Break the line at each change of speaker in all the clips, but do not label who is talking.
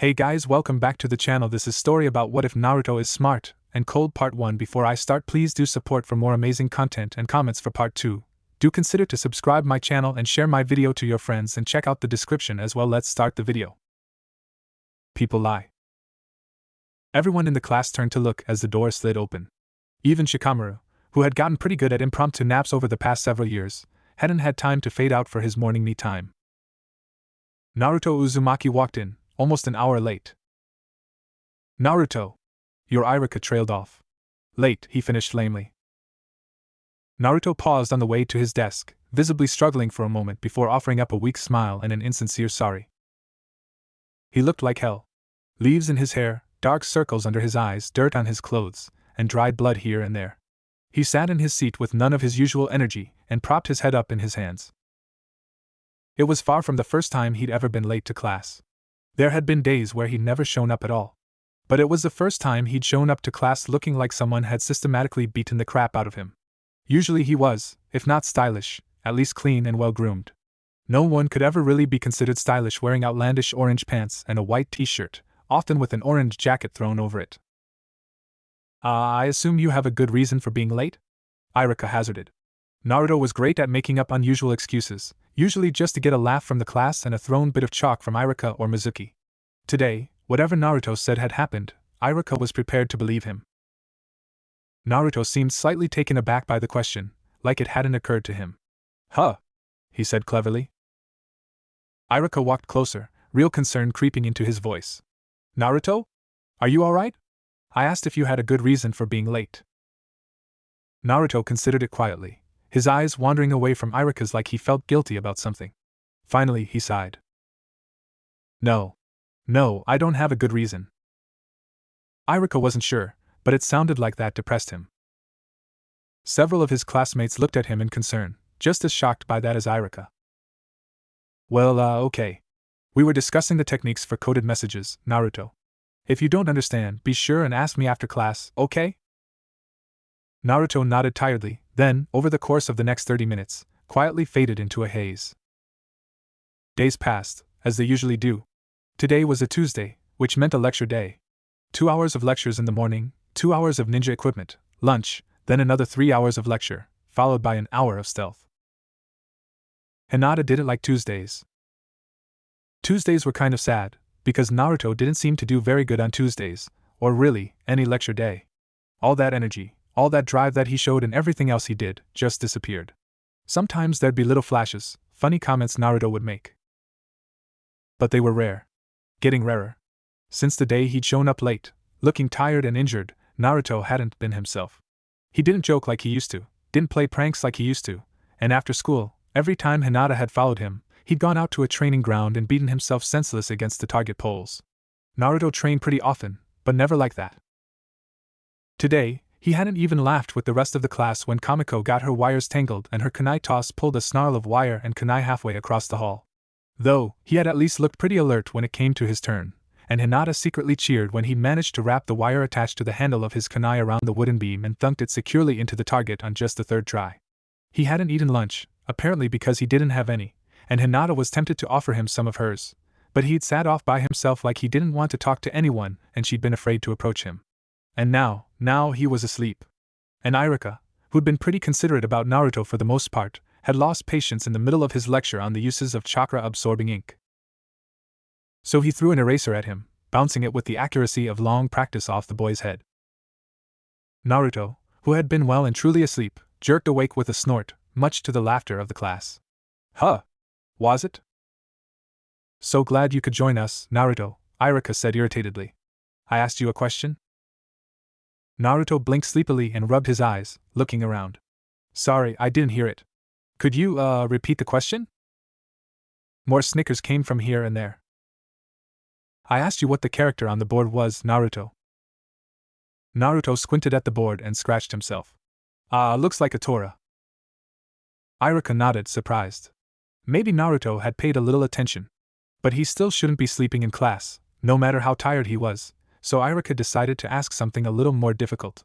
Hey guys, welcome back to the channel. This is story about what if Naruto is smart and cold part 1. Before I start, please do support for more amazing content and comments for part 2. Do consider to subscribe my channel and share my video to your friends and check out the description as well. Let's start the video. People lie. Everyone in the class turned to look as the door slid open. Even Shikamaru, who had gotten pretty good at impromptu naps over the past several years, hadn't had time to fade out for his morning me time. Naruto Uzumaki walked in, almost an hour late. Naruto! Your Irika trailed off. Late, he finished lamely. Naruto paused on the way to his desk, visibly struggling for a moment before offering up a weak smile and an insincere sorry. He looked like hell. Leaves in his hair, dark circles under his eyes, dirt on his clothes, and dried blood here and there. He sat in his seat with none of his usual energy and propped his head up in his hands. It was far from the first time he'd ever been late to class. There had been days where he'd never shown up at all. But it was the first time he'd shown up to class looking like someone had systematically beaten the crap out of him. Usually he was, if not stylish, at least clean and well-groomed. No one could ever really be considered stylish wearing outlandish orange pants and a white t-shirt, often with an orange jacket thrown over it. I assume you have a good reason for being late? Irika hazarded. Naruto was great at making up unusual excuses, usually just to get a laugh from the class and a thrown bit of chalk from Irika or Mizuki. Today, whatever Naruto said had happened, Irika was prepared to believe him. Naruto seemed slightly taken aback by the question, like it hadn't occurred to him. Huh, he said cleverly. Irika walked closer, real concern creeping into his voice. Naruto? Are you alright? I asked if you had a good reason for being late. Naruto considered it quietly, his eyes wandering away from Irika's like he felt guilty about something. Finally, he sighed. No, I don't have a good reason. Irika wasn't sure, but it sounded like that depressed him. Several of his classmates looked at him in concern, just as shocked by that as Irika. Well, okay. We were discussing the techniques for coded messages, Naruto. If you don't understand, be sure and ask me after class, okay? Naruto nodded tiredly, then, over the course of the next 30 minutes, quietly faded into a haze. Days passed, as they usually do. Today was a Tuesday, which meant a lecture day. 2 hours of lectures in the morning, 2 hours of ninja equipment, lunch, then another 3 hours of lecture, followed by an hour of stealth. Hinata didn't like Tuesdays. Tuesdays were kind of sad, because Naruto didn't seem to do very good on Tuesdays, or really, any lecture day. All that energy, all that drive that he showed and everything else he did, just disappeared. Sometimes there'd be little flashes, funny comments Naruto would make. But they were rare. Getting rarer. Since the day he'd shown up late, looking tired and injured, Naruto hadn't been himself. He didn't joke like he used to, didn't play pranks like he used to, and after school, every time Hinata had followed him, he'd gone out to a training ground and beaten himself senseless against the target poles. Naruto trained pretty often, but never like that. Today, he hadn't even laughed with the rest of the class when Kamiko got her wires tangled and her kunai toss pulled a snarl of wire and kunai halfway across the hall. Though, he had at least looked pretty alert when it came to his turn, and Hinata secretly cheered when he managed to wrap the wire attached to the handle of his kunai around the wooden beam and thunked it securely into the target on just the third try. He hadn't eaten lunch, apparently because he didn't have any, and Hinata was tempted to offer him some of hers, but he'd sat off by himself like he didn't want to talk to anyone and she'd been afraid to approach him. And now he was asleep. And Irika, who'd been pretty considerate about Naruto for the most part, had lost patience in the middle of his lecture on the uses of chakra-absorbing ink. So he threw an eraser at him, bouncing it with the accuracy of long practice off the boy's head. Naruto, who had been well and truly asleep, jerked awake with a snort, much to the laughter of the class. Huh! Was it? So glad you could join us, Naruto, Irika said irritatedly. I asked you a question? Naruto blinked sleepily and rubbed his eyes, looking around. Sorry, I didn't hear it. Could you, repeat the question? More snickers came from here and there. I asked you what the character on the board was, Naruto. Naruto squinted at the board and scratched himself. Looks like a Tora. Irika nodded, surprised. Maybe Naruto had paid a little attention. But he still shouldn't be sleeping in class, no matter how tired he was, so Irika decided to ask something a little more difficult.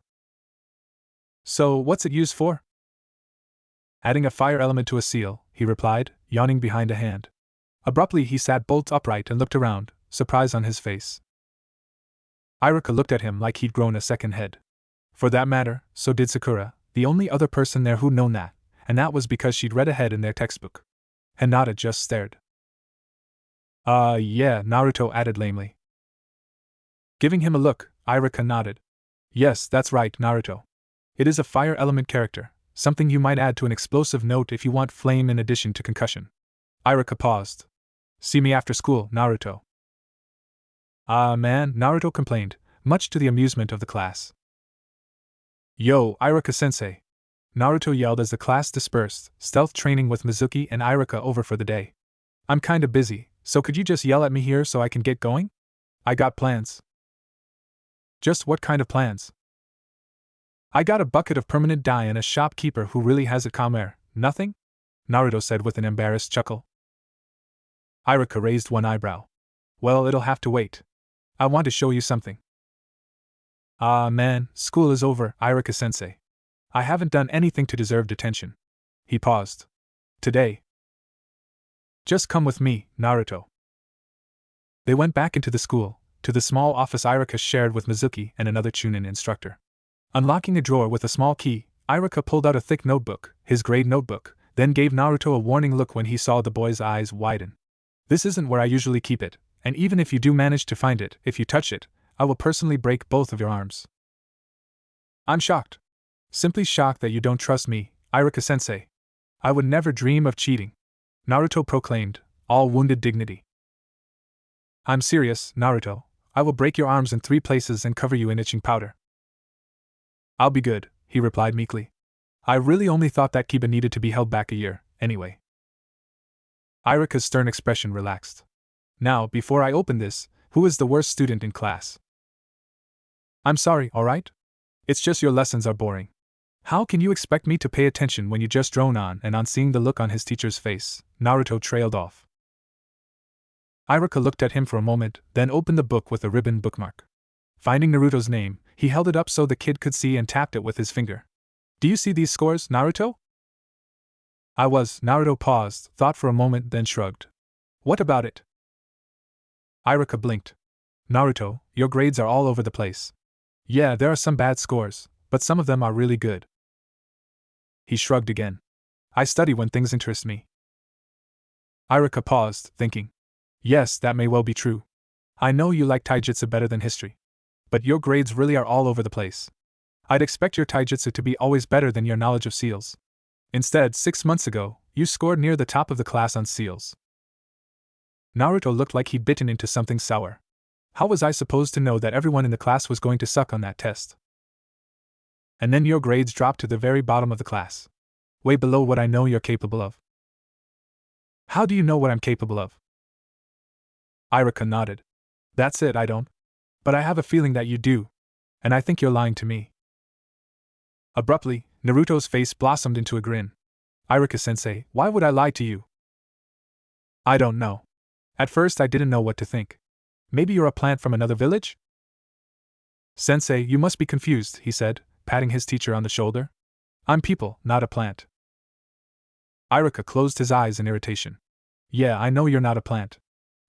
So, what's it used for? Adding a fire element to a seal, he replied, yawning behind a hand. Abruptly he sat bolt upright and looked around, surprise on his face. Iruka looked at him like he'd grown a second head. For that matter, so did Sakura, the only other person there who'd known that, and that was because she'd read ahead in their textbook. Hinata just stared. Yeah, Naruto added lamely. Giving him a look, Iruka nodded. Yes, that's right, Naruto. It is a fire element character, something you might add to an explosive note if you want flame in addition to concussion. Iruka paused. See me after school, Naruto. Ah man, Naruto complained, much to the amusement of the class. Yo, Iruka-sensei! Naruto yelled as the class dispersed, stealth training with Mizuki and Iruka over for the day. I'm kinda busy, so could you just yell at me here so I can get going? I got plans. Just what kind of plans? I got a bucket of permanent dye and a shopkeeper who really has it calm air. Nothing? Naruto said with an embarrassed chuckle. Iruka raised one eyebrow. Well, it'll have to wait. I want to show you something. Ah man, school is over, Iruka-sensei. I haven't done anything to deserve detention. He paused. Today. Just come with me, Naruto. They went back into the school, to the small office Iruka shared with Mizuki and another Chunin instructor. Unlocking a drawer with a small key, Iruka pulled out a thick notebook, his grade notebook, then gave Naruto a warning look when he saw the boy's eyes widen. This isn't where I usually keep it, and even if you do manage to find it, if you touch it, I will personally break both of your arms. I'm shocked. Simply shocked that you don't trust me, Iruka-sensei. I would never dream of cheating. Naruto proclaimed, all wounded dignity. I'm serious, Naruto. I will break your arms in 3 places and cover you in itching powder. I'll be good, he replied meekly. I really only thought that Kiba needed to be held back a year, anyway. Iruka's stern expression relaxed. Now, before I open this, who is the worst student in class? I'm sorry, alright? It's just your lessons are boring. How can you expect me to pay attention when you just drone on and on? Seeing the look on his teacher's face, Naruto trailed off. Iruka looked at him for a moment, then opened the book with a ribbon bookmark. Finding Naruto's name, he held it up so the kid could see and tapped it with his finger. Do you see these scores, Naruto? Naruto paused, thought for a moment, then shrugged. What about it? Iruka blinked. Naruto, your grades are all over the place. Yeah, there are some bad scores, but some of them are really good. He shrugged again. I study when things interest me. Iruka paused, thinking. Yes, that may well be true. I know you like taijutsu better than history. But your grades really are all over the place. I'd expect your taijutsu to be always better than your knowledge of seals. Instead, 6 months ago, you scored near the top of the class on seals. Naruto looked like he'd bitten into something sour. How was I supposed to know that everyone in the class was going to suck on that test? And then your grades dropped to the very bottom of the class. Way below what I know you're capable of. How do you know what I'm capable of? Iruka nodded. That's it, I don't. But I have a feeling that you do. And I think you're lying to me. Abruptly, Naruto's face blossomed into a grin. Iruka-sensei, why would I lie to you? I don't know. At first I didn't know what to think. Maybe you're a plant from another village? Sensei, you must be confused, he said, patting his teacher on the shoulder. I'm people, not a plant. Iruka closed his eyes in irritation. Yeah, I know you're not a plant.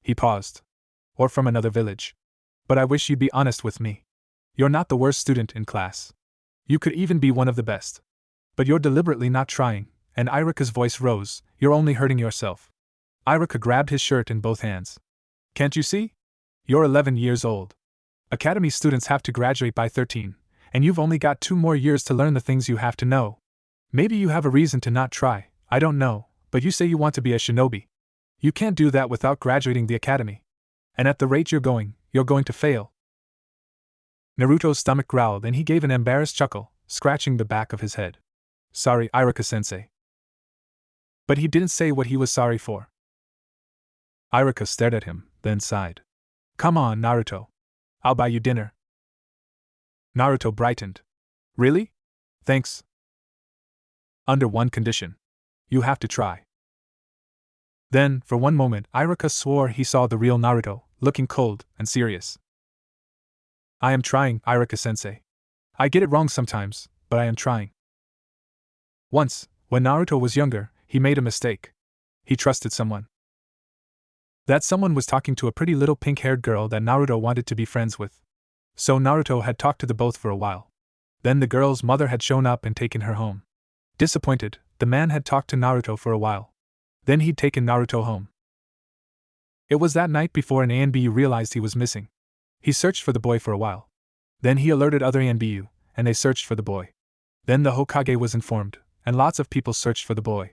He paused. Or from another village. But I wish you'd be honest with me. You're not the worst student in class. You could even be one of the best. But you're deliberately not trying, and Iruka's voice rose, you're only hurting yourself. Iruka grabbed his shirt in both hands. Can't you see? You're 11 years old. Academy students have to graduate by 13, and you've only got 2 more years to learn the things you have to know. Maybe you have a reason to not try, I don't know, but you say you want to be a shinobi. You can't do that without graduating the academy. And at the rate you're going to fail. Naruto's stomach growled and he gave an embarrassed chuckle, scratching the back of his head. Sorry, Iruka-sensei. But he didn't say what he was sorry for. Iruka stared at him, then sighed. Come on, Naruto. I'll buy you dinner. Naruto brightened. Really? Thanks. Under one condition. You have to try. Then, for one moment, Iruka swore he saw the real Naruto, looking cold and serious. I am trying, Iruka-sensei. I get it wrong sometimes, but I am trying. Once, when Naruto was younger, he made a mistake. He trusted someone. That someone was talking to a pretty little pink-haired girl that Naruto wanted to be friends with. So Naruto had talked to the both for a while. Then the girl's mother had shown up and taken her home. Disappointed, the man had talked to Naruto for a while. Then he'd taken Naruto home. It was that night before an ANBU realized he was missing. He searched for the boy for a while. Then he alerted other ANBU, and they searched for the boy. Then the Hokage was informed, and lots of people searched for the boy.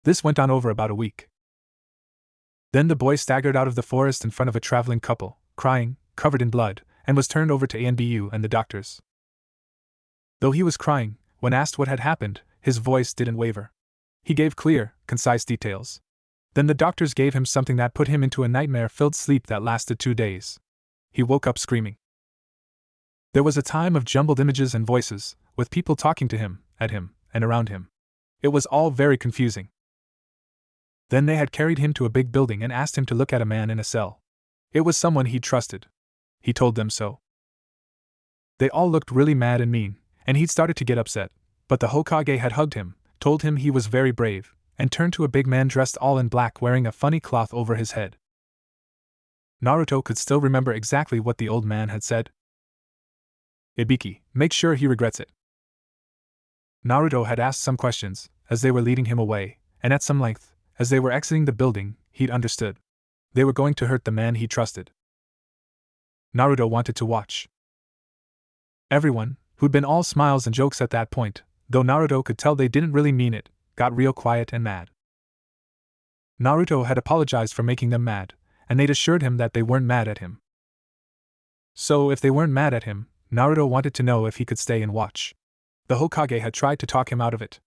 This went on over about a week. Then the boy staggered out of the forest in front of a traveling couple, crying, covered in blood, and was turned over to ANBU and the doctors. Though he was crying, when asked what had happened, his voice didn't waver. He gave clear, concise details. Then the doctors gave him something that put him into a nightmare-filled sleep that lasted 2 days. He woke up screaming. There was a time of jumbled images and voices, with people talking to him, at him, and around him. It was all very confusing. Then they had carried him to a big building and asked him to look at a man in a cell. It was someone he'd trusted. He told them so. They all looked really mad and mean, and he'd started to get upset, but the Hokage had hugged him, told him he was very brave, and turned to a big man dressed all in black wearing a funny cloth over his head. Naruto could still remember exactly what the old man had said. Ibiki, make sure he regrets it. Naruto had asked some questions, as they were leading him away, and at some length, as they were exiting the building, he'd understood. They were going to hurt the man he trusted. Naruto wanted to watch. Everyone, who'd been all smiles and jokes at that point, though Naruto could tell they didn't really mean it, got real quiet and mad. Naruto had apologized for making them mad, and they'd assured him that they weren't mad at him. So if they weren't mad at him, Naruto wanted to know if he could stay and watch. The Hokage had tried to talk him out of it.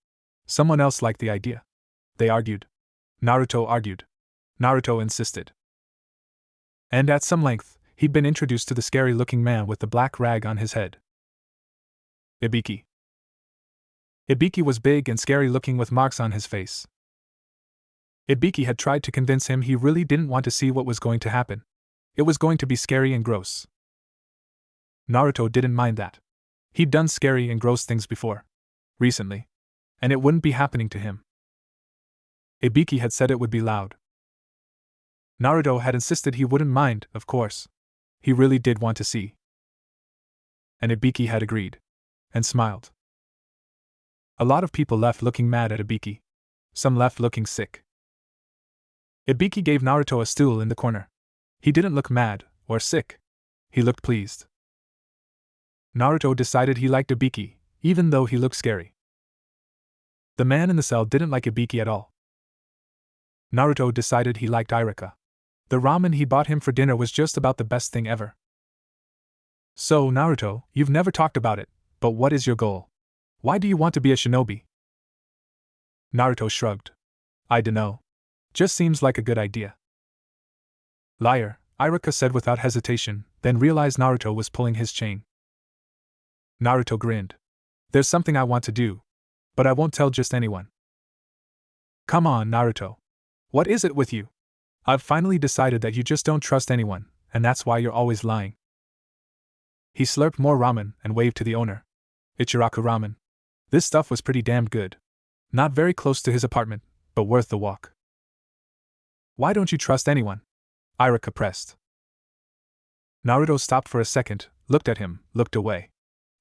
Someone else liked the idea. They argued. Naruto argued. Naruto insisted. And at some length, he'd been introduced to the scary-looking man with the black rag on his head. Ibiki. Ibiki was big and scary-looking with marks on his face. Ibiki had tried to convince him he really didn't want to see what was going to happen. It was going to be scary and gross. Naruto didn't mind that. He'd done scary and gross things before. Recently. And it wouldn't be happening to him. Ibiki had said it would be loud. Naruto had insisted he wouldn't mind, of course. He really did want to see. And Ibiki had agreed. And smiled. A lot of people left looking mad at Ibiki. Some left looking sick. Ibiki gave Naruto a stool in the corner. He didn't look mad, or sick. He looked pleased. Naruto decided he liked Ibiki, even though he looked scary. The man in the cell didn't like Ibiki at all. Naruto decided he liked Irika. The ramen he bought him for dinner was just about the best thing ever. So, Naruto, you've never talked about it, but what is your goal? Why do you want to be a shinobi? Naruto shrugged. I dunno. Just seems like a good idea. Liar, Irika said without hesitation, then realized Naruto was pulling his chain. Naruto grinned. There's something I want to do. But I won't tell just anyone. Come on, Naruto. What is it with you? I've finally decided that you just don't trust anyone, and that's why you're always lying. He slurped more ramen and waved to the owner. Ichiraku ramen. This stuff was pretty damned good. Not very close to his apartment, but worth the walk. Why don't you trust anyone? Irika pressed. Naruto stopped for a second, looked at him, looked away.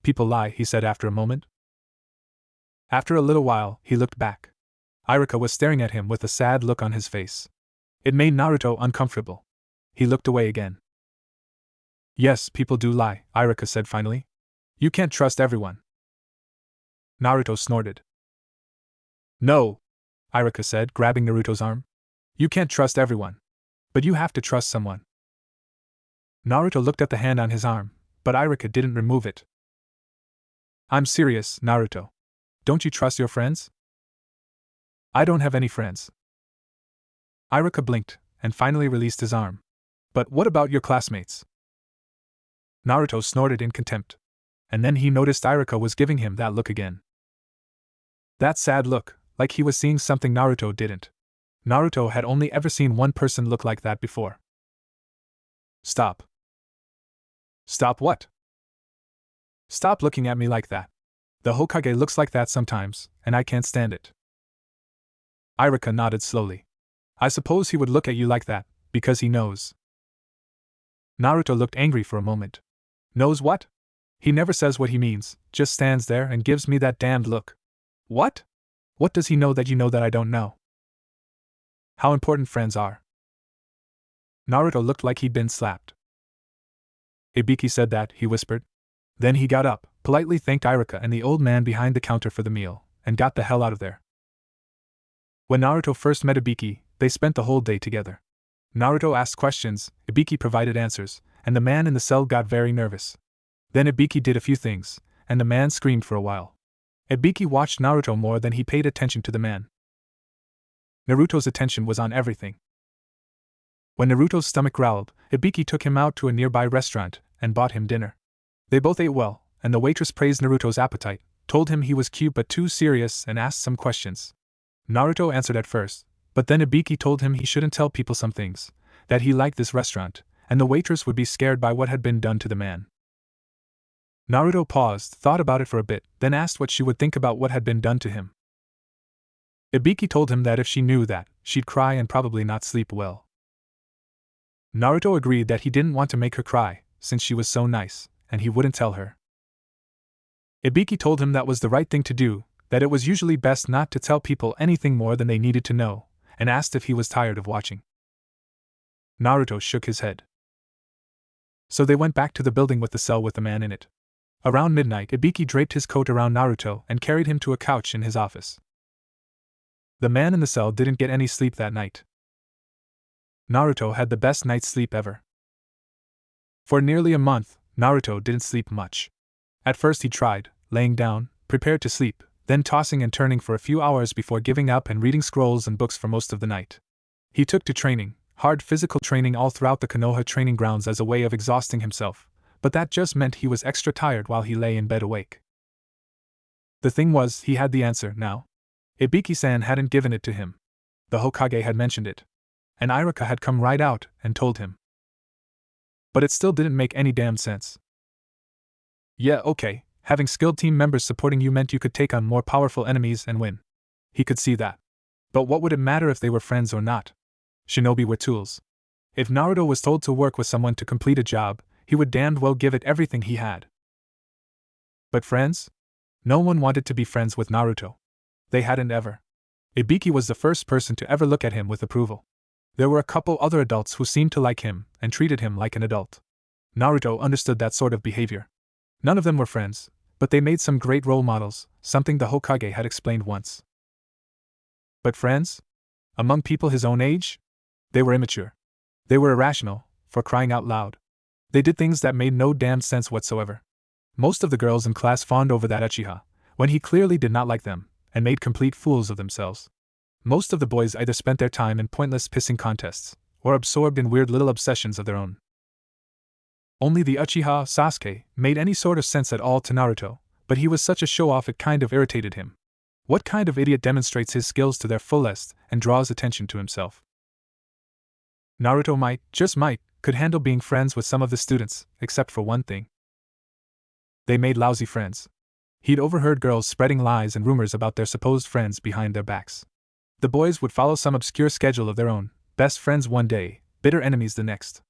People lie, he said after a moment. After a little while, he looked back. Irika was staring at him with a sad look on his face. It made Naruto uncomfortable. He looked away again. Yes, people do lie, Irika said finally. You can't trust everyone. Naruto snorted. No, Irika said, grabbing Naruto's arm. You can't trust everyone. But you have to trust someone. Naruto looked at the hand on his arm, but Irika didn't remove it. I'm serious, Naruto. Don't you trust your friends? I don't have any friends. Irika blinked, and finally released his arm. But what about your classmates? Naruto snorted in contempt. And then he noticed Irika was giving him that look again. That sad look, like he was seeing something Naruto didn't. Naruto had only ever seen one person look like that before. Stop. Stop what? Stop looking at me like that. The Hokage looks like that sometimes, and I can't stand it. Irika nodded slowly. I suppose he would look at you like that, because he knows. Naruto looked angry for a moment. Knows what? He never says what he means, just stands there and gives me that damned look. What? What does he know that I don't know? How important friends are. Naruto looked like he'd been slapped. Ibiki said that, he whispered. Then he got up, politely thanked Irika and the old man behind the counter for the meal, and got the hell out of there. When Naruto first met Ibiki, they spent the whole day together. Naruto asked questions, Ibiki provided answers, and the man in the cell got very nervous. Then Ibiki did a few things, and the man screamed for a while. Ibiki watched Naruto more than he paid attention to the man. Naruto's attention was on everything. When Naruto's stomach growled, Ibiki took him out to a nearby restaurant and bought him dinner. They both ate well, and the waitress praised Naruto's appetite, told him he was cute but too serious, and asked some questions. Naruto answered at first, but then Ibiki told him he shouldn't tell people some things, that he liked this restaurant, and the waitress would be scared by what had been done to the man. Naruto paused, thought about it for a bit, then asked what she would think about what had been done to him. Ibiki told him that if she knew that, she'd cry and probably not sleep well. Naruto agreed that he didn't want to make her cry, since she was so nice, and he wouldn't tell her. Ibiki told him that was the right thing to do, that it was usually best not to tell people anything more than they needed to know, and asked if he was tired of watching. Naruto shook his head. So they went back to the building with the cell with the man in it. Around midnight, Ibiki draped his coat around Naruto and carried him to a couch in his office. The man in the cell didn't get any sleep that night. Naruto had the best night's sleep ever. For nearly a month, Naruto didn't sleep much. At first he tried, laying down, prepared to sleep, then tossing and turning for a few hours before giving up and reading scrolls and books for most of the night. He took to training, hard physical training all throughout the Konoha training grounds as a way of exhausting himself, but that just meant he was extra tired while he lay in bed awake. The thing was, he had the answer now. Ibiki-san hadn't given it to him. The Hokage had mentioned it. And Irika had come right out and told him. But it still didn't make any damn sense. Yeah, okay, having skilled team members supporting you meant you could take on more powerful enemies and win. He could see that. But what would it matter if they were friends or not? Shinobi were tools. If Naruto was told to work with someone to complete a job, he would damned well give it everything he had. But friends? No one wanted to be friends with Naruto. They hadn't ever. Ibiki was the first person to ever look at him with approval. There were a couple other adults who seemed to like him and treated him like an adult. Naruto understood that sort of behavior. None of them were friends, but they made some great role models, something the Hokage had explained once. But friends? Among people his own age? They were immature. They were irrational, for crying out loud. They did things that made no damn sense whatsoever. Most of the girls in class fawned over that Uchiha, when he clearly did not like them, and made complete fools of themselves. Most of the boys either spent their time in pointless pissing contests, or absorbed in weird little obsessions of their own. Only the Uchiha, Sasuke, made any sort of sense at all to Naruto, but he was such a show-off it kind of irritated him. What kind of idiot demonstrates his skills to their fullest and draws attention to himself? Naruto might, just might, could handle being friends with some of the students, except for one thing. They made lousy friends. He'd overheard girls spreading lies and rumors about their supposed friends behind their backs. The boys would follow some obscure schedule of their own, best friends one day, bitter enemies the next.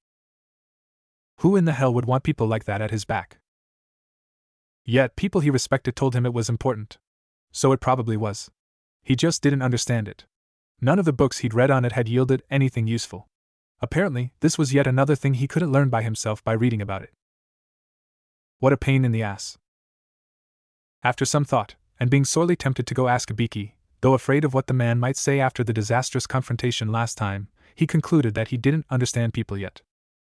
Who in the hell would want people like that at his back? Yet people he respected told him it was important. So it probably was. He just didn't understand it. None of the books he'd read on it had yielded anything useful. Apparently, this was yet another thing he couldn't learn by himself by reading about it. What a pain in the ass. After some thought, and being sorely tempted to go ask Ibiki, though afraid of what the man might say after the disastrous confrontation last time, he concluded that he didn't understand people yet.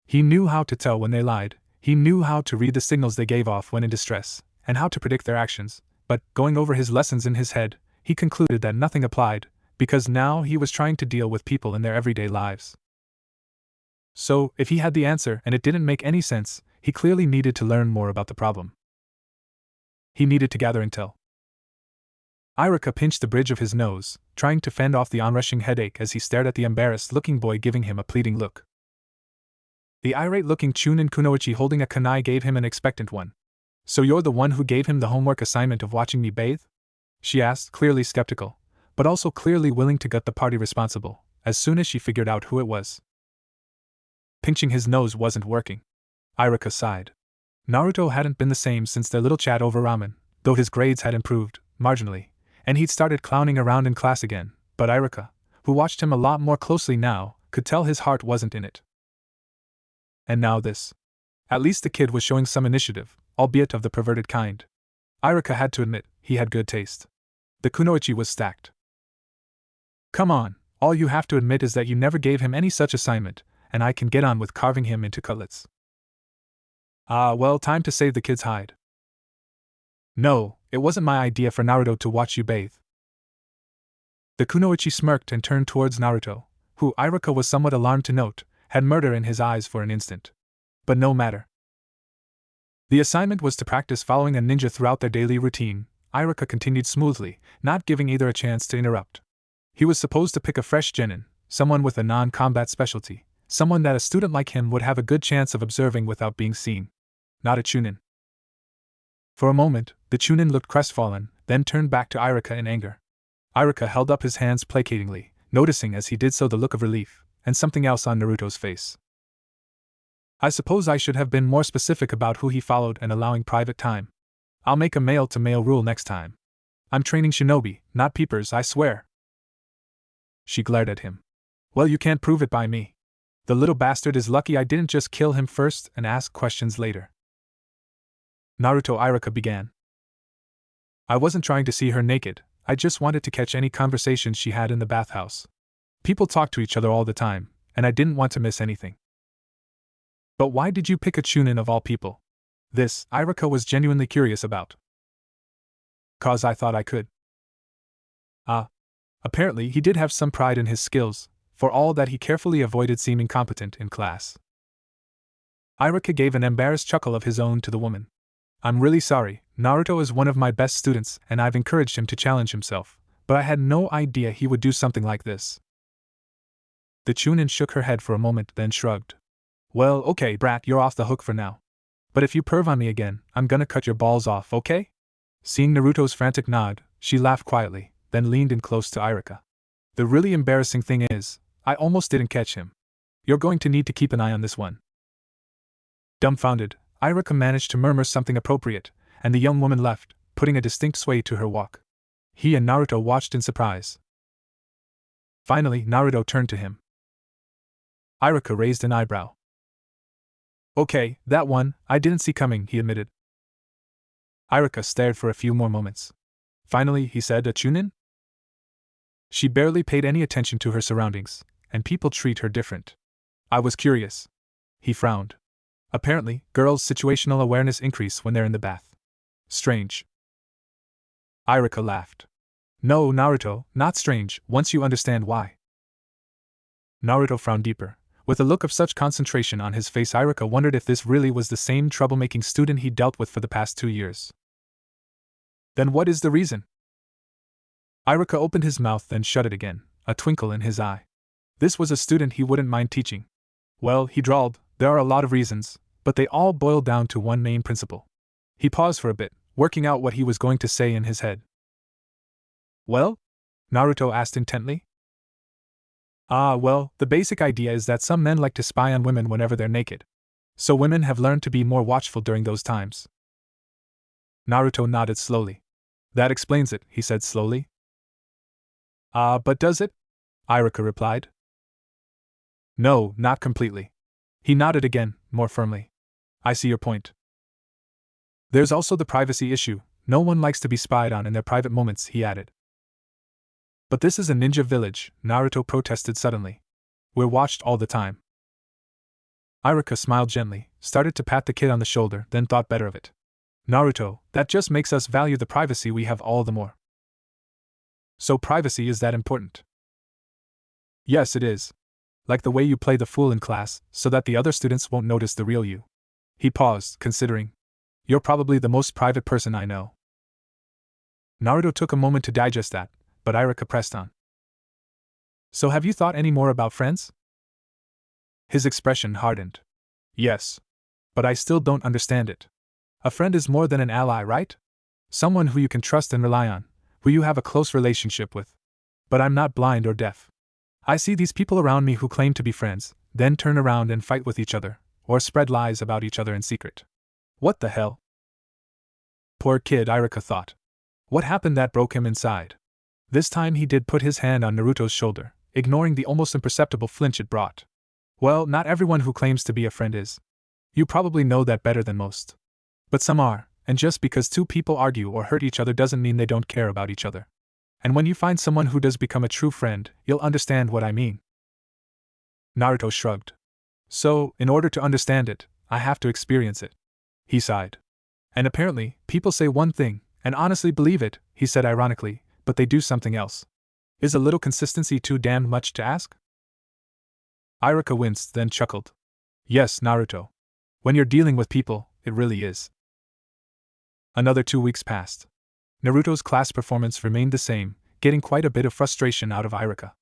He knew how to tell when they lied, he knew how to read the signals they gave off when in distress, and how to predict their actions, but, going over his lessons in his head, he concluded that nothing applied, because now he was trying to deal with people in their everyday lives. So, if he had the answer and it didn't make any sense, he clearly needed to learn more about the problem. He needed to gather intel. Irika pinched the bridge of his nose, trying to fend off the onrushing headache as he stared at the embarrassed-looking boy giving him a pleading look. The irate-looking Chunin Kunoichi holding a kunai gave him an expectant one. So you're the one who gave him the homework assignment of watching me bathe? She asked, clearly skeptical, but also clearly willing to gut the party responsible, as soon as she figured out who it was. Pinching his nose wasn't working. Irika sighed. Naruto hadn't been the same since their little chat over ramen, though his grades had improved, marginally, and he'd started clowning around in class again, but Irika, who watched him a lot more closely now, could tell his heart wasn't in it. And now this. At least the kid was showing some initiative, albeit of the perverted kind. Irika had to admit, he had good taste. The kunoichi was stacked. Come on, all you have to admit is that you never gave him any such assignment, and I can get on with carving him into cutlets. Ah, well, time to save the kid's hide. No, it wasn't my idea for Naruto to watch you bathe. The kunoichi smirked and turned towards Naruto, who Irika was somewhat alarmed to note, had murder in his eyes for an instant. But no matter. The assignment was to practice following a ninja throughout their daily routine. Irika continued smoothly, not giving either a chance to interrupt. He was supposed to pick a fresh genin, someone with a non-combat specialty, someone that a student like him would have a good chance of observing without being seen. Not a chunin. For a moment, the chunin looked crestfallen, then turned back to Irika in anger. Irika held up his hands placatingly, noticing as he did so the look of relief, and something else on Naruto's face. I suppose I should have been more specific about who he followed and allowing private time. I'll make a male-to-male rule next time. I'm training shinobi, not peepers, I swear. She glared at him. Well, you can't prove it by me. The little bastard is lucky I didn't just kill him first and ask questions later. Naruto, Irika began. I wasn't trying to see her naked, I just wanted to catch any conversations she had in the bathhouse. People talk to each other all the time, and I didn't want to miss anything. But why did you pick a chunin of all people? This, Irika was genuinely curious about. 'Cause I thought I could. Ah. Apparently he did have some pride in his skills, for all that he carefully avoided seeming competent in class. Irika gave an embarrassed chuckle of his own to the woman. I'm really sorry, Naruto is one of my best students and I've encouraged him to challenge himself, but I had no idea he would do something like this. The chunin shook her head for a moment, then shrugged. Well, okay, brat, you're off the hook for now. But if you perv on me again, I'm gonna cut your balls off, okay? Seeing Naruto's frantic nod, she laughed quietly, then leaned in close to Irika. The really embarrassing thing is, I almost didn't catch him. You're going to need to keep an eye on this one. Dumbfounded, Irika managed to murmur something appropriate, and the young woman left, putting a distinct sway to her walk. He and Naruto watched in surprise. Finally, Naruto turned to him. Irika raised an eyebrow. Okay, that one, I didn't see coming, he admitted. Irika stared for a few more moments. Finally, he said, a chunin? She barely paid any attention to her surroundings, and people treat her different. I was curious. He frowned. Apparently, girls' situational awareness increase when they're in the bath. Strange. Irika laughed. No, Naruto, not strange, once you understand why. Naruto frowned deeper. With a look of such concentration on his face, Irika wondered if this really was the same troublemaking student he'd dealt with for the past 2 years. Then what is the reason? Irika opened his mouth then shut it again, a twinkle in his eye. This was a student he wouldn't mind teaching. Well, he drawled, there are a lot of reasons, but they all boil down to one main principle. He paused for a bit, working out what he was going to say in his head. Well? Naruto asked intently. Well, the basic idea is that some men like to spy on women whenever they're naked. So women have learned to be more watchful during those times. Naruto nodded slowly. That explains it, he said slowly. But does it? Irika replied. No, not completely. He nodded again, more firmly. I see your point. There's also the privacy issue. No one likes to be spied on in their private moments, he added. But this is a ninja village, Naruto protested suddenly. We're watched all the time. Irika smiled gently, started to pat the kid on the shoulder, then thought better of it. Naruto, that just makes us value the privacy we have all the more. So privacy is that important? Yes, it is. Like the way you play the fool in class, so that the other students won't notice the real you. He paused, considering. You're probably the most private person I know. Naruto took a moment to digest that, but Irika pressed on. So have you thought any more about friends? His expression hardened. Yes. But I still don't understand it. A friend is more than an ally, right? Someone who you can trust and rely on, who you have a close relationship with. But I'm not blind or deaf. I see these people around me who claim to be friends, then turn around and fight with each other, or spread lies about each other in secret. What the hell? Poor kid, Irika thought. What happened that broke him inside? This time he did put his hand on Naruto's shoulder, ignoring the almost imperceptible flinch it brought. Well, not everyone who claims to be a friend is. You probably know that better than most. But some are, and just because two people argue or hurt each other doesn't mean they don't care about each other. And when you find someone who does become a true friend, you'll understand what I mean. Naruto shrugged. So, in order to understand it, I have to experience it. He sighed. And apparently, people say one thing, and honestly believe it, he said ironically, but they do something else. Is a little consistency too damned much to ask? Irika winced, then chuckled. Yes, Naruto. When you're dealing with people, it really is. Another 2 weeks passed. Naruto's class performance remained the same, getting quite a bit of frustration out of Irika.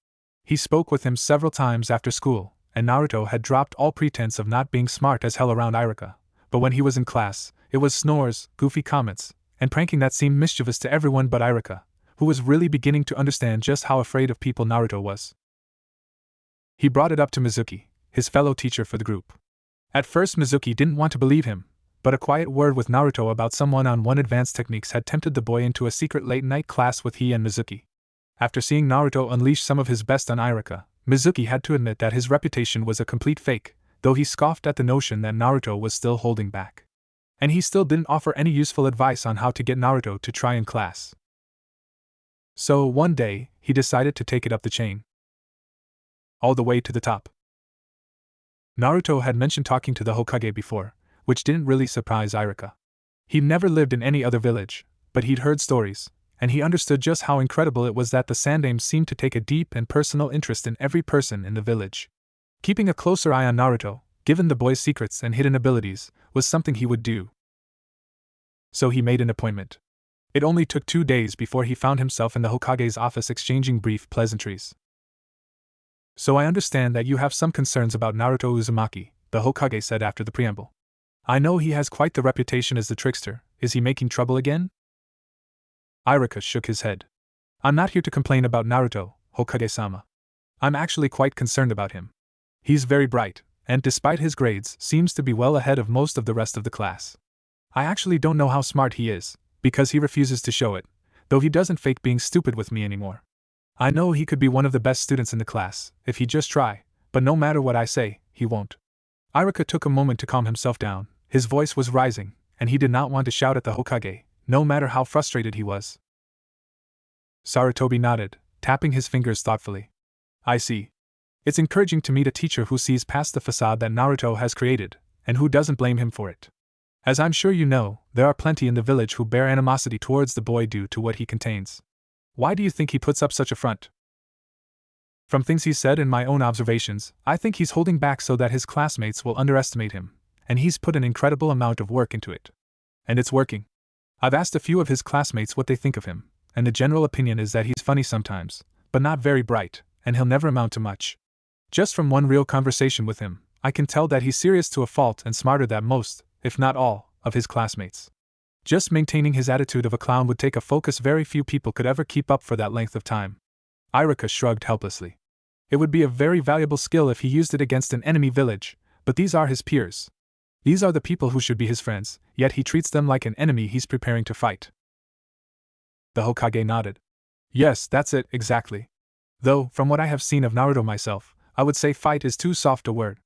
He spoke with him several times after school, and Naruto had dropped all pretense of not being smart as hell around Irika, but when he was in class, it was snores, goofy comments, and pranking that seemed mischievous to everyone but Irika, who was really beginning to understand just how afraid of people Naruto was. He brought it up to Mizuki, his fellow teacher for the group. At first Mizuki didn't want to believe him, but a quiet word with Naruto about some one-on-one advanced techniques had tempted the boy into a secret late-night class with he and Mizuki. After seeing Naruto unleash some of his best on Irika, Mizuki had to admit that his reputation was a complete fake, though he scoffed at the notion that Naruto was still holding back. And he still didn't offer any useful advice on how to get Naruto to try in class. So, one day, he decided to take it up the chain. All the way to the top. Naruto had mentioned talking to the Hokage before, which didn't really surprise Irika. He'd never lived in any other village, but he'd heard stories, and he understood just how incredible it was that the Sandaime seemed to take a deep and personal interest in every person in the village. Keeping a closer eye on Naruto, given the boy's secrets and hidden abilities, was something he would do. So he made an appointment. It only took 2 days before he found himself in the Hokage's office exchanging brief pleasantries. So I understand that you have some concerns about Naruto Uzumaki, the Hokage said after the preamble. I know he has quite the reputation as the trickster. Is he making trouble again? Irika shook his head. I'm not here to complain about Naruto, Hokage-sama. I'm actually quite concerned about him. He's very bright, and despite his grades, seems to be well ahead of most of the rest of the class. I actually don't know how smart he is, because he refuses to show it, though he doesn't fake being stupid with me anymore. I know he could be one of the best students in the class, if he'd just try, but no matter what I say, he won't. Irika took a moment to calm himself down. His voice was rising, and he did not want to shout at the Hokage, no matter how frustrated he was. Sarutobi nodded, tapping his fingers thoughtfully. I see. It's encouraging to meet a teacher who sees past the facade that Naruto has created, and who doesn't blame him for it. As I'm sure you know, there are plenty in the village who bear animosity towards the boy due to what he contains. Why do you think he puts up such a front? From things he said and my own observations, I think he's holding back so that his classmates will underestimate him, and he's put an incredible amount of work into it. And it's working. I've asked a few of his classmates what they think of him, and the general opinion is that he's funny sometimes, but not very bright, and he'll never amount to much. Just from one real conversation with him, I can tell that he's serious to a fault and smarter than most, if not all, of his classmates. Just maintaining his attitude of a clown would take a focus very few people could ever keep up for that length of time. Irika shrugged helplessly. It would be a very valuable skill if he used it against an enemy village, but these are his peers. These are the people who should be his friends, yet he treats them like an enemy he's preparing to fight. The Hokage nodded. Yes, that's it, exactly. Though, from what I have seen of Naruto myself, I would say fight is too soft a word.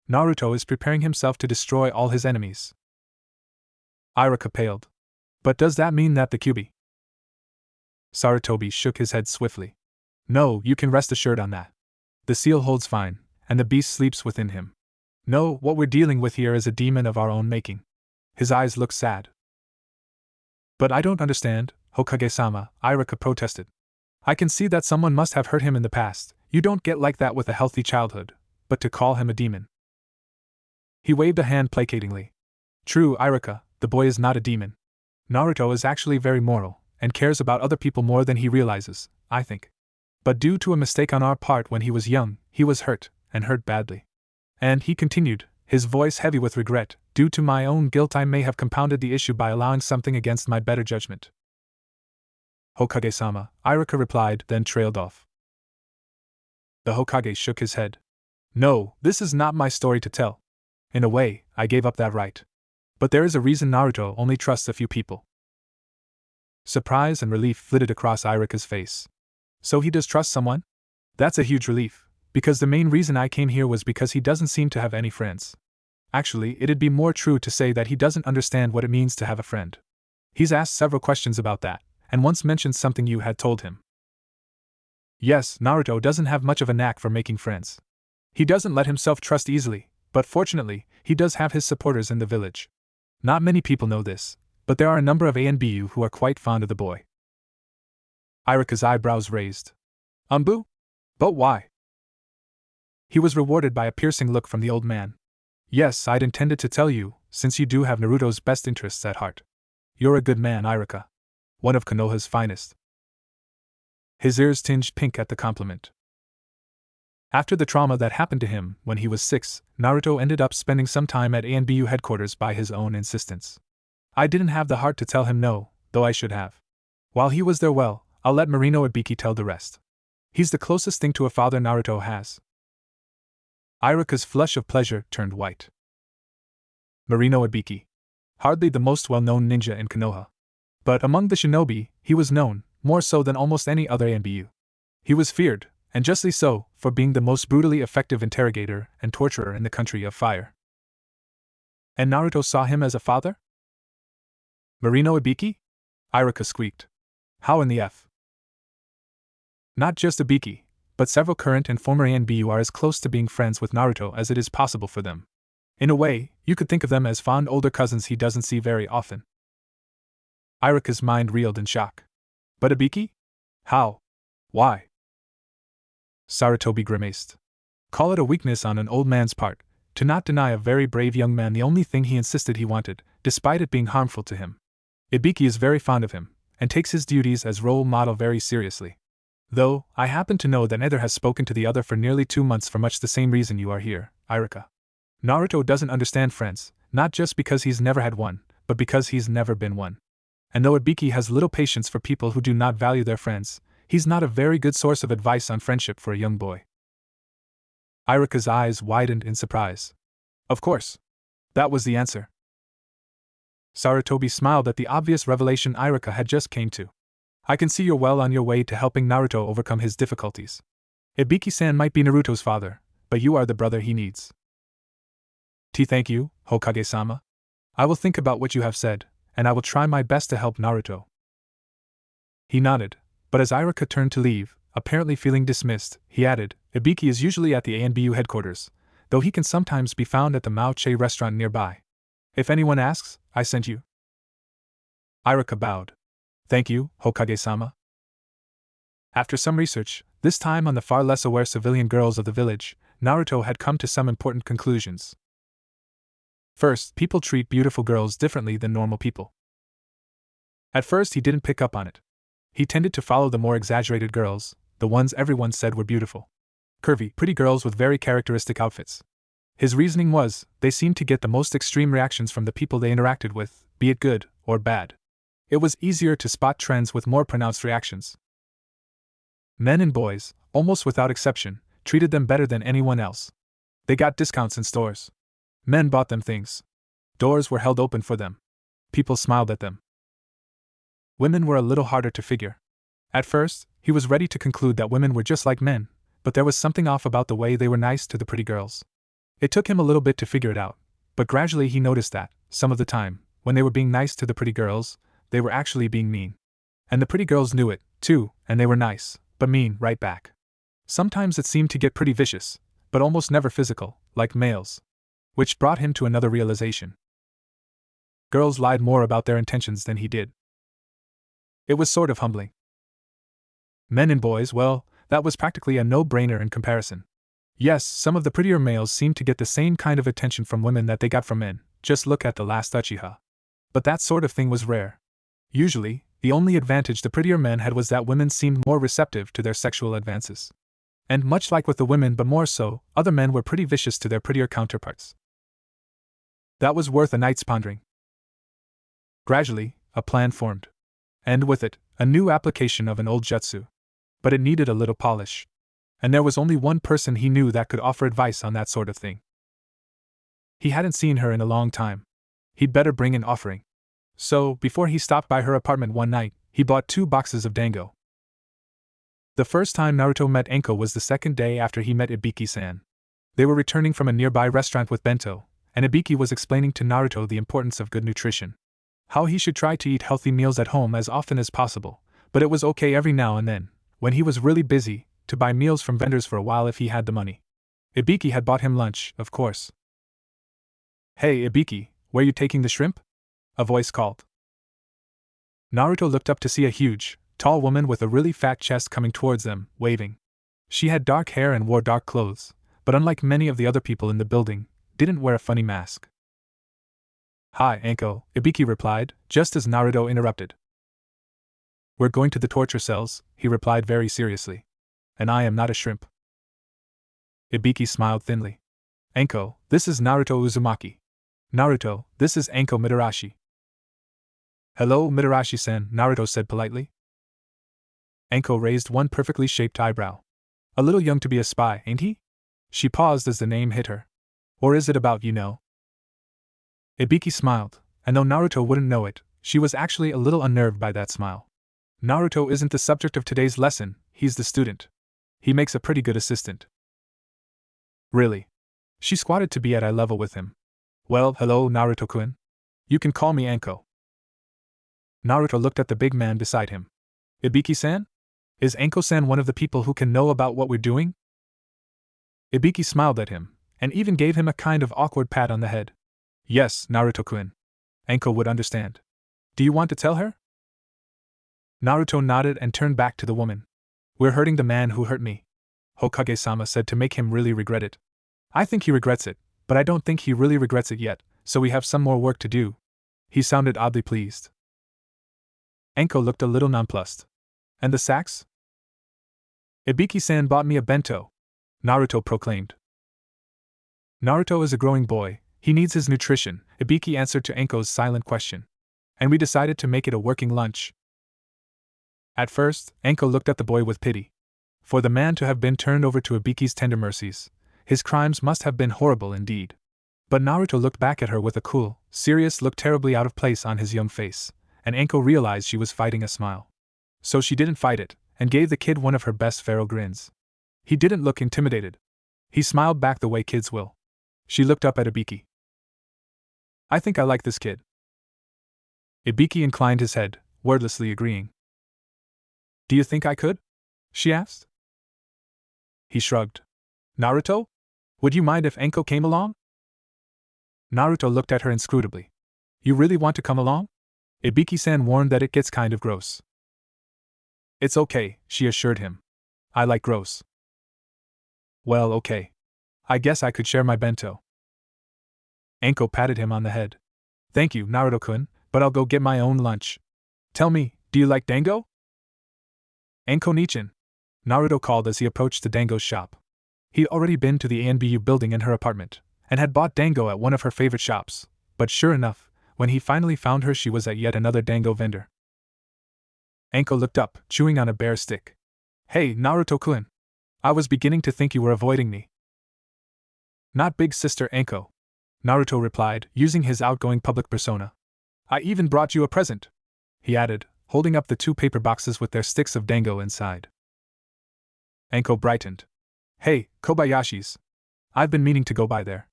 Naruto is preparing himself to destroy all his enemies. Irika paled. But does that mean that the Kyuubi? Sarutobi shook his head swiftly. No, you can rest assured on that. The seal holds fine, and the beast sleeps within him. No, what we're dealing with here is a demon of our own making. His eyes looked sad. But I don't understand, Hokage-sama, Irika protested. I can see that someone must have hurt him in the past. You don't get like that with a healthy childhood, but to call him a demon. He waved a hand placatingly. True, Irika, the boy is not a demon. Naruto is actually very moral, and cares about other people more than he realizes, I think. But due to a mistake on our part when he was young, he was hurt, and hurt badly. And, he continued, his voice heavy with regret, due to my own guilt I may have compounded the issue by allowing something against my better judgment. Hokage-sama, Irika replied, then trailed off. The Hokage shook his head. No, this is not my story to tell. In a way, I gave up that right. But there is a reason Naruto only trusts a few people. Surprise and relief flitted across Irika's face. So he does trust someone? That's a huge relief, because the main reason I came here was because he doesn't seem to have any friends. Actually, it'd be more true to say that he doesn't understand what it means to have a friend. He's asked several questions about that, and once mentioned something you had told him. Yes, Naruto doesn't have much of a knack for making friends. He doesn't let himself trust easily, but fortunately, he does have his supporters in the village. Not many people know this, but there are a number of ANBU who are quite fond of the boy. Irika's eyebrows raised. Umbu? But why? He was rewarded by a piercing look from the old man. Yes, I'd intended to tell you, since you do have Naruto's best interests at heart. You're a good man, Irika. One of Konoha's finest. His ears tinged pink at the compliment. After the trauma that happened to him when he was 6, Naruto ended up spending some time at ANBU headquarters by his own insistence. I didn't have the heart to tell him no, though I should have. While he was there, well, I'll let Marino Ibiki tell the rest. He's the closest thing to a father Naruto has. Irika's flush of pleasure turned white. Marino Ibiki. Hardly the most well-known ninja in Konoha. But among the shinobi, he was known, more so than almost any other ANBU. He was feared, and justly so, for being the most brutally effective interrogator and torturer in the country of fire. And Naruto saw him as a father? Marino Ibiki? Irika squeaked. How in the F? Not just Ibiki, but several current and former ANBU are as close to being friends with Naruto as it is possible for them. In a way, you could think of them as fond older cousins he doesn't see very often. Irika's mind reeled in shock. But Ibiki? How? Why? Sarutobi grimaced. Call it a weakness on an old man's part, to not deny a very brave young man the only thing he insisted he wanted, despite it being harmful to him. Ibiki is very fond of him, and takes his duties as role model very seriously. Though, I happen to know that neither has spoken to the other for nearly 2 months for much the same reason you are here, Irika. Naruto doesn't understand friends, not just because he's never had one, but because he's never been one. And though Ibiki has little patience for people who do not value their friends, he's not a very good source of advice on friendship for a young boy. Irika's eyes widened in surprise. Of course. That was the answer. Sarutobi smiled at the obvious revelation Irika had just came to. I can see you're well on your way to helping Naruto overcome his difficulties. Ibiki-san might be Naruto's father, but you are the brother he needs. Thank you, Hokage-sama. I will think about what you have said, and I will try my best to help Naruto. He nodded, but as Irika turned to leave, apparently feeling dismissed, he added, Ibiki is usually at the ANBU headquarters, though he can sometimes be found at the Mao Che restaurant nearby. If anyone asks, I sent you. Irika bowed. Thank you, Hokage-sama. After some research, this time on the far less aware civilian girls of the village, Naruto had come to some important conclusions. First, people treat beautiful girls differently than normal people. At first he didn't pick up on it. He tended to follow the more exaggerated girls, the ones everyone said were beautiful. Curvy, pretty girls with very characteristic outfits. His reasoning was, they seemed to get the most extreme reactions from the people they interacted with, be it good or bad. It was easier to spot trends with more pronounced reactions. Men and boys, almost without exception, treated them better than anyone else. They got discounts in stores. Men bought them things. Doors were held open for them. People smiled at them. Women were a little harder to figure. At first, he was ready to conclude that women were just like men, but there was something off about the way they were nice to the pretty girls. It took him a little bit to figure it out, but gradually he noticed that, some of the time, when they were being nice to the pretty girls, they were actually being mean. And the pretty girls knew it, too, and they were nice, but mean right back. Sometimes it seemed to get pretty vicious, but almost never physical, like males. Which brought him to another realization. Girls lied more about their intentions than he did. It was sort of humbling. Men and boys, well, that was practically a no-brainer in comparison. Yes, some of the prettier males seemed to get the same kind of attention from women that they got from men, just look at the last Uchiha. But that sort of thing was rare. Usually, the only advantage the prettier men had was that women seemed more receptive to their sexual advances. And much like with the women but more so, other men were pretty vicious to their prettier counterparts. That was worth a night's pondering. Gradually, a plan formed. And with it, a new application of an old jutsu. But it needed a little polish. And there was only one person he knew that could offer advice on that sort of thing. He hadn't seen her in a long time. He'd better bring an offering. So, before he stopped by her apartment one night, he bought 2 boxes of dango. The first time Naruto met Enko was the second day after he met Ibiki-san. They were returning from a nearby restaurant with bento, and Ibiki was explaining to Naruto the importance of good nutrition. How he should try to eat healthy meals at home as often as possible, but it was okay every now and then, when he was really busy, to buy meals from vendors for a while if he had the money. Ibiki had bought him lunch, of course. "Hey Ibiki, where you taking the shrimp?" a voice called. Naruto looked up to see a huge, tall woman with a really fat chest coming towards them, waving. She had dark hair and wore dark clothes, but unlike many of the other people in the building, didn't wear a funny mask. "Hi, Enko," Ibiki replied, just as Naruto interrupted. "We're going to the torture cells," he replied very seriously. "And I am not a shrimp." Ibiki smiled thinly. "Enko, this is Naruto Uzumaki. Naruto, this is Enko Mitarashi." "Hello, Mitarashi-san," Naruto said politely. Enko raised one perfectly shaped eyebrow. "A little young to be a spy, ain't he?" She paused as the name hit her. "Or is it about, you know?" Ibiki smiled, and though Naruto wouldn't know it, she was actually a little unnerved by that smile. Naruto isn't the subject of today's lesson, he's the student. He makes a pretty good assistant. Really? She squatted to be at eye level with him. "Well, hello, Naruto-kun. You can call me Enko." Naruto looked at the big man beside him. "Ibiki-san? Is Enko-san one of the people who can know about what we're doing?" Ibiki smiled at him, and even gave him a kind of awkward pat on the head. "Yes, Naruto-kun. Enko would understand. Do you want to tell her?" Naruto nodded and turned back to the woman. "We're hurting the man who hurt me," Hokage-sama said to make him really regret it. "I think he regrets it, but I don't think he really regrets it yet, so we have some more work to do." He sounded oddly pleased. Enko looked a little nonplussed. "And the sacks?" "Ibiki-san bought me a bento," Naruto proclaimed. "Naruto is a growing boy, he needs his nutrition," Ibiki answered to Enko's silent question. "And we decided to make it a working lunch." At first, Enko looked at the boy with pity. For the man to have been turned over to Ibiki's tender mercies, his crimes must have been horrible indeed. But Naruto looked back at her with a cool, serious look terribly out of place on his young face, and Enko realized she was fighting a smile. So she didn't fight it, and gave the kid one of her best feral grins. He didn't look intimidated. He smiled back the way kids will. She looked up at Ibiki. "I think I like this kid." Ibiki inclined his head, wordlessly agreeing. "Do you think I could?" she asked. He shrugged. "Naruto? Would you mind if Enko came along?" Naruto looked at her inscrutably. "You really want to come along?" Ibiki-san warned that it gets kind of gross. "It's okay," she assured him. "I like gross." "Well, okay. I guess I could share my bento." Enko patted him on the head. "Thank you, Naruto-kun, but I'll go get my own lunch. Tell me, do you like dango?" "Enko-nichan," Naruto called as he approached the dango shop. He'd already been to the ANBU building in her apartment, and had bought dango at one of her favorite shops, but sure enough, when he finally found her she was at yet another dango vendor. Enko looked up, chewing on a bare stick. "Hey, Naruto-kun. I was beginning to think you were avoiding me." "Not big sister Enko," Naruto replied, using his outgoing public persona. "I even brought you a present," he added, holding up the 2 paper boxes with their sticks of dango inside. Enko brightened. "Hey, Kobayashi's. I've been meaning to go by there."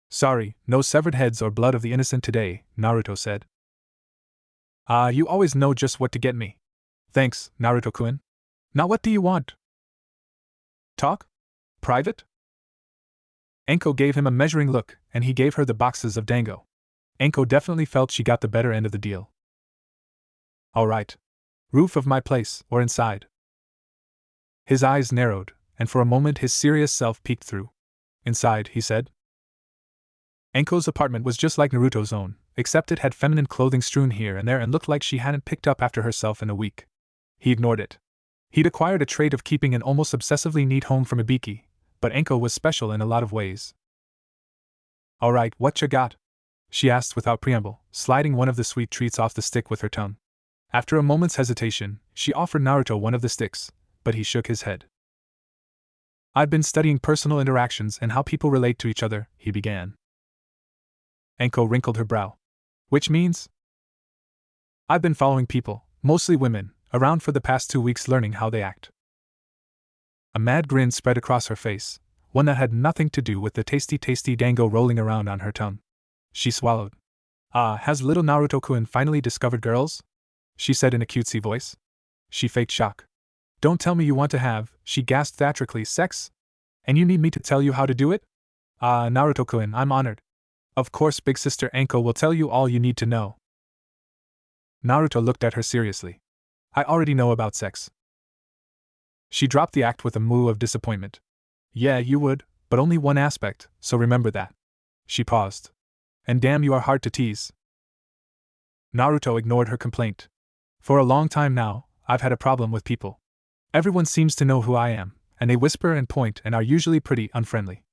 "Sorry, no severed heads or blood of the innocent today," Naruto said. "Ah, you always know just what to get me." "Thanks, Naruto-kun. Now what do you want?" "Talk? Private?" Enko gave him a measuring look, and he gave her the boxes of dango. Enko definitely felt she got the better end of the deal. "All right. Roof of my place, or inside?" His eyes narrowed, and for a moment his serious self peeked through. "Inside," he said. Enko's apartment was just like Naruto's own, except it had feminine clothing strewn here and there and looked like she hadn't picked up after herself in a week. He ignored it. He'd acquired a trait of keeping an almost obsessively neat home from Ibiki, but Enko was special in a lot of ways. "All right, what you got?" she asked without preamble, sliding one of the sweet treats off the stick with her tongue. After a moment's hesitation, she offered Naruto one of the sticks, but he shook his head. I've been studying personal interactions and how people relate to each other, he began. Enko wrinkled her brow. Which means? I've been following people, mostly women, around for the past 2 weeks learning how they act. A mad grin spread across her face, one that had nothing to do with the tasty dango rolling around on her tongue. She swallowed. Has little Naruto-kun finally discovered girls? She said in a cutesy voice. She faked shock. Don't tell me you want to have, she gasped theatrically, sex? And you need me to tell you how to do it? Naruto-kun, I'm honored. Of course, big sister Enko will tell you all you need to know. Naruto looked at her seriously. I already know about sex. She dropped the act with a moo of disappointment. Yeah, you would, but only one aspect, so remember that. She paused. And damn, you are hard to tease. Naruto ignored her complaint. For a long time now, I've had a problem with people. Everyone seems to know who I am, and they whisper and point and are usually pretty unfriendly.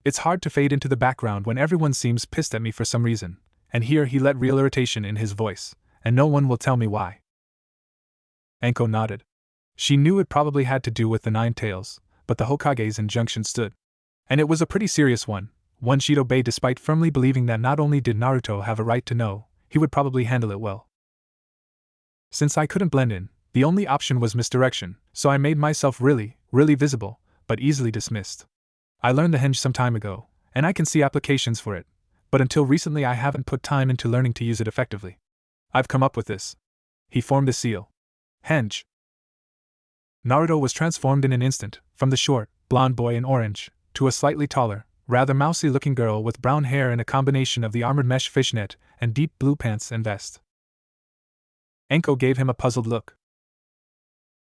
It's hard to fade into the background when everyone seems pissed at me for some reason, and here he let real irritation in his voice, and no one will tell me why. Enko nodded. She knew it probably had to do with the 9 tails, but the Hokage's injunction stood. And it was a pretty serious one she'd obey despite firmly believing that not only did Naruto have a right to know, he would probably handle it well. Since I couldn't blend in, the only option was misdirection, so I made myself really visible, but easily dismissed. I learned the henge some time ago, and I can see applications for it, but until recently I haven't put time into learning to use it effectively. I've come up with this. He formed the seal. Henge. Naruto was transformed in an instant, from the short, blonde boy in orange, to a slightly taller, rather mousy-looking girl with brown hair and a combination of the armored mesh fishnet and deep blue pants and vest. Enko gave him a puzzled look.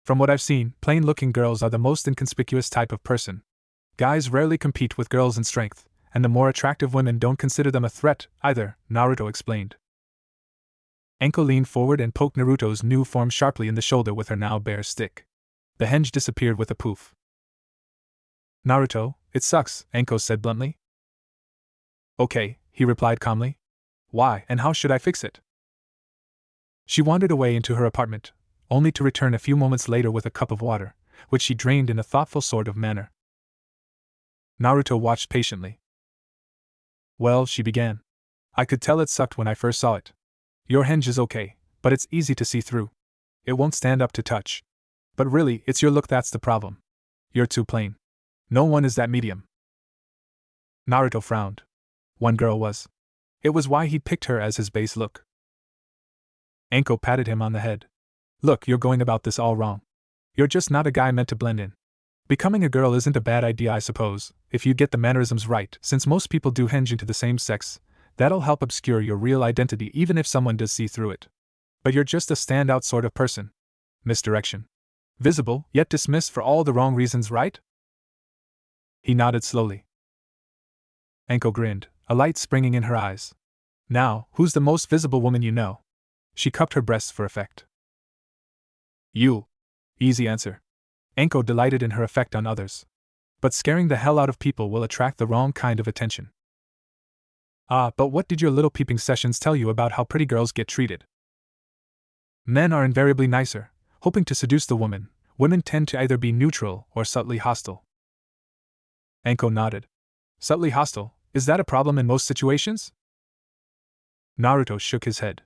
From what I've seen, plain-looking girls are the most inconspicuous type of person. Guys rarely compete with girls in strength, and the more attractive women don't consider them a threat, either, Naruto explained. Enko leaned forward and poked Naruto's new form sharply in the shoulder with her now bare stick. The henge disappeared with a poof. Naruto, it sucks, Enko said bluntly. Okay, he replied calmly. Why, and how should I fix it? She wandered away into her apartment, only to return a few moments later with a cup of water, which she drained in a thoughtful sort of manner. Naruto watched patiently. Well, she began. I could tell it sucked when I first saw it. Your henge is okay, but it's easy to see through. It won't stand up to touch. But really, it's your look that's the problem. You're too plain. No one is that medium. Naruto frowned. One girl was. It was why he'd picked her as his base look. Enko patted him on the head. Look, you're going about this all wrong. You're just not a guy meant to blend in. Becoming a girl isn't a bad idea, I suppose, if you get the mannerisms right, since most people do henge into the same sex. That'll help obscure your real identity even if someone does see through it. But you're just a standout sort of person. Misdirection. Visible, yet dismissed for all the wrong reasons, right? He nodded slowly. Enko grinned, a light springing in her eyes. Now, who's the most visible woman you know? She cupped her breasts for effect. You. Easy answer. Enko delighted in her effect on others. But scaring the hell out of people will attract the wrong kind of attention. But what did your little peeping sessions tell you about how pretty girls get treated? Men are invariably nicer, hoping to seduce the woman. Women tend to either be neutral or subtly hostile. Enko nodded. Subtly hostile, is that a problem in most situations? Naruto shook his head.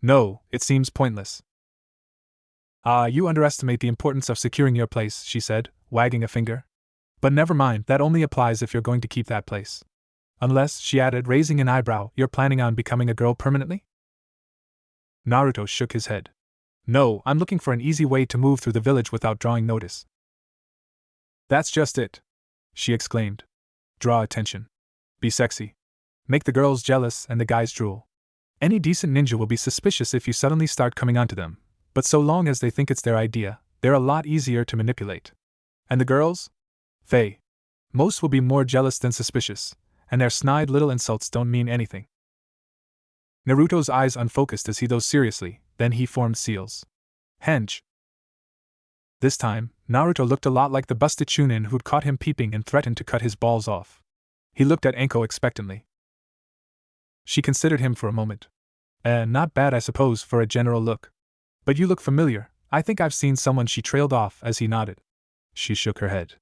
No, it seems pointless. You underestimate the importance of securing your place, she said, wagging a finger. But never mind, that only applies if you're going to keep that place. Unless, she added, raising an eyebrow, you're planning on becoming a girl permanently? Naruto shook his head. No, I'm looking for an easy way to move through the village without drawing notice. That's just it, she exclaimed. Draw attention. Be sexy. Make the girls jealous and the guys drool. Any decent ninja will be suspicious if you suddenly start coming onto them, but so long as they think it's their idea, they're a lot easier to manipulate. And the girls? Most will be more jealous than suspicious, and their snide little insults don't mean anything. Naruto's eyes unfocused as he those seriously, then he formed seals. Henge. This time, Naruto looked a lot like the busted chunin who'd caught him peeping and threatened to cut his balls off. He looked at Enko expectantly. She considered him for a moment. Not bad, I suppose, for a general look. But you look familiar. I think I've seen someone. She trailed off as he nodded. She shook her head.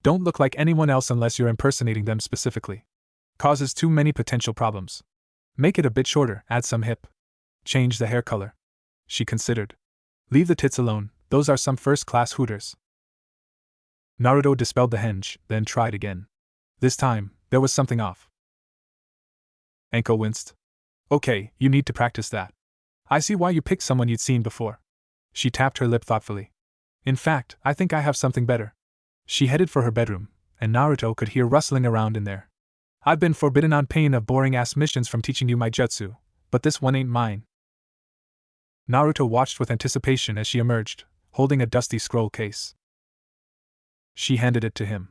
Don't look like anyone else unless you're impersonating them specifically. Causes too many potential problems. Make it a bit shorter, add some hip. Change the hair color. She considered. Leave the tits alone, those are some first-class hooters. Naruto dispelled the henge, then tried again. This time, there was something off. Anko winced. Okay, you need to practice that. I see why you picked someone you'd seen before. She tapped her lip thoughtfully. In fact, I think I have something better. She headed for her bedroom, and Naruto could hear rustling around in there. I've been forbidden on pain of boring-ass missions from teaching you my jutsu, but this one ain't mine. Naruto watched with anticipation as she emerged, holding a dusty scroll case. She handed it to him.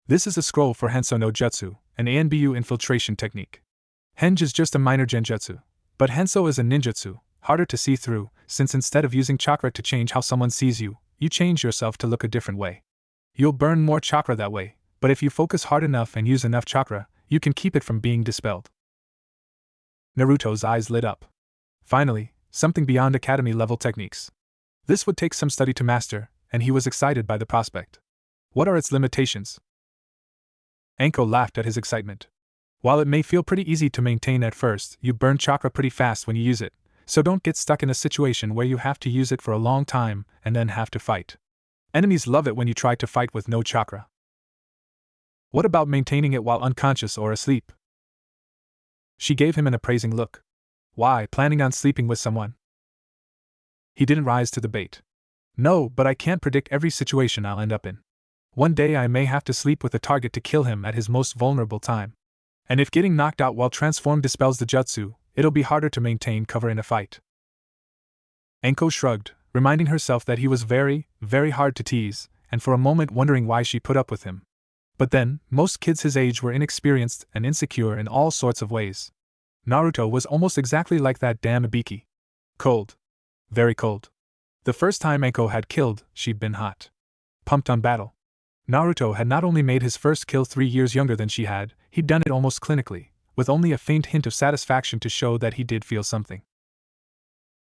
This is a scroll for Henso no Jutsu, an ANBU infiltration technique. Henge is just a minor genjutsu, but Henso is a ninjutsu, harder to see through, since instead of using chakra to change how someone sees you, you change yourself to look a different way. You'll burn more chakra that way, but if you focus hard enough and use enough chakra, you can keep it from being dispelled. Naruto's eyes lit up. Finally, something beyond academy-level techniques. This would take some study to master, and he was excited by the prospect. What are its limitations? Anko laughed at his excitement. While it may feel pretty easy to maintain at first, you burn chakra pretty fast when you use it, so don't get stuck in a situation where you have to use it for a long time and then have to fight. Enemies love it when you try to fight with no chakra. What about maintaining it while unconscious or asleep? She gave him an appraising look. Why, planning on sleeping with someone? He didn't rise to the bait. No, but I can't predict every situation I'll end up in. One day I may have to sleep with a target to kill him at his most vulnerable time. And if getting knocked out while transformed dispels the jutsu, it'll be harder to maintain cover in a fight. Anko shrugged, reminding herself that he was very, very hard to tease, and for a moment wondering why she put up with him. But then, most kids his age were inexperienced and insecure in all sorts of ways. Naruto was almost exactly like that damn Ibiki. Cold. Very cold. The first time Anko had killed, she'd been hot. Pumped on battle. Naruto had not only made his first kill 3 years younger than she had, he'd done it almost clinically, with only a faint hint of satisfaction to show that he did feel something.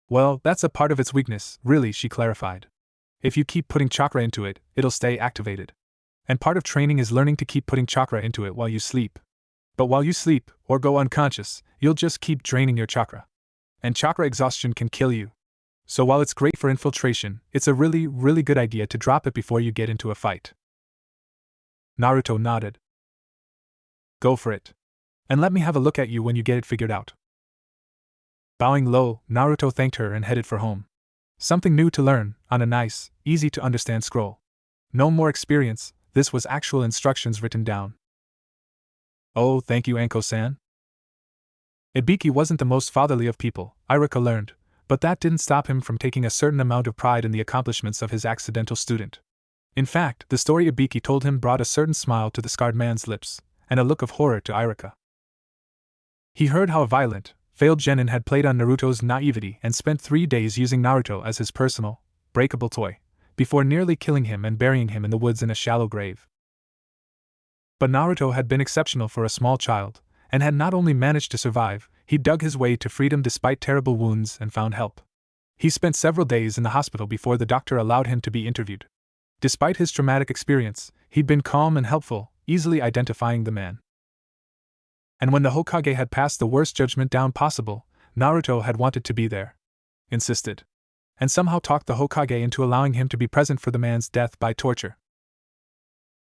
Well, that's a part of its weakness, really, she clarified. If you keep putting chakra into it, it'll stay activated. And part of training is learning to keep putting chakra into it while you sleep. But while you sleep, or go unconscious, you'll just keep draining your chakra. And chakra exhaustion can kill you. So while it's great for infiltration, it's a really, really good idea to drop it before you get into a fight. Naruto nodded. Go for it. And let me have a look at you when you get it figured out. Bowing low, Naruto thanked her and headed for home. Something new to learn, on a nice, easy-to-understand scroll. No more experience, this was actual instructions written down. Oh, thank you, Anko-san. Ibiki wasn't the most fatherly of people, Iruka learned, but that didn't stop him from taking a certain amount of pride in the accomplishments of his accidental student. In fact, the story Ibiki told him brought a certain smile to the scarred man's lips, and a look of horror to Iruka. He heard how a violent, failed genin had played on Naruto's naivety and spent 3 days using Naruto as his personal, breakable toy, before nearly killing him and burying him in the woods in a shallow grave. But Naruto had been exceptional for a small child, and had not only managed to survive, he dug his way to freedom despite terrible wounds and found help. He spent several days in the hospital before the doctor allowed him to be interviewed. Despite his traumatic experience, he'd been calm and helpful, easily identifying the man. And when the Hokage had passed the worst judgment down possible, Naruto had wanted to be there. Insisted. And somehow talked the Hokage into allowing him to be present for the man's death by torture.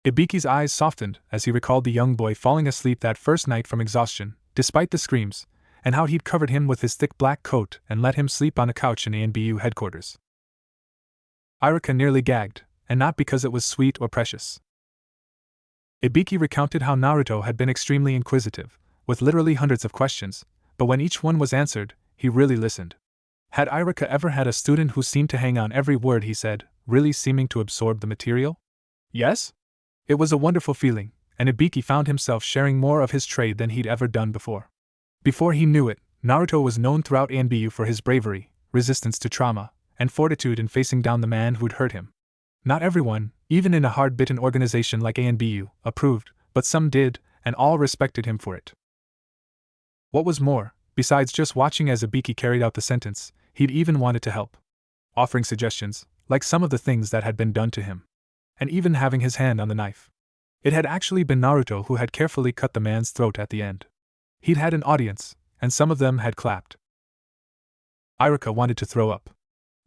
Ibiki's eyes softened as he recalled the young boy falling asleep that first night from exhaustion, despite the screams, and how he'd covered him with his thick black coat and let him sleep on a couch in ANBU headquarters. Iruka nearly gagged, and not because it was sweet or precious. Ibiki recounted how Naruto had been extremely inquisitive, with literally hundreds of questions, but when each one was answered, he really listened. Had Iruka ever had a student who seemed to hang on every word he said, really seeming to absorb the material? Yes? It was a wonderful feeling, and Ibiki found himself sharing more of his trade than he'd ever done before. Before he knew it, Naruto was known throughout ANBU for his bravery, resistance to trauma, and fortitude in facing down the man who'd hurt him. Not everyone, even in a hard-bitten organization like ANBU, approved, but some did, and all respected him for it. What was more, besides just watching as Ibiki carried out the sentence, he'd even wanted to help. Offering suggestions, like some of the things that had been done to him. And even having his hand on the knife. It had actually been Naruto who had carefully cut the man's throat at the end. He'd had an audience, and some of them had clapped. Iruka wanted to throw up.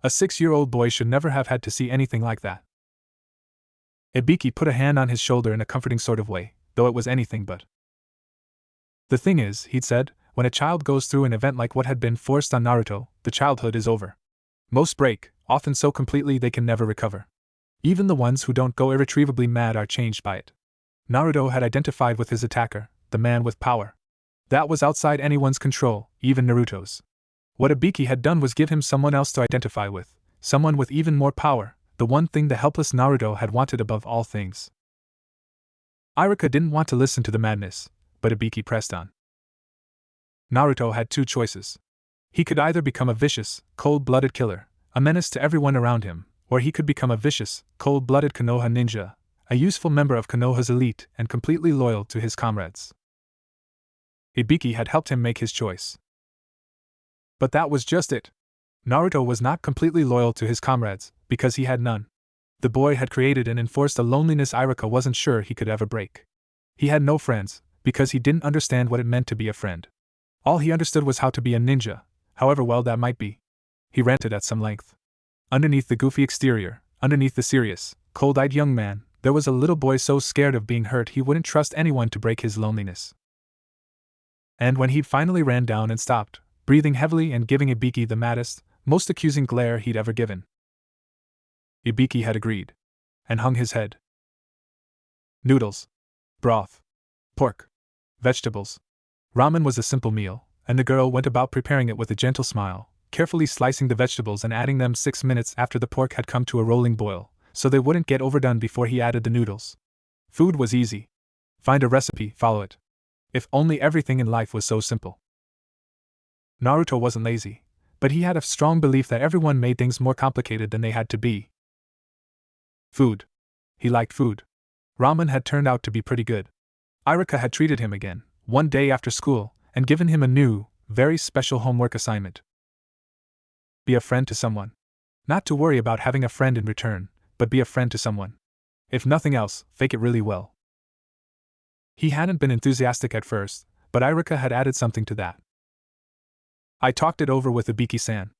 A 6-year-old boy should never have had to see anything like that. Ibiki put a hand on his shoulder in a comforting sort of way, though it was anything but. The thing is, he'd said, when a child goes through an event like what had been forced on Naruto, the childhood is over. Most break, often so completely they can never recover. Even the ones who don't go irretrievably mad are changed by it. Naruto had identified with his attacker, the man with power. That was outside anyone's control, even Naruto's. What Ibiki had done was give him someone else to identify with, someone with even more power, the one thing the helpless Naruto had wanted above all things. Iruka didn't want to listen to the madness, but Ibiki pressed on. Naruto had two choices. He could either become a vicious, cold-blooded killer, a menace to everyone around him, or he could become a vicious, cold-blooded Konoha ninja, a useful member of Konoha's elite and completely loyal to his comrades. Ibiki had helped him make his choice. But that was just it. Naruto was not completely loyal to his comrades, because he had none. The boy had created and enforced a loneliness Iruka wasn't sure he could ever break. He had no friends, because he didn't understand what it meant to be a friend. All he understood was how to be a ninja, however well that might be. He ranted at some length. Underneath the goofy exterior, underneath the serious, cold-eyed young man, there was a little boy so scared of being hurt he wouldn't trust anyone to break his loneliness. And when he'd finally ran down and stopped, breathing heavily and giving Ibiki the maddest, most accusing glare he'd ever given, Ibiki had agreed, and hung his head. Noodles, broth, pork, vegetables. Ramen was a simple meal, and the girl went about preparing it with a gentle smile, carefully slicing the vegetables and adding them 6 minutes after the pork had come to a rolling boil, so they wouldn't get overdone before he added the noodles. Food was easy. Find a recipe, follow it. If only everything in life was so simple. Naruto wasn't lazy, but he had a strong belief that everyone made things more complicated than they had to be. Food. He liked food. Ramen had turned out to be pretty good. Iruka had treated him again, one day after school, and given him a new, very special homework assignment. Be a friend to someone. Not to worry about having a friend in return, but be a friend to someone. If nothing else, fake it really well. He hadn't been enthusiastic at first, but Iruka had added something to that. I talked it over with Ibiki-san.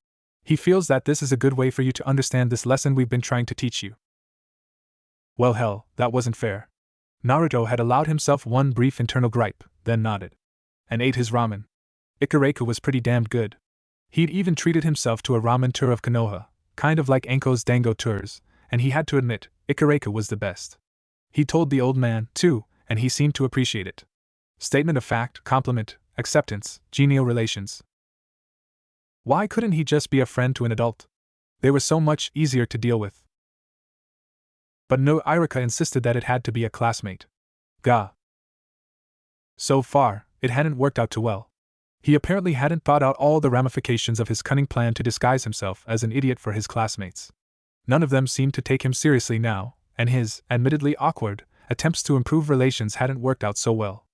He feels that this is a good way for you to understand this lesson we've been trying to teach you. Well, hell, that wasn't fair. Naruto had allowed himself one brief internal gripe, then nodded. And ate his ramen. Ikareku was pretty damned good. He'd even treated himself to a ramen tour of Konoha, kind of like Enko's Dango tours, and he had to admit, Ikareku was the best. He told the old man, too, and he seemed to appreciate it. Statement of fact, compliment, acceptance, genial relations. Why couldn't he just be a friend to an adult? They were so much easier to deal with. But no, Iruka insisted that it had to be a classmate. Gah. So far, it hadn't worked out too well. He apparently hadn't thought out all the ramifications of his cunning plan to disguise himself as an idiot for his classmates. None of them seemed to take him seriously now, and his, admittedly awkward, attempts to improve relations hadn't worked out so well.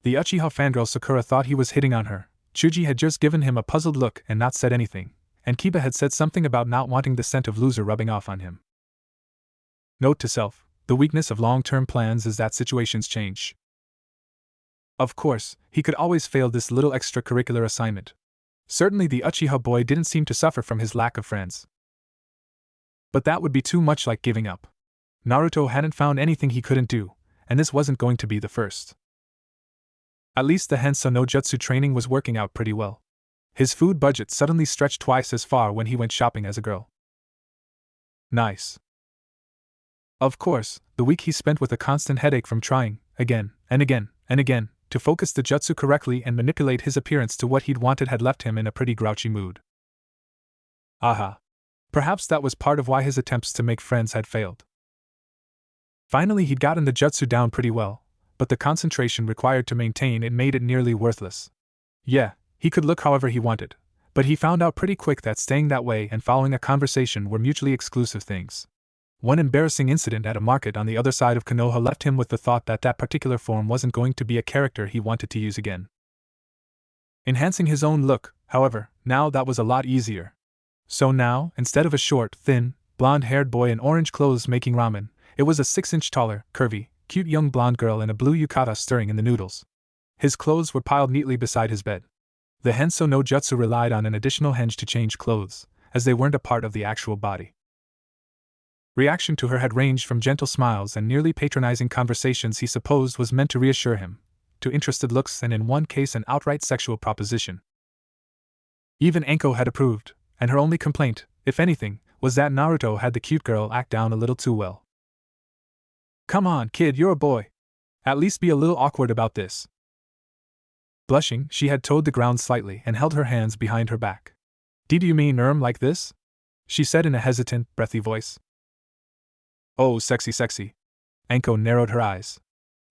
The Uchiha fangirl Sakura thought he was hitting on her, Chuji had just given him a puzzled look and not said anything, and Kiba had said something about not wanting the scent of loser rubbing off on him. Note to self, the weakness of long-term plans is that situations change. Of course, he could always fail this little extracurricular assignment. Certainly the Uchiha boy didn't seem to suffer from his lack of friends. But that would be too much like giving up. Naruto hadn't found anything he couldn't do, and this wasn't going to be the first. At least the Henso no Jutsu training was working out pretty well. His food budget suddenly stretched twice as far when he went shopping as a girl. Nice. Of course, the week he spent with a constant headache from trying, again, and again, and again, to focus the jutsu correctly and manipulate his appearance to what he'd wanted had left him in a pretty grouchy mood. Aha. Perhaps that was part of why his attempts to make friends had failed. Finally he'd gotten the jutsu down pretty well, but the concentration required to maintain it made it nearly worthless. Yeah, he could look however he wanted, but he found out pretty quick that staying that way and following a conversation were mutually exclusive things. One embarrassing incident at a market on the other side of Konoha left him with the thought that that particular form wasn't going to be a character he wanted to use again. Enhancing his own look, however, now that was a lot easier. So now, instead of a short, thin, blonde-haired boy in orange clothes making ramen, it was a 6-inch taller, curvy, cute young blonde girl in a blue yukata stirring in the noodles. His clothes were piled neatly beside his bed. The Henso no Jutsu relied on an additional henge to change clothes, as they weren't a part of the actual body. Reaction to her had ranged from gentle smiles and nearly patronizing conversations he supposed was meant to reassure him, to interested looks and in one case an outright sexual proposition. Even Enko had approved, and her only complaint, if anything, was that Naruto had the cute girl act down a little too well. "Come on, kid, you're a boy. At least be a little awkward about this." Blushing, she had toed the ground slightly and held her hands behind her back. "Do you mean like this?" she said in a hesitant, breathy voice. "Oh, sexy, sexy." Enko narrowed her eyes.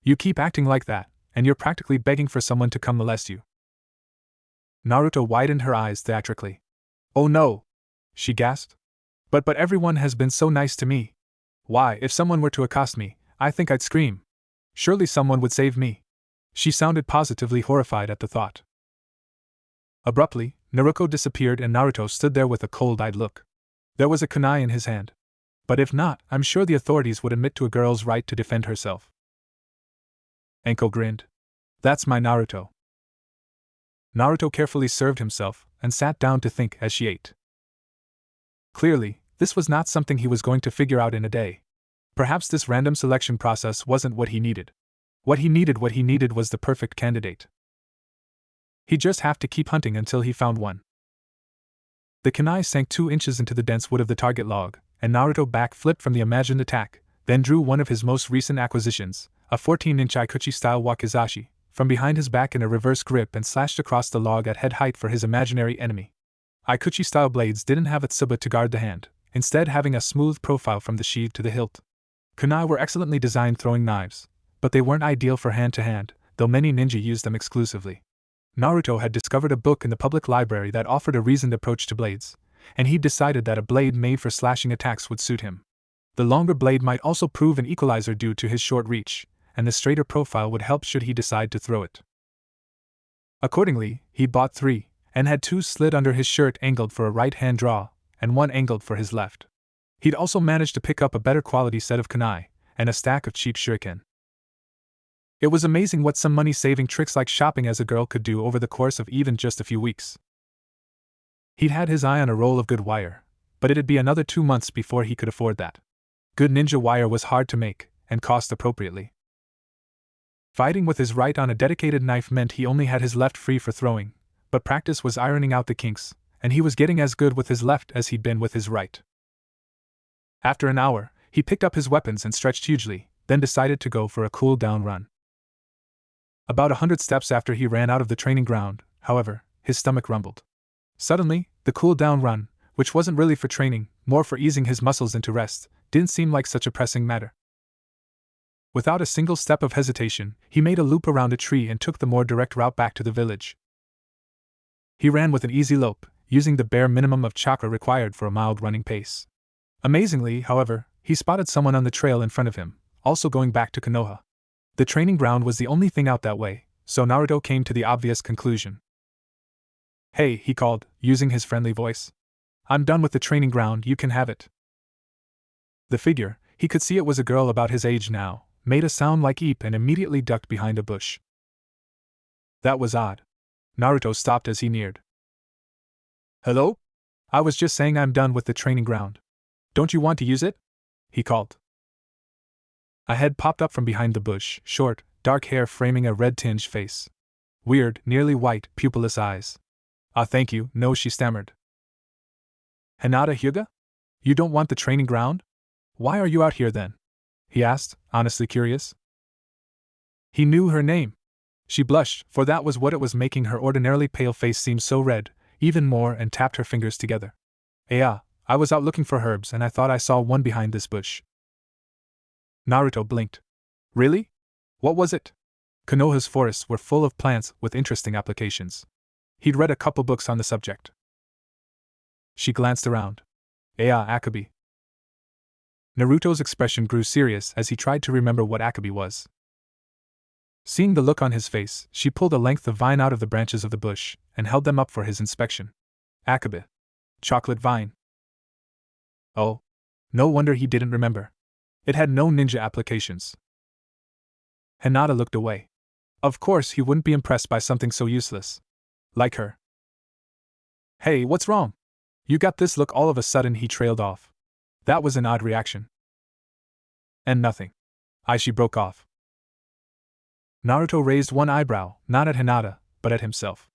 "You keep acting like that, and you're practically begging for someone to come molest you." Naruto widened her eyes theatrically. "Oh no!" she gasped. But everyone has been so nice to me. Why, if someone were to accost me, I think I'd scream. Surely someone would save me." She sounded positively horrified at the thought. Abruptly, Naruto disappeared and Naruto stood there with a cold-eyed look. There was a kunai in his hand. But if not, I'm sure the authorities would admit to a girl's right to defend herself. Enko grinned. "That's my Naruto." Naruto carefully served himself and sat down to think as she ate. Clearly, this was not something he was going to figure out in a day. Perhaps this random selection process wasn't what he needed. What he needed was the perfect candidate. He'd just have to keep hunting until he found one. The kunai sank 2 inches into the dense wood of the target log, and Naruto back-flipped from the imagined attack, then drew one of his most recent acquisitions, a 14-inch Ikuchi-style wakizashi, from behind his back in a reverse grip and slashed across the log at head height for his imaginary enemy. Ikuchi-style blades didn't have a tsuba to guard the hand, instead having a smooth profile from the sheath to the hilt. Kunai were excellently designed throwing knives, but they weren't ideal for hand-to-hand, though many ninja used them exclusively. Naruto had discovered a book in the public library that offered a reasoned approach to blades, and he'd decided that a blade made for slashing attacks would suit him. The longer blade might also prove an equalizer due to his short reach, and the straighter profile would help should he decide to throw it. Accordingly, he bought 3, and had 2 slid under his shirt angled for a right-hand draw, and 1 angled for his left. He'd also managed to pick up a better quality set of kunai, and a stack of cheap shuriken. It was amazing what some money-saving tricks like shopping as a girl could do over the course of even just a few weeks. He'd had his eye on a roll of good wire, but it'd be another 2 months before he could afford that. Good ninja wire was hard to make, and cost appropriately. Fighting with his right on a dedicated knife meant he only had his left free for throwing, but practice was ironing out the kinks, and he was getting as good with his left as he'd been with his right. After an hour, he picked up his weapons and stretched hugely, then decided to go for a cool-down run. About 100 steps after he ran out of the training ground, however, his stomach rumbled. Suddenly, the cool-down run, which wasn't really for training, more for easing his muscles into rest, didn't seem like such a pressing matter. Without a single step of hesitation, he made a loop around a tree and took the more direct route back to the village. He ran with an easy lope, using the bare minimum of chakra required for a mild running pace. Amazingly, however, he spotted someone on the trail in front of him, also going back to Konoha. The training ground was the only thing out that way, so Naruto came to the obvious conclusion. "Hey," he called, using his friendly voice. "I'm done with the training ground, you can have it." The figure, he could see it was a girl about his age now, made a sound like eep and immediately ducked behind a bush. That was odd. Naruto stopped as he neared. "Hello? I was just saying I'm done with the training ground. Don't you want to use it?" he called. A head popped up from behind the bush, short, dark hair framing a red-tinged face. Weird, nearly white, pupilless eyes. Thank you, no," she stammered. "Hinata Hyuga? You don't want the training ground? Why are you out here then?" he asked, honestly curious. He knew her name. She blushed, for that was what it was making her ordinarily pale face seem so red, even more, and tapped her fingers together. I was out looking for herbs and I thought I saw one behind this bush." Naruto blinked. "Really? What was it?" Konoha's forests were full of plants with interesting applications. He'd read a couple books on the subject. She glanced around. Akabi." Naruto's expression grew serious as he tried to remember what Akabi was. Seeing the look on his face, she pulled a length of vine out of the branches of the bush and held them up for his inspection. "Akabi. Chocolate vine." Oh. No wonder he didn't remember. It had no ninja applications. Hinata looked away. Of course he wouldn't be impressed by something so useless. Like her. Hey, what's wrong? You got this look all of a sudden. He trailed off. That was an odd reaction. And nothing. She broke off. Naruto raised one eyebrow, not at Hinata, but at himself.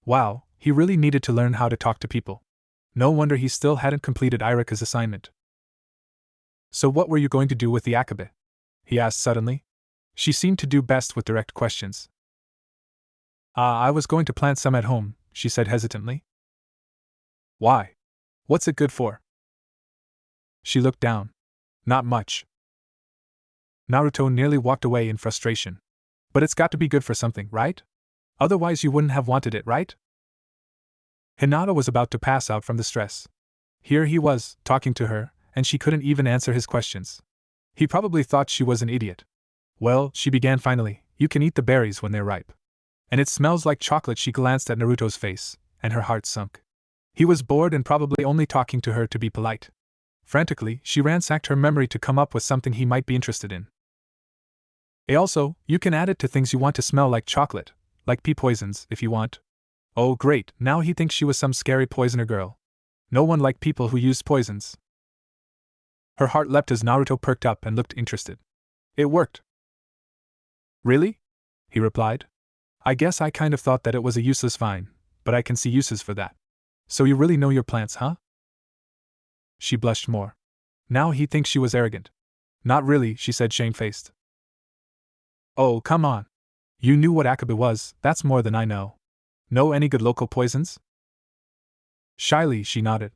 Wow, he really needed to learn how to talk to people. No wonder he still hadn't completed Irika's assignment. So what were you going to do with the Akabe? He asked suddenly. She seemed to do best with direct questions. I was going to plant some at home, she said hesitantly. Why? What's it good for? She looked down. Not much. Naruto nearly walked away in frustration. But it's got to be good for something, right? Otherwise you wouldn't have wanted it, right? Hinata was about to pass out from the stress. Here he was, talking to her, and she couldn't even answer his questions. He probably thought she was an idiot. Well, she began finally, you can eat the berries when they're ripe. And it smells like chocolate. She glanced at Naruto's face, and her heart sunk. He was bored and probably only talking to her to be polite. Frantically, she ransacked her memory to come up with something he might be interested in. Also, you can add it to things you want to smell like chocolate, like pea poisons, if you want. Oh great, now he thinks she was some scary poisoner girl. No one liked people who used poisons. Her heart leapt as Naruto perked up and looked interested. It worked. Really? He replied. I guess I kind of thought that it was a useless vine, but I can see uses for that. So you really know your plants, huh? She blushed more. Now he thinks she was arrogant. Not really, she said shamefaced. Oh, come on. You knew what Akabe was, that's more than I know. Know any good local poisons? Shyly, she nodded.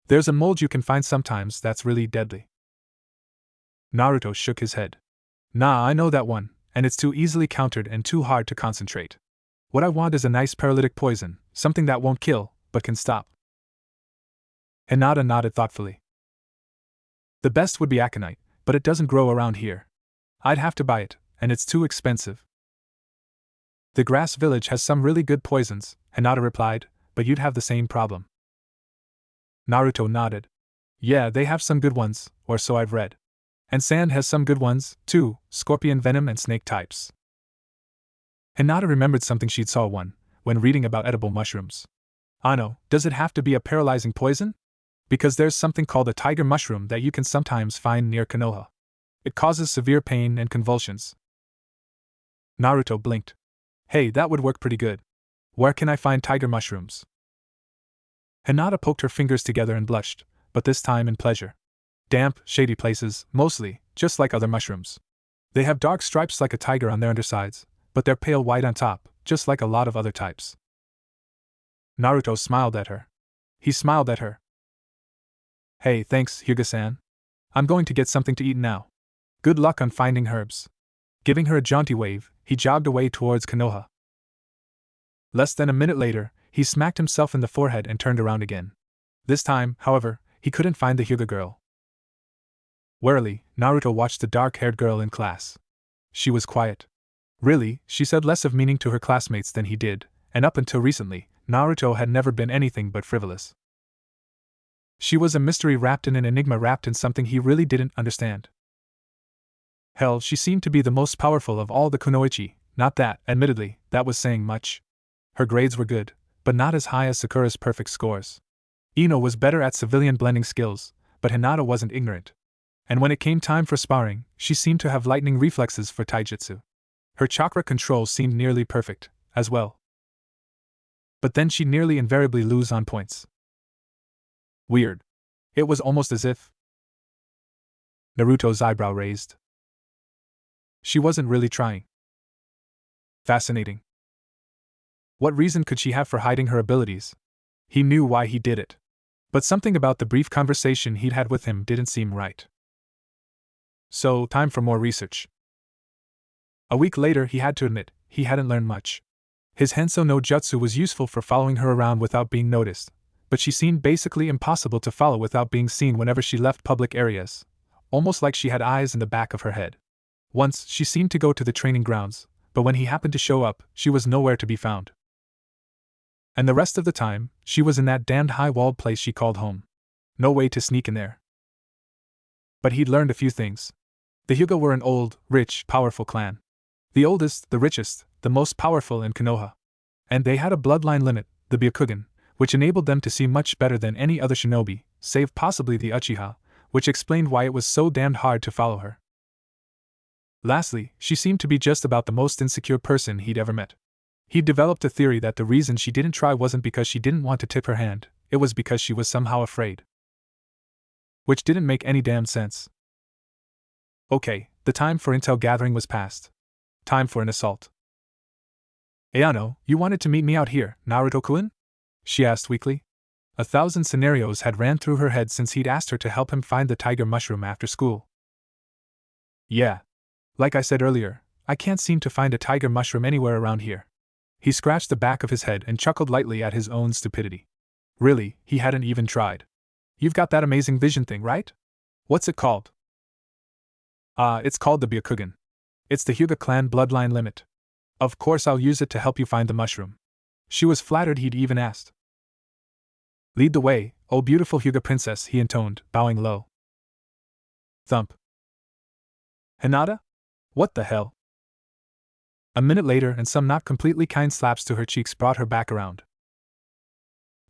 There's a mold you can find sometimes that's really deadly. Naruto shook his head. Nah, I know that one, and it's too easily countered and too hard to concentrate. What I want is a nice paralytic poison, something that won't kill, but can stop. Hinata nodded thoughtfully. The best would be aconite, but it doesn't grow around here. I'd have to buy it, and it's too expensive. The grass village has some really good poisons, Hinata replied, but you'd have the same problem. Naruto nodded. Yeah, they have some good ones, or so I've read. And sand has some good ones, too, scorpion venom and snake types. Hinata remembered something she'd saw when reading about edible mushrooms. No, does it have to be a paralyzing poison? Because there's something called a tiger mushroom that you can sometimes find near Konoha. It causes severe pain and convulsions. Naruto blinked. Hey, that would work pretty good. Where can I find tiger mushrooms? Hinata poked her fingers together and blushed, but this time in pleasure. Damp, shady places, mostly, just like other mushrooms. They have dark stripes like a tiger on their undersides, but they're pale white on top, just like a lot of other types. Naruto smiled at her. He smiled at her. Hey, thanks, Hyuga-san. I'm going to get something to eat now. Good luck on finding herbs. Giving her a jaunty wave, he jogged away towards Konoha. Less than a minute later, he smacked himself in the forehead and turned around again. This time, however, he couldn't find the Hyuga girl. Warily, Naruto watched the dark-haired girl in class. She was quiet. Really, she said less of meaning to her classmates than he did, and up until recently, Naruto had never been anything but frivolous. She was a mystery wrapped in an enigma wrapped in something he really didn't understand. Hell, she seemed to be the most powerful of all the kunoichi, not that, admittedly, that was saying much. Her grades were good, but not as high as Sakura's perfect scores. Ino was better at civilian blending skills, but Hinata wasn't ignorant. And when it came time for sparring, she seemed to have lightning reflexes for taijutsu. Her chakra control seemed nearly perfect, as well. But then she'd nearly invariably lose on points. Weird. It was almost as if... Naruto's eyebrow raised. She wasn't really trying. Fascinating. What reason could she have for hiding her abilities? He knew why he did it. But something about the brief conversation he'd had with him didn't seem right. So, time for more research. A week later, he had to admit, he hadn't learned much. His Henso no Jutsu was useful for following her around without being noticed, but she seemed basically impossible to follow without being seen whenever she left public areas, almost like she had eyes in the back of her head. Once, she seemed to go to the training grounds, but when he happened to show up, she was nowhere to be found. And the rest of the time, she was in that damned high-walled place she called home. No way to sneak in there. But he'd learned a few things. The Hyuga were an old, rich, powerful clan. The oldest, the richest, the most powerful in Konoha. And they had a bloodline limit, the Byakugan, which enabled them to see much better than any other shinobi, save possibly the Uchiha, which explained why it was so damned hard to follow her. Lastly, she seemed to be just about the most insecure person he'd ever met. He'd developed a theory that the reason she didn't try wasn't because she didn't want to tip her hand, it was because she was somehow afraid. Which didn't make any damn sense. Okay, the time for intel gathering was past. Time for an assault. Ayano, you wanted to meet me out here, Naruto-kun? She asked weakly. 1,000 scenarios had ran through her head since he'd asked her to help him find the tiger mushroom after school. Yeah. Like I said earlier, I can't seem to find a tiger mushroom anywhere around here. He scratched the back of his head and chuckled lightly at his own stupidity. Really, he hadn't even tried. You've got that amazing vision thing, right? What's it called? It's called the Byakugan. It's the Hyuga clan bloodline limit. Of course I'll use it to help you find the mushroom. She was flattered he'd even asked. Lead the way, oh beautiful Hyuga princess, he intoned, bowing low. Thump. Hinata? What the hell? A minute later and some not completely kind slaps to her cheeks brought her back around.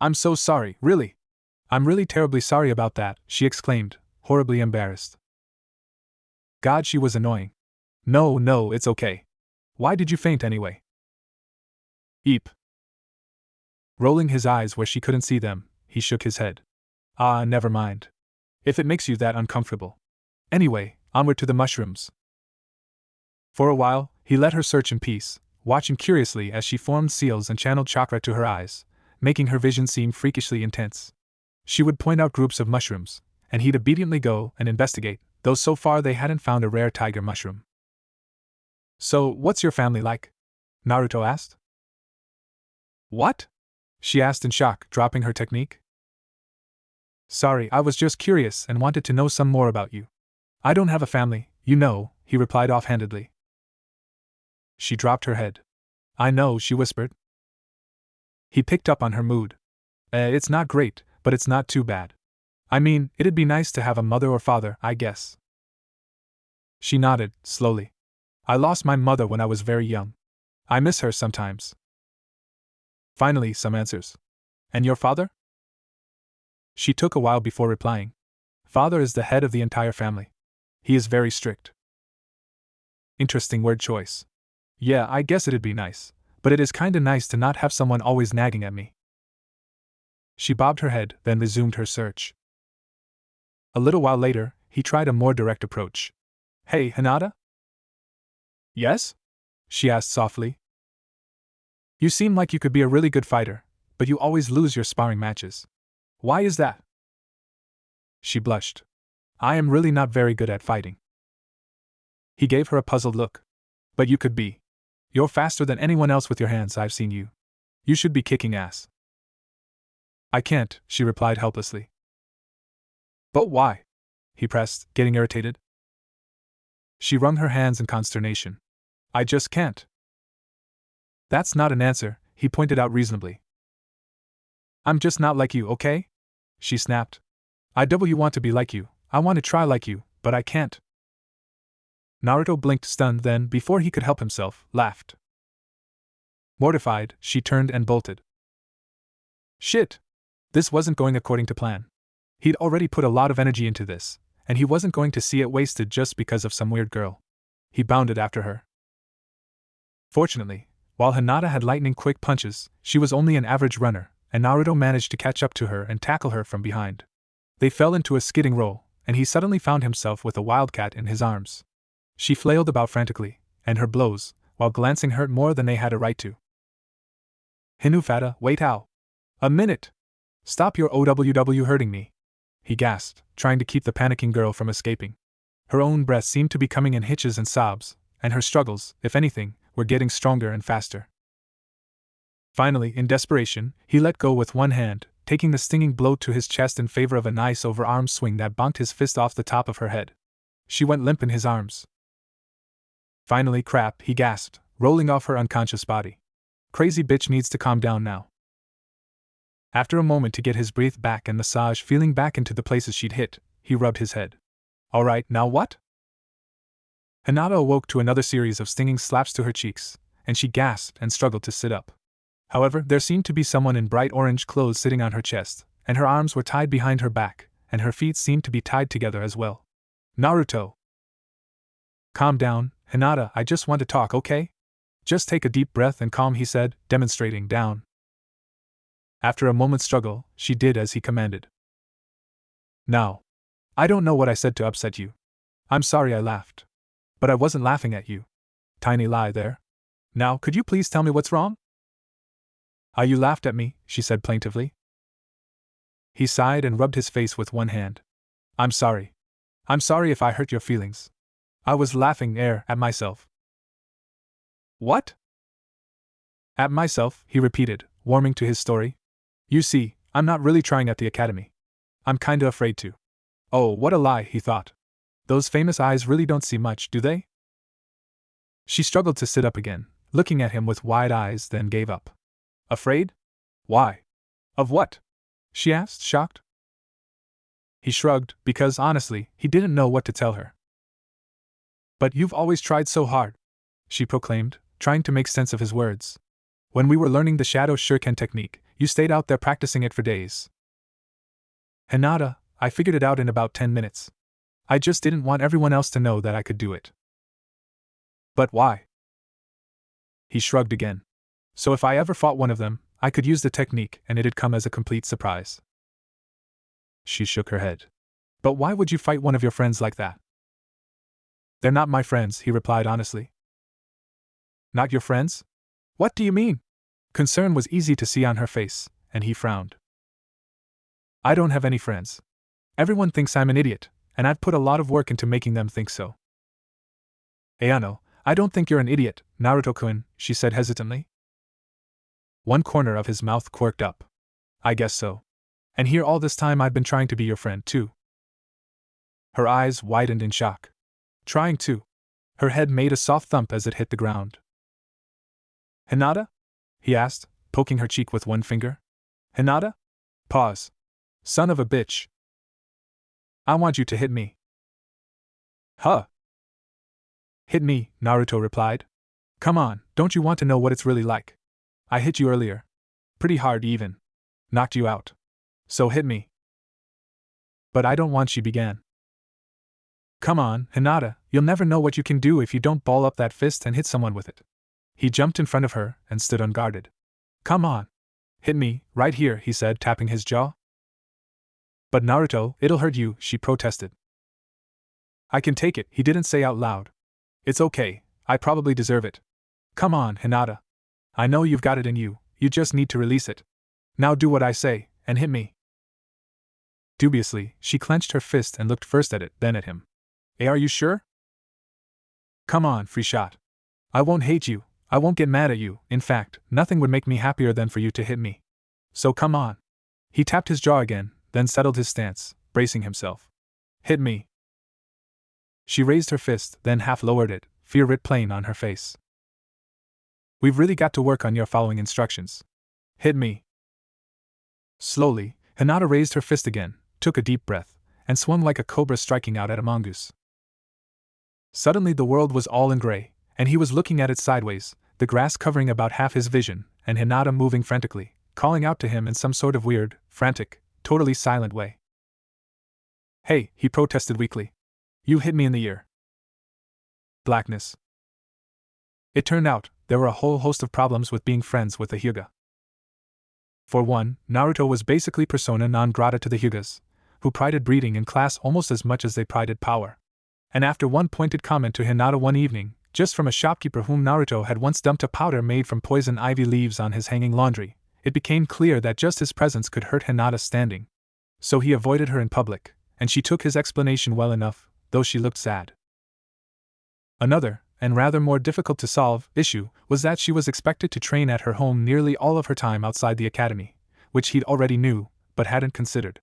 I'm so sorry, really. I'm really terribly sorry about that, she exclaimed, horribly embarrassed. God, she was annoying. No, it's okay. Why did you faint anyway? Eep. Rolling his eyes where she couldn't see them, he shook his head. Never mind. If it makes you that uncomfortable. Anyway, onward to the mushrooms. For a while, he let her search in peace, watching curiously as she formed seals and channeled chakra to her eyes, making her vision seem freakishly intense. She would point out groups of mushrooms, and he'd obediently go and investigate, though so far they hadn't found a rare tiger mushroom. So, what's your family like? Naruto asked. What? She asked in shock, dropping her technique. Sorry, I was just curious and wanted to know some more about you. I don't have a family, you know, he replied offhandedly. She dropped her head. I know, she whispered. He picked up on her mood. It's not great, but it's not too bad. I mean, it'd be nice to have a mother or father, I guess. She nodded, slowly. I lost my mother when I was very young. I miss her sometimes. Finally, some answers. And your father? She took a while before replying. Father is the head of the entire family. He is very strict. Interesting word choice. Yeah, I guess it'd be nice, but it is kinda nice to not have someone always nagging at me. She bobbed her head, then resumed her search. A little while later, he tried a more direct approach. Hey, Hinata? Yes? She asked softly. You seem like you could be a really good fighter, but you always lose your sparring matches. Why is that? She blushed. I am really not very good at fighting. He gave her a puzzled look. But you could be. You're faster than anyone else with your hands, I've seen you. You should be kicking ass. I can't, she replied helplessly. But why? He pressed, getting irritated. She wrung her hands in consternation. I just can't. That's not an answer, he pointed out reasonably. I'm just not like you, okay? She snapped. I want to be like you, I want to try like you, but I can't. Naruto blinked stunned, then, before he could help himself, laughed. Mortified, she turned and bolted. Shit! This wasn't going according to plan. He'd already put a lot of energy into this, and he wasn't going to see it wasted just because of some weird girl. He bounded after her. Fortunately, while Hinata had lightning-quick punches, she was only an average runner, and Naruto managed to catch up to her and tackle her from behind. They fell into a skidding roll, and he suddenly found himself with a wildcat in his arms. She flailed about frantically, and her blows, while glancing, hurt more than they had a right to. Hinufata, wait, how? A minute! Stop your OWW hurting me! He gasped, trying to keep the panicking girl from escaping. Her own breath seemed to be coming in hitches and sobs, and her struggles, if anything, were getting stronger and faster. Finally, in desperation, he let go with one hand, taking the stinging blow to his chest in favor of a nice overarm swing that bonked his fist off the top of her head. She went limp in his arms. Finally, crap, he gasped, rolling off her unconscious body. Crazy bitch needs to calm down now. After a moment to get his breath back and massage feeling back into the places she'd hit, he rubbed his head. Alright, now what? Hinata awoke to another series of stinging slaps to her cheeks, and she gasped and struggled to sit up. However, there seemed to be someone in bright orange clothes sitting on her chest, and her arms were tied behind her back, and her feet seemed to be tied together as well. Naruto! Calm down, Hinata, I just want to talk, okay? Just take a deep breath and calm, he said, demonstrating down. After a moment's struggle, she did as he commanded. Now, I don't know what I said to upset you. I'm sorry I laughed. But I wasn't laughing at you. Tiny lie there. Now, could you please tell me what's wrong? You laughed at me, she said plaintively. He sighed and rubbed his face with one hand. I'm sorry. I'm sorry if I hurt your feelings. I was laughing at myself. What? At myself, he repeated, warming to his story. You see, I'm not really trying at the academy. I'm kinda afraid to. Oh, what a lie, he thought. Those famous eyes really don't see much, do they? She struggled to sit up again, looking at him with wide eyes, then gave up. Afraid? Why? Of what? She asked, shocked. He shrugged, because honestly, he didn't know what to tell her. But you've always tried so hard, she proclaimed, trying to make sense of his words. When we were learning the Shadow Shuriken technique, you stayed out there practicing it for days. Hinata, I figured it out in about 10 minutes. I just didn't want everyone else to know that I could do it. But why? He shrugged again. So if I ever fought one of them, I could use the technique and it'd come as a complete surprise. She shook her head. But why would you fight one of your friends like that? They're not my friends, he replied honestly. Not your friends? What do you mean? Concern was easy to see on her face, and he frowned. I don't have any friends. Everyone thinks I'm an idiot, and I've put a lot of work into making them think so. Ayano, I don't think you're an idiot, Naruto-kun, she said hesitantly. One corner of his mouth quirked up. I guess so. And here all this time I've been trying to be your friend, too. Her eyes widened in shock. Trying to. Her head made a soft thump as it hit the ground. Hinata? He asked, poking her cheek with one finger. Hinata? Pause. Son of a bitch. I want you to hit me. Huh? Hit me, Naruto replied. Come on, don't you want to know what it's really like? I hit you earlier. Pretty hard even. Knocked you out. So hit me. But I don't want, she began. Come on, Hinata, you'll never know what you can do if you don't ball up that fist and hit someone with it. He jumped in front of her and stood unguarded. Come on. Hit me, right here, he said, tapping his jaw. But Naruto, it'll hurt you, she protested. I can take it, he didn't say out loud. It's okay, I probably deserve it. Come on, Hinata. I know you've got it in you, you just need to release it. Now do what I say, and hit me. Dubiously, she clenched her fist and looked first at it, then at him. Are you sure? Come on, free shot. I won't hate you, I won't get mad at you, in fact, nothing would make me happier than for you to hit me. So come on. He tapped his jaw again, then settled his stance, bracing himself. Hit me. She raised her fist, then half lowered it, fear writ plain on her face. We've really got to work on your following instructions. Hit me. Slowly, Hinata raised her fist again, took a deep breath, and swung like a cobra striking out at a mongoose. Suddenly the world was all in gray, and he was looking at it sideways, the grass covering about half his vision, and Hinata moving frantically, calling out to him in some sort of weird, frantic, totally silent way. Hey, he protested weakly. You hit me in the ear. Blackness. It turned out, there were a whole host of problems with being friends with the Hyuga. For one, Naruto was basically persona non grata to the Hyugas, who prided breeding in class almost as much as they prided power. And after one pointed comment to Hinata one evening, just from a shopkeeper whom Naruto had once dumped a powder made from poison ivy leaves on his hanging laundry, it became clear that just his presence could hurt Hinata's standing. So he avoided her in public, and she took his explanation well enough, though she looked sad. Another, and rather more difficult to solve, issue was that she was expected to train at her home nearly all of her time outside the academy, which he'd already knew, but hadn't considered.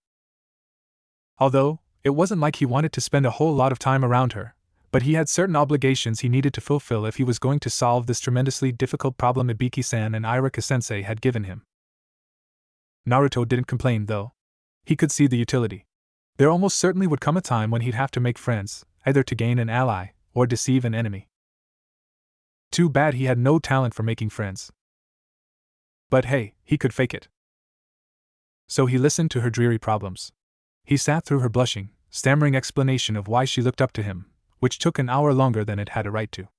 Although, it wasn't like he wanted to spend a whole lot of time around her, but he had certain obligations he needed to fulfill if he was going to solve this tremendously difficult problem Ibiki-san and Irika-sensei had given him. Naruto didn't complain, though. He could see the utility. There almost certainly would come a time when he'd have to make friends, either to gain an ally, or deceive an enemy. Too bad he had no talent for making friends. But hey, he could fake it. So he listened to her dreary problems. He sat through her blushing, stammering explanation of why she looked up to him, which took an hour longer than it had a right to.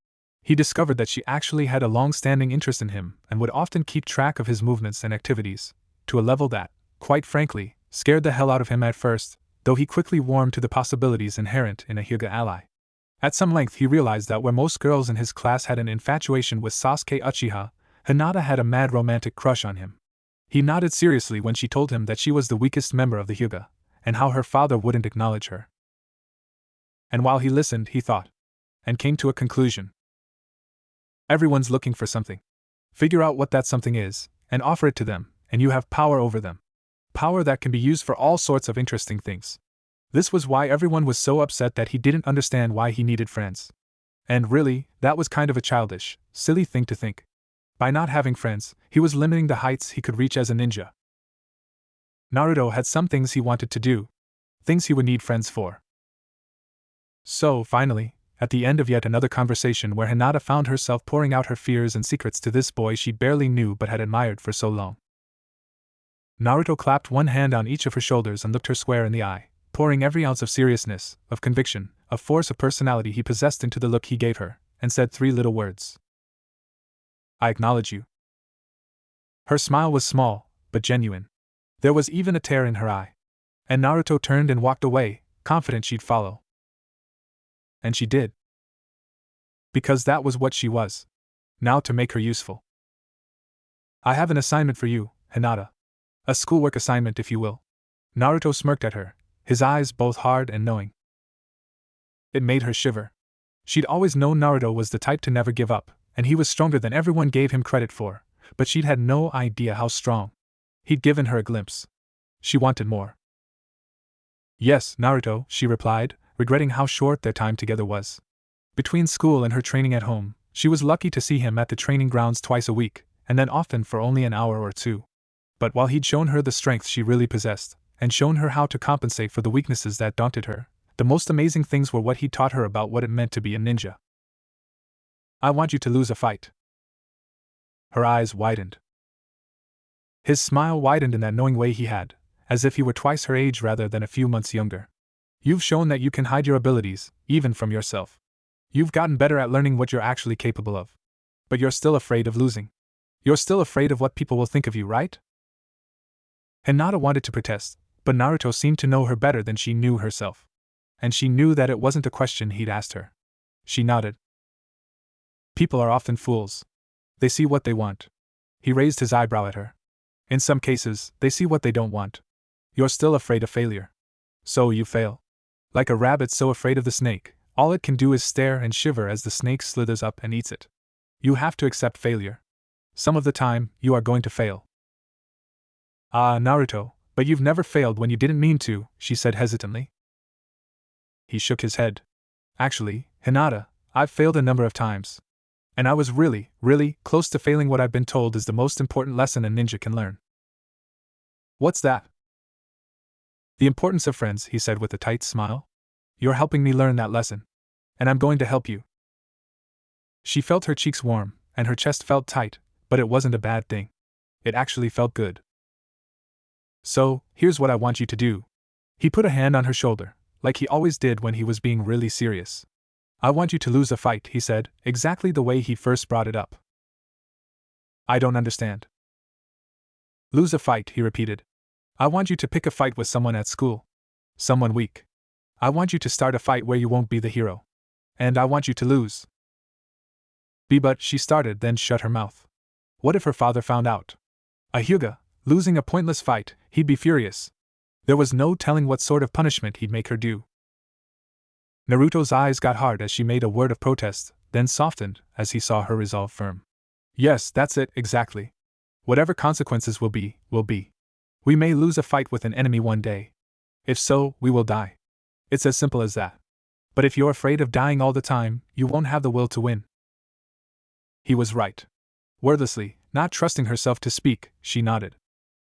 He discovered that she actually had a long-standing interest in him and would often keep track of his movements and activities, to a level that, quite frankly, scared the hell out of him at first, though he quickly warmed to the possibilities inherent in a Hyuga ally. At some length he realized that where most girls in his class had an infatuation with Sasuke Uchiha, Hinata had a mad romantic crush on him. He nodded seriously when she told him that she was the weakest member of the Hyuga, and how her father wouldn't acknowledge her. And while he listened, he thought, and came to a conclusion. Everyone's looking for something. Figure out what that something is, and offer it to them, and you have power over them. Power that can be used for all sorts of interesting things. This was why everyone was so upset that he didn't understand why he needed friends. And really, that was kind of a childish, silly thing to think. By not having friends, he was limiting the heights he could reach as a ninja. Naruto had some things he wanted to do, things he would need friends for. So, finally, at the end of yet another conversation where Hinata found herself pouring out her fears and secrets to this boy she barely knew but had admired for so long, Naruto clapped one hand on each of her shoulders and looked her square in the eye, pouring every ounce of seriousness, of conviction, of force of personality he possessed into the look he gave her, and said 3 little words. I acknowledge you. Her smile was small, but genuine. There was even a tear in her eye. And Naruto turned and walked away, confident she'd follow. And she did. Because that was what she was. Now to make her useful. I have an assignment for you, Hinata. A schoolwork assignment, if you will. Naruto smirked at her, his eyes both hard and knowing. It made her shiver. She'd always known Naruto was the type to never give up, and he was stronger than everyone gave him credit for, but she'd had no idea how strong. He'd given her a glimpse. She wanted more. Yes, Naruto, she replied, regretting how short their time together was. Between school and her training at home, she was lucky to see him at the training grounds twice a week, and then often for only an hour or two. But while he'd shown her the strength she really possessed, and shown her how to compensate for the weaknesses that daunted her, the most amazing things were what he taught her about what it meant to be a ninja. I want you to lose a fight. Her eyes widened. His smile widened in that knowing way he had, as if he were twice her age rather than a few months younger. You've shown that you can hide your abilities, even from yourself. You've gotten better at learning what you're actually capable of. But you're still afraid of losing. You're still afraid of what people will think of you, right? Hinata wanted to protest, but Naruto seemed to know her better than she knew herself. And she knew that it wasn't a question he'd asked her. She nodded. People are often fools. They see what they want. He raised his eyebrow at her. In some cases, they see what they don't want. You're still afraid of failure. So you fail. Like a rabbit so afraid of the snake, all it can do is stare and shiver as the snake slithers up and eats it. You have to accept failure. Some of the time, you are going to fail. Ah, Naruto, but you've never failed when you didn't mean to, she said hesitantly. He shook his head. Actually, Hinata, I've failed a number of times. And I was really, really close to failing what I've been told is the most important lesson a ninja can learn. What's that? The importance of friends, he said with a tight smile. You're helping me learn that lesson. And I'm going to help you. She felt her cheeks warm, and her chest felt tight, but it wasn't a bad thing. It actually felt good. So, here's what I want you to do. He put a hand on her shoulder, like he always did when he was being really serious. I want you to lose a fight, he said, exactly the way he first brought it up. I don't understand. Lose a fight, he repeated. I want you to pick a fight with someone at school. Someone weak. I want you to start a fight where you won't be the hero. And I want you to lose. But she started, then shut her mouth. What if her father found out? A Hyuga, losing a pointless fight, he'd be furious. There was no telling what sort of punishment he'd make her do. Naruto's eyes got hard as she made a word of protest, then softened as he saw her resolve firm. Yes, that's it, exactly. Whatever consequences will be, will be. We may lose a fight with an enemy one day. If so, we will die. It's as simple as that. But if you're afraid of dying all the time, you won't have the will to win. He was right. Wordlessly, not trusting herself to speak, she nodded.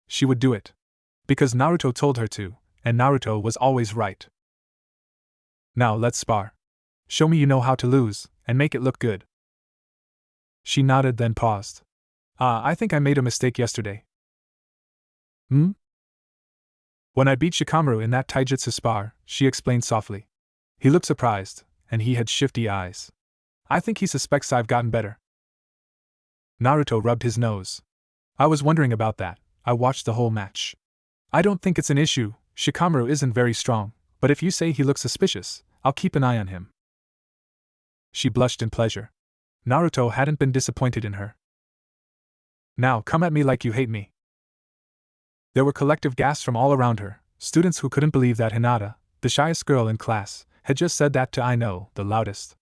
She would do it. Because Naruto told her to, and Naruto was always right. Now let's spar. Show me you know how to lose, and make it look good. She nodded, then paused. I think I made a mistake yesterday. Hmm? When I beat Shikamaru in that taijutsu spar, she explained softly. He looked surprised, and he had shifty eyes. I think he suspects I've gotten better. Naruto rubbed his nose. I was wondering about that. I watched the whole match. I don't think it's an issue. Shikamaru isn't very strong, but if you say he looks suspicious, I'll keep an eye on him. She blushed in pleasure. Naruto hadn't been disappointed in her. Now come at me like you hate me. There were collective gasps from all around her, students who couldn't believe that Hinata, the shyest girl in class, had just said that to Ino, the loudest.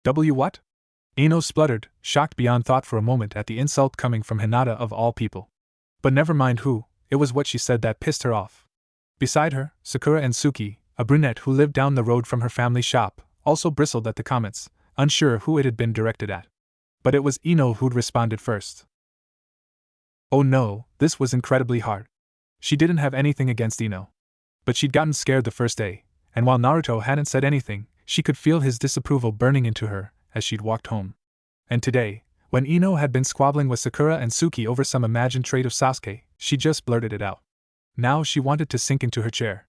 What? Ino spluttered, shocked beyond thought for a moment at the insult coming from Hinata of all people. But never mind who, it was what she said that pissed her off. Beside her, Sakura and Suki, a brunette who lived down the road from her family shop, also bristled at the comments, unsure who it had been directed at. But it was Ino who'd responded first. Oh no, this was incredibly hard. She didn't have anything against Ino. But she'd gotten scared the first day, and while Naruto hadn't said anything, she could feel his disapproval burning into her as she'd walked home. And today, when Ino had been squabbling with Sakura and Suki over some imagined trait of Sasuke, she just blurted it out. Now she wanted to sink into her chair.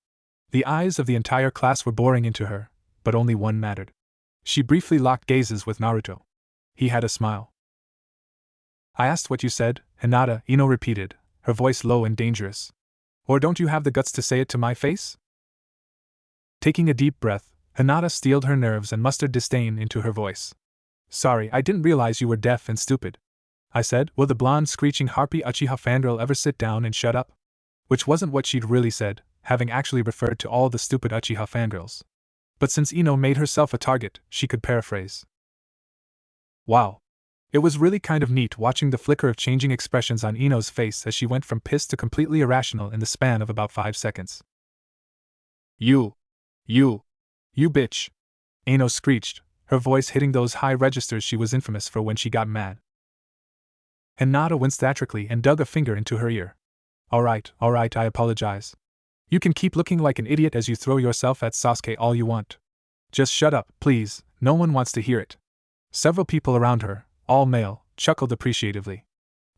The eyes of the entire class were boring into her, but only one mattered. She briefly locked gazes with Naruto. He had a smile. I asked what you said, Hinata, Ino repeated, her voice low and dangerous. Or don't you have the guts to say it to my face? Taking a deep breath, Hinata steeled her nerves and mustered disdain into her voice. Sorry, I didn't realize you were deaf and stupid. I said, will the blonde screeching harpy Uchiha fangirl ever sit down and shut up? Which wasn't what she'd really said, having actually referred to all the stupid Uchiha fangirls. But since Ino made herself a target, she could paraphrase. Wow. It was really kind of neat watching the flicker of changing expressions on Ino's face as she went from pissed to completely irrational in the span of about 5 seconds. You bitch! Ino screeched, her voice hitting those high registers she was infamous for when she got mad. Hinata winced theatrically and dug a finger into her ear. Alright, I apologize. You can keep looking like an idiot as you throw yourself at Sasuke all you want. Just shut up, please, no one wants to hear it. Several people around her, all male, chuckled appreciatively.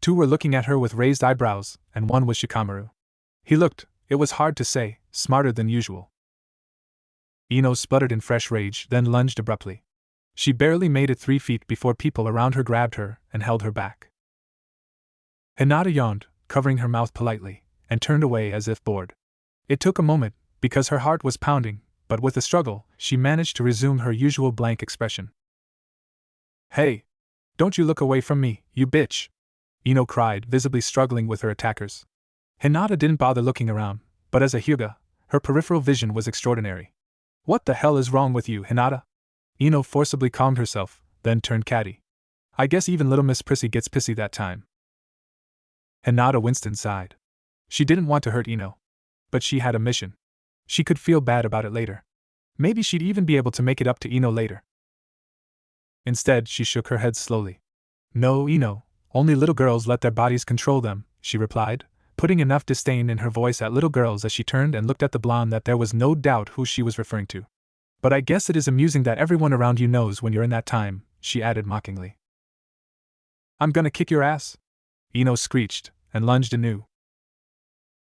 2 were looking at her with raised eyebrows, and 1 was Shikamaru. He looked, it was hard to say, smarter than usual. Ino sputtered in fresh rage, then lunged abruptly. She barely made it 3 feet before people around her grabbed her and held her back. Hinata yawned, covering her mouth politely, and turned away as if bored. It took a moment, because her heart was pounding, but with a struggle, she managed to resume her usual blank expression. Hey! Don't you look away from me, you bitch! Ino cried, visibly struggling with her attackers. Hinata didn't bother looking around, but as a Hyuga, her peripheral vision was extraordinary. What the hell is wrong with you, Hinata? Ino forcibly calmed herself, then turned catty. I guess even little Miss Prissy gets pissy that time. Hinata winced inside. She didn't want to hurt Ino. But she had a mission. She could feel bad about it later. Maybe she'd even be able to make it up to Ino later. Instead, she shook her head slowly. No, Ino, only little girls let their bodies control them, she replied, putting enough disdain in her voice at little girls as she turned and looked at the blonde that there was no doubt who she was referring to. But I guess it is amusing that everyone around you knows when you're in that time, she added mockingly. I'm gonna kick your ass? Ino screeched, and lunged anew.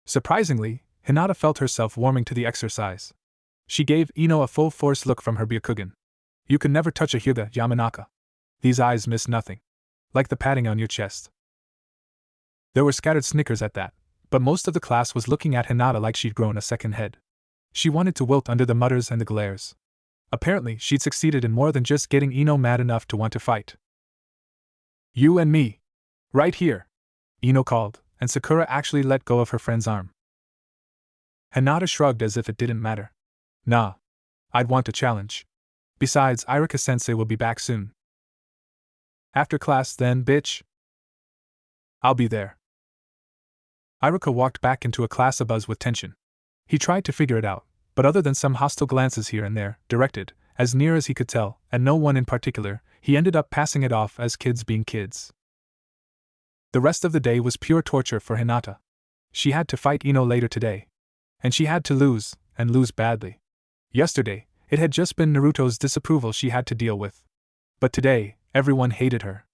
Surprisingly, Hinata felt herself warming to the exercise. She gave Ino a full-force look from her Byakugan. You could never touch a Hyuga, Yamanaka. These eyes miss nothing. Like the padding on your chest. There were scattered snickers at that, but most of the class was looking at Hinata like she'd grown a second head. She wanted to wilt under the mutters and the glares. Apparently, she'd succeeded in more than just getting Ino mad enough to want to fight. You and me. Right here. Ino called, and Sakura actually let go of her friend's arm. Hinata shrugged as if it didn't matter. Nah. I'd want a challenge. Besides, Irika-sensei will be back soon. After class then, bitch? I'll be there. Irika walked back into a class abuzz with tension. He tried to figure it out, but other than some hostile glances here and there, directed, as near as he could tell, and no one in particular, he ended up passing it off as kids being kids. The rest of the day was pure torture for Hinata. She had to fight Ino later today. And she had to lose, and lose badly. Yesterday, It had just been Naruto's disapproval she had to deal with. But today, everyone hated her.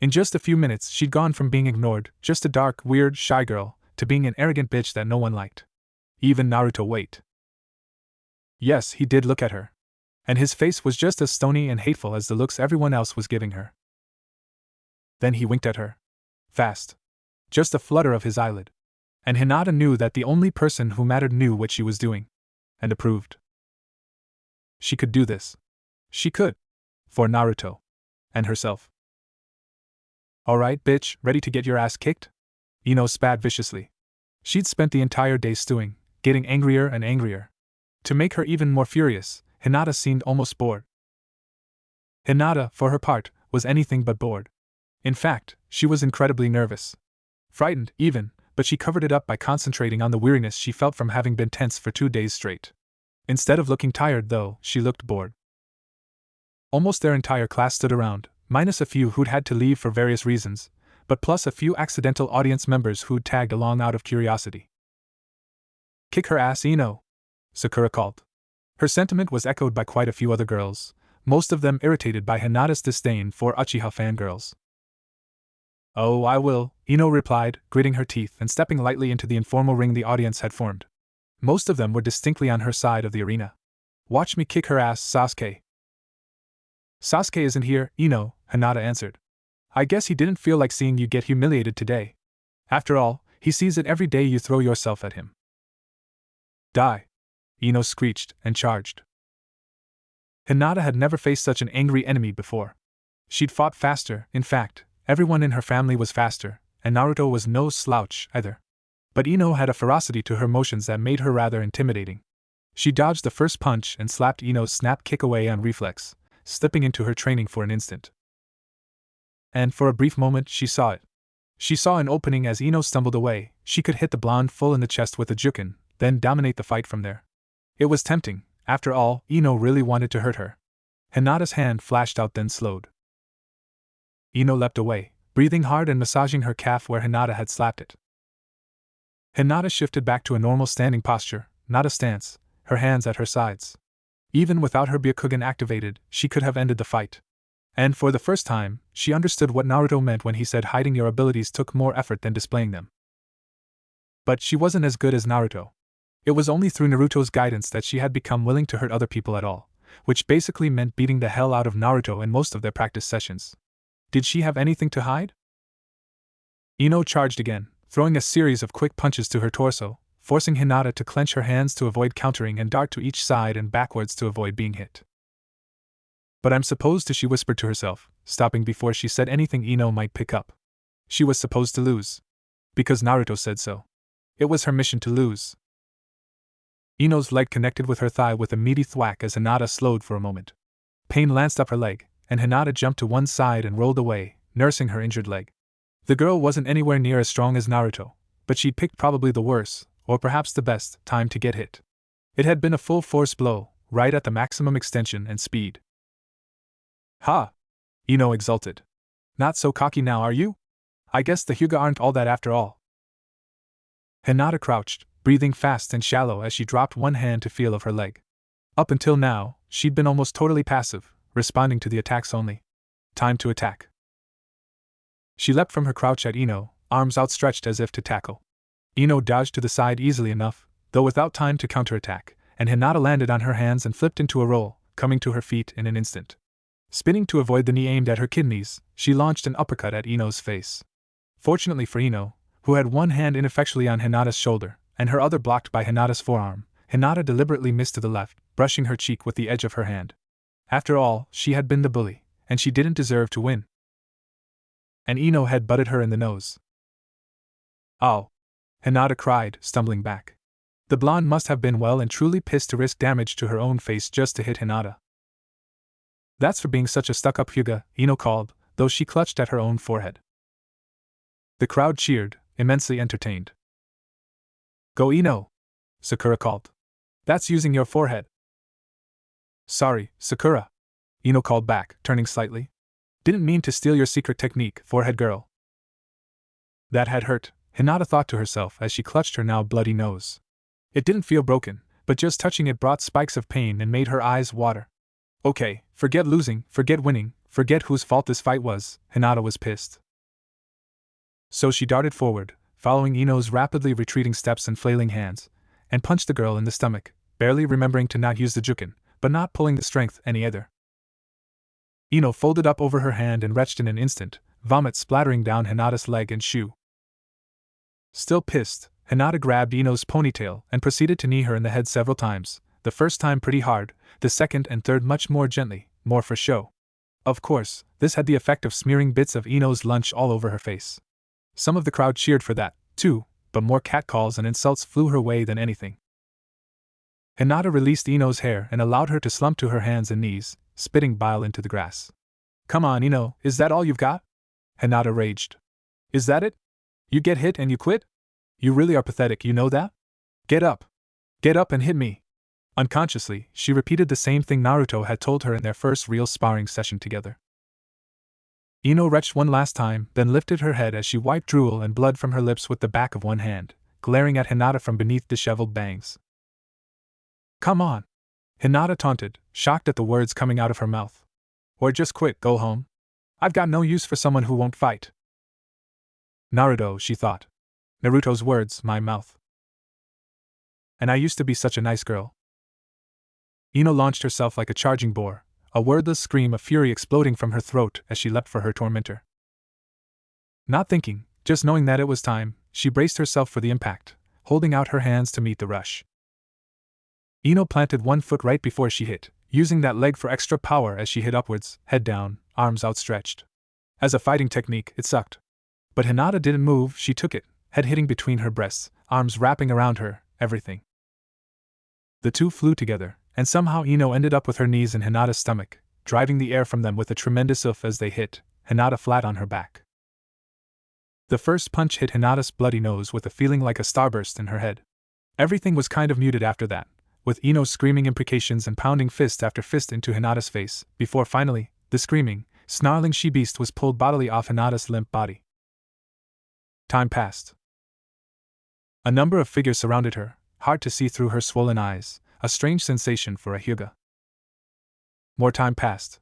In just a few minutes, she'd gone from being ignored, just a dark, weird, shy girl, to being an arrogant bitch that no one liked. Even Naruto wait. Yes, he did look at her. And his face was just as stony and hateful as the looks everyone else was giving her. Then he winked at her. Fast. Just a flutter of his eyelid. And Hinata knew that the only person who mattered knew what she was doing. And approved. She could do this. She could. For Naruto. And herself. Alright, bitch, ready to get your ass kicked? Ino spat viciously. She'd spent the entire day stewing, getting angrier and angrier. To make her even more furious, Hinata seemed almost bored. Hinata, for her part, was anything but bored. In fact, she was incredibly nervous. Frightened, even, but she covered it up by concentrating on the weariness she felt from having been tense for 2 days straight. Instead of looking tired, though, she looked bored. Almost their entire class stood around, minus a few who'd had to leave for various reasons, but plus a few accidental audience members who'd tagged along out of curiosity. Kick her ass, Ino! Sakura called. Her sentiment was echoed by quite a few other girls, most of them irritated by Hinata's disdain for Uchiha fangirls. Oh, I will, Ino replied, gritting her teeth and stepping lightly into the informal ring the audience had formed. Most of them were distinctly on her side of the arena. Watch me kick her ass, Sasuke. Sasuke isn't here, Ino, Hinata answered. I guess he didn't feel like seeing you get humiliated today. After all, he sees it every day you throw yourself at him. Die! Ino screeched and charged. Hinata had never faced such an angry enemy before. She'd fought faster, in fact, everyone in her family was faster, and Naruto was no slouch either. But Ino had a ferocity to her motions that made her rather intimidating. She dodged the first punch and slapped Ino's snap kick away on reflex, slipping into her training for an instant. And for a brief moment she saw it. She saw an opening as Ino stumbled away. She could hit the blonde full in the chest with a jukin, then dominate the fight from there. It was tempting. After all, Ino really wanted to hurt her. Hinata's hand flashed out then slowed. Ino leapt away, breathing hard and massaging her calf where Hinata had slapped it. Hinata shifted back to a normal standing posture, not a stance, her hands at her sides. Even without her Byakugan activated, she could have ended the fight. And for the first time, she understood what Naruto meant when he said hiding your abilities took more effort than displaying them. But she wasn't as good as Naruto. It was only through Naruto's guidance that she had become willing to hurt other people at all, which basically meant beating the hell out of Naruto in most of their practice sessions. Did she have anything to hide? Ino charged again, throwing a series of quick punches to her torso, forcing Hinata to clench her hands to avoid countering and dart to each side and backwards to avoid being hit. But I'm supposed to, she whispered to herself, stopping before she said anything Ino might pick up. She was supposed to lose. Because Naruto said so. It was her mission to lose. Ino's leg connected with her thigh with a meaty thwack as Hinata slowed for a moment. Pain lanced up her leg, and Hinata jumped to one side and rolled away, nursing her injured leg. The girl wasn't anywhere near as strong as Naruto, but she'd picked probably the worst, or perhaps the best, time to get hit. It had been a full-force blow, right at the maximum extension and speed. Ha! Ino exulted. Not so cocky now, are you? I guess the Hyuga aren't all that after all. Hinata crouched, breathing fast and shallow as she dropped one hand to feel of her leg. Up until now, she'd been almost totally passive, responding to the attacks only. Time to attack. She leapt from her crouch at Ino, arms outstretched as if to tackle. Ino dodged to the side easily enough, though without time to counterattack, and Hinata landed on her hands and flipped into a roll, coming to her feet in an instant. Spinning to avoid the knee aimed at her kidneys, she launched an uppercut at Ino's face. Fortunately for Ino, who had one hand ineffectually on Hinata's shoulder, and her other blocked by Hinata's forearm, Hinata deliberately missed to the left, brushing her cheek with the edge of her hand. After all, she had been the bully, and she didn't deserve to win. And Ino had butted her in the nose. Oh! Hinata cried, stumbling back. The blonde must have been well and truly pissed to risk damage to her own face just to hit Hinata. That's for being such a stuck-up Hyuga, Ino called, though she clutched at her own forehead. The crowd cheered, immensely entertained. Go Ino! Sakura called. That's using your forehead. Sorry, Sakura. Ino called back, turning slightly. Didn't mean to steal your secret technique, forehead girl. That had hurt, Hinata thought to herself as she clutched her now bloody nose. It didn't feel broken, but just touching it brought spikes of pain and made her eyes water. Okay, forget losing, forget winning, forget whose fault this fight was, Hinata was pissed. So she darted forward, following Ino's rapidly retreating steps and flailing hands, and punched the girl in the stomach, barely remembering to not use the jukin, but not pulling the strength any either. Ino folded up over her hand and retched in an instant, vomit splattering down Hinata's leg and shoe. Still pissed, Hinata grabbed Ino's ponytail and proceeded to knee her in the head several times, the first time pretty hard, the second and third much more gently, more for show. Of course, this had the effect of smearing bits of Ino's lunch all over her face. Some of the crowd cheered for that, too, but more catcalls and insults flew her way than anything. Hinata released Ino's hair and allowed her to slump to her hands and knees, spitting bile into the grass. Come on, Ino, is that all you've got? Hinata raged. Is that it? You get hit and you quit? You really are pathetic, you know that? Get up. Get up and hit me. Unconsciously, she repeated the same thing Naruto had told her in their first real sparring session together. Ino retched one last time, then lifted her head as she wiped drool and blood from her lips with the back of one hand, glaring at Hinata from beneath disheveled bangs. Come on! Hinata taunted, shocked at the words coming out of her mouth. Or just quit, go home. I've got no use for someone who won't fight. Naruto, she thought. Naruto's words, my mouth. And I used to be such a nice girl. Ino launched herself like a charging boar, a wordless scream of fury exploding from her throat as she leapt for her tormentor. Not thinking, just knowing that it was time, she braced herself for the impact, holding out her hands to meet the rush. Ino planted one foot right before she hit, using that leg for extra power as she hit upwards, head down, arms outstretched. As a fighting technique, it sucked. But Hinata didn't move, she took it, head hitting between her breasts, arms wrapping around her, everything. The two flew together, and somehow Ino ended up with her knees in Hinata's stomach, driving the air from them with a tremendous oof as they hit, Hinata flat on her back. The first punch hit Hinata's bloody nose with a feeling like a starburst in her head. Everything was kind of muted after that, with Ino screaming imprecations and pounding fist after fist into Hinata's face, before finally, the screaming, snarling she-beast was pulled bodily off Hinata's limp body. Time passed. A number of figures surrounded her, hard to see through her swollen eyes, a strange sensation for a Hyuga. More time passed.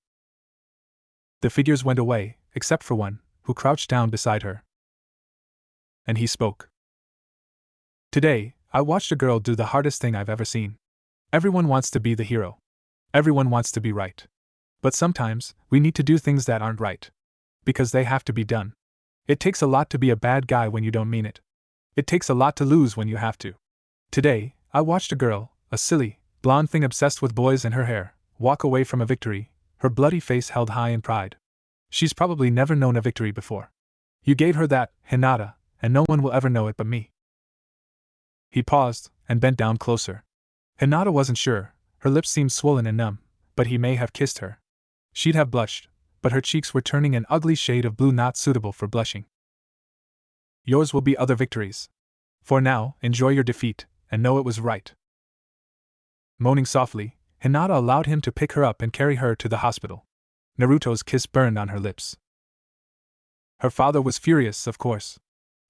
The figures went away, except for one, who crouched down beside her. And he spoke. Today, I watched a girl do the hardest thing I've ever seen. Everyone wants to be the hero. Everyone wants to be right. But sometimes, we need to do things that aren't right. Because they have to be done. It takes a lot to be a bad guy when you don't mean it. It takes a lot to lose when you have to. Today, I watched a girl, a silly, blonde thing obsessed with boys and her hair, walk away from a victory, her bloody face held high in pride. She's probably never known a victory before. You gave her that, Hinata, and no one will ever know it but me. He paused, and bent down closer. Hinata wasn't sure, her lips seemed swollen and numb, but he may have kissed her. She'd have blushed, but her cheeks were turning an ugly shade of blue not suitable for blushing. Yours will be other victories. For now, enjoy your defeat, and know it was right. Moaning softly, Hinata allowed him to pick her up and carry her to the hospital. Naruto's kiss burned on her lips. Her father was furious, of course.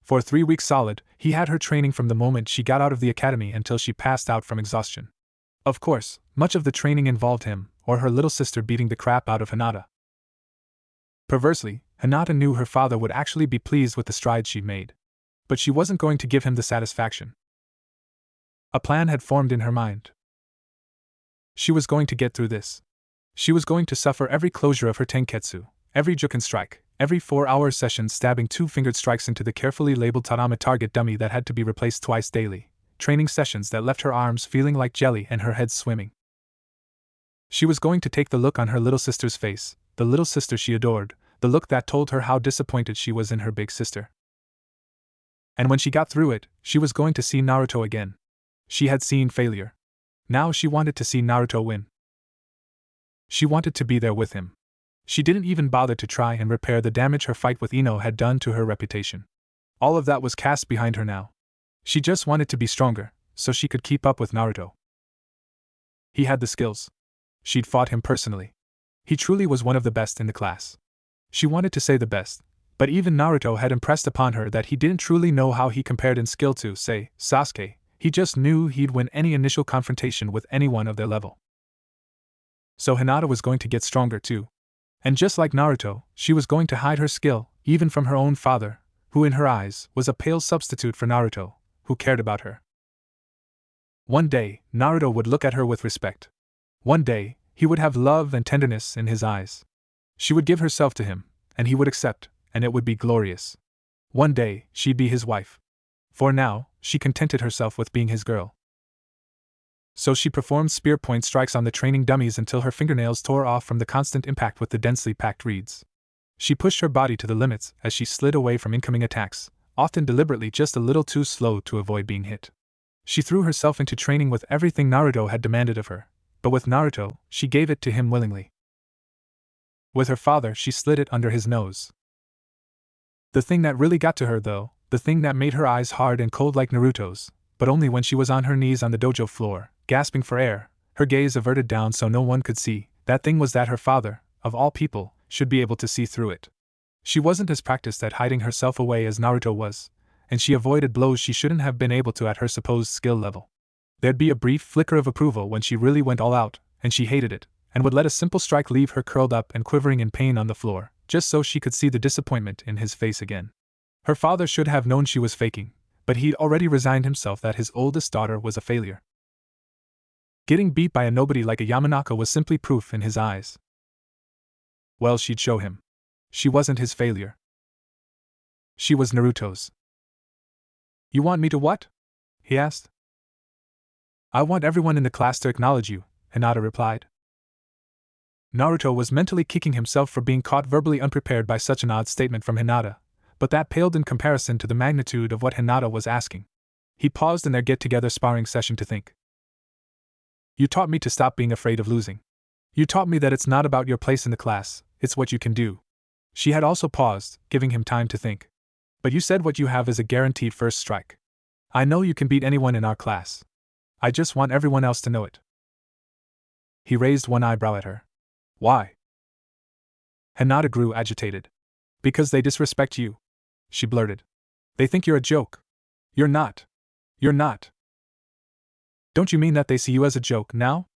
For 3 weeks solid, he had her training from the moment she got out of the academy until she passed out from exhaustion. Of course, much of the training involved him, or her little sister beating the crap out of Hinata. Perversely, Hinata knew her father would actually be pleased with the strides she'd made. But she wasn't going to give him the satisfaction. A plan had formed in her mind. She was going to get through this. She was going to suffer every closure of her tenketsu, every juken strike, every 4-hour session stabbing 2-fingered strikes into the carefully labeled tarama target dummy that had to be replaced twice daily, training sessions that left her arms feeling like jelly and her head swimming. She was going to take the look on her little sister's face, the little sister she adored, the look that told her how disappointed she was in her big sister. And when she got through it, she was going to see Naruto again. She had seen failure. Now she wanted to see Naruto win. She wanted to be there with him. She didn't even bother to try and repair the damage her fight with Ino had done to her reputation. All of that was cast behind her now. She just wanted to be stronger, so she could keep up with Naruto. He had the skills. She'd fought him personally. He truly was one of the best in the class. She wanted to say the best, but even Naruto had impressed upon her that he didn't truly know how he compared in skill to, say, Sasuke. He just knew he'd win any initial confrontation with anyone of their level. So Hinata was going to get stronger too. And just like Naruto, she was going to hide her skill, even from her own father, who in her eyes was a pale substitute for Naruto, who cared about her. One day, Naruto would look at her with respect. One day, he would have love and tenderness in his eyes. She would give herself to him, and he would accept, and it would be glorious. One day, she'd be his wife. For now, she contented herself with being his girl. So she performed spear point strikes on the training dummies until her fingernails tore off from the constant impact with the densely packed reeds. She pushed her body to the limits as she slid away from incoming attacks, often deliberately just a little too slow to avoid being hit. She threw herself into training with everything Naruto had demanded of her, but with Naruto, she gave it to him willingly. With her father, she slid it under his nose. The thing that really got to her, though, the thing that made her eyes hard and cold like Naruto's, but only when she was on her knees on the dojo floor, gasping for air, her gaze averted down so no one could see, that thing was that her father, of all people, should be able to see through it. She wasn't as practiced at hiding herself away as Naruto was, and she avoided blows she shouldn't have been able to at her supposed skill level. There'd be a brief flicker of approval when she really went all out, and she hated it, and would let a simple strike leave her curled up and quivering in pain on the floor, just so she could see the disappointment in his face again. Her father should have known she was faking, but he'd already resigned himself that his oldest daughter was a failure. Getting beat by a nobody like a Yamanaka was simply proof in his eyes. Well, she'd show him. She wasn't his failure. She was Naruto's. You want me to what? He asked. I want everyone in the class to acknowledge you, Hinata replied. Naruto was mentally kicking himself for being caught verbally unprepared by such an odd statement from Hinata, but that paled in comparison to the magnitude of what Hinata was asking. He paused in their get-together sparring session to think. You taught me to stop being afraid of losing. You taught me that it's not about your place in the class, it's what you can do. She had also paused, giving him time to think. But you said what you have is a guaranteed first strike. I know you can beat anyone in our class. I just want everyone else to know it. He raised one eyebrow at her. Why? Hinata grew agitated. Because they disrespect you, she blurted. They think you're a joke. You're not. You're not. Don't you mean that they see you as a joke now?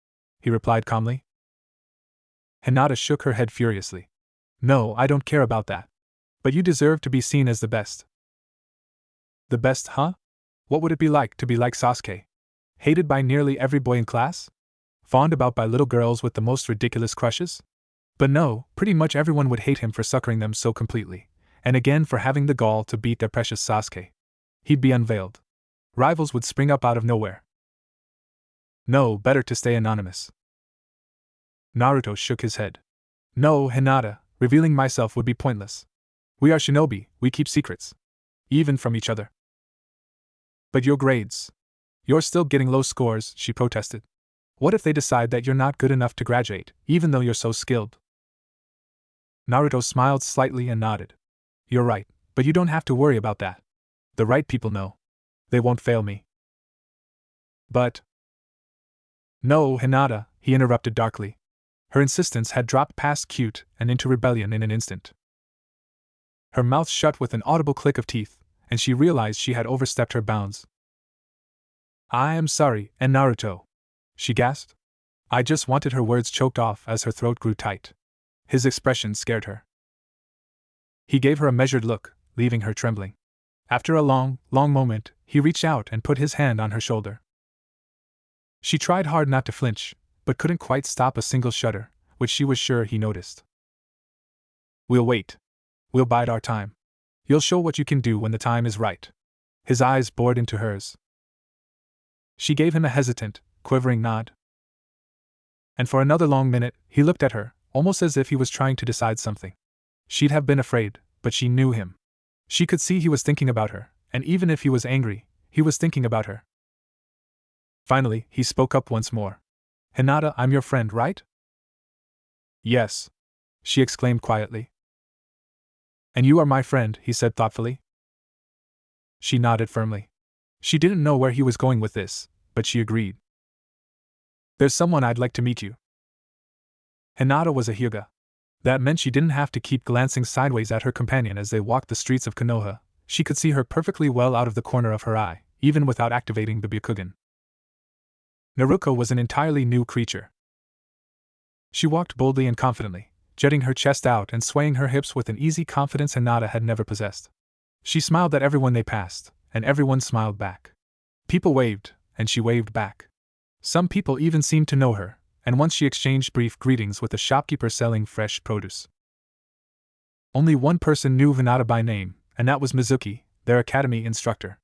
He replied calmly. Hinata shook her head furiously. No, I don't care about that. But you deserve to be seen as the best. The best, huh? What would it be like to be like Sasuke? Hated by nearly every boy in class? Fawned about by little girls with the most ridiculous crushes? But no, pretty much everyone would hate him for suckering them so completely, and again for having the gall to beat their precious Sasuke. He'd be unveiled. Rivals would spring up out of nowhere. No, better to stay anonymous. Naruto shook his head. No, Hinata, revealing myself would be pointless. We are shinobi, we keep secrets. Even from each other. But your grades. You're still getting low scores, she protested. What if they decide that you're not good enough to graduate, even though you're so skilled? Naruto smiled slightly and nodded. You're right, but you don't have to worry about that. The right people know. They won't fail me. But... No, Hinata, he interrupted darkly. Her insistence had dropped past cute and into rebellion in an instant. Her mouth shut with an audible click of teeth, and she realized she had overstepped her bounds. I am sorry, and Naruto, she gasped. I just wanted her words choked off as her throat grew tight. His expression scared her. He gave her a measured look, leaving her trembling. After a long moment, he reached out and put his hand on her shoulder. She tried hard not to flinch, but couldn't quite stop a single shudder, which she was sure he noticed. We'll wait. We'll bide our time. You'll show what you can do when the time is right. His eyes bored into hers. She gave him a hesitant, quivering nod. And for another long minute, he looked at her, almost as if he was trying to decide something. She'd have been afraid, but she knew him. She could see he was thinking about her, and even if he was angry, he was thinking about her. Finally, he spoke up once more. Hinata, I'm your friend, right? Yes, she exclaimed quietly. And you are my friend, he said thoughtfully. She nodded firmly. She didn't know where he was going with this, but she agreed. There's someone I'd like to meet you. Hinata was a Hyuga. That meant she didn't have to keep glancing sideways at her companion as they walked the streets of Konoha. She could see her perfectly well out of the corner of her eye, even without activating the Byakugan. Naruto was an entirely new creature. She walked boldly and confidently, jutting her chest out and swaying her hips with an easy confidence Hinata had never possessed. She smiled at everyone they passed, and everyone smiled back. People waved, and she waved back. Some people even seemed to know her, and once she exchanged brief greetings with a shopkeeper selling fresh produce. Only one person knew Hinata by name, and that was Mizuki, their academy instructor.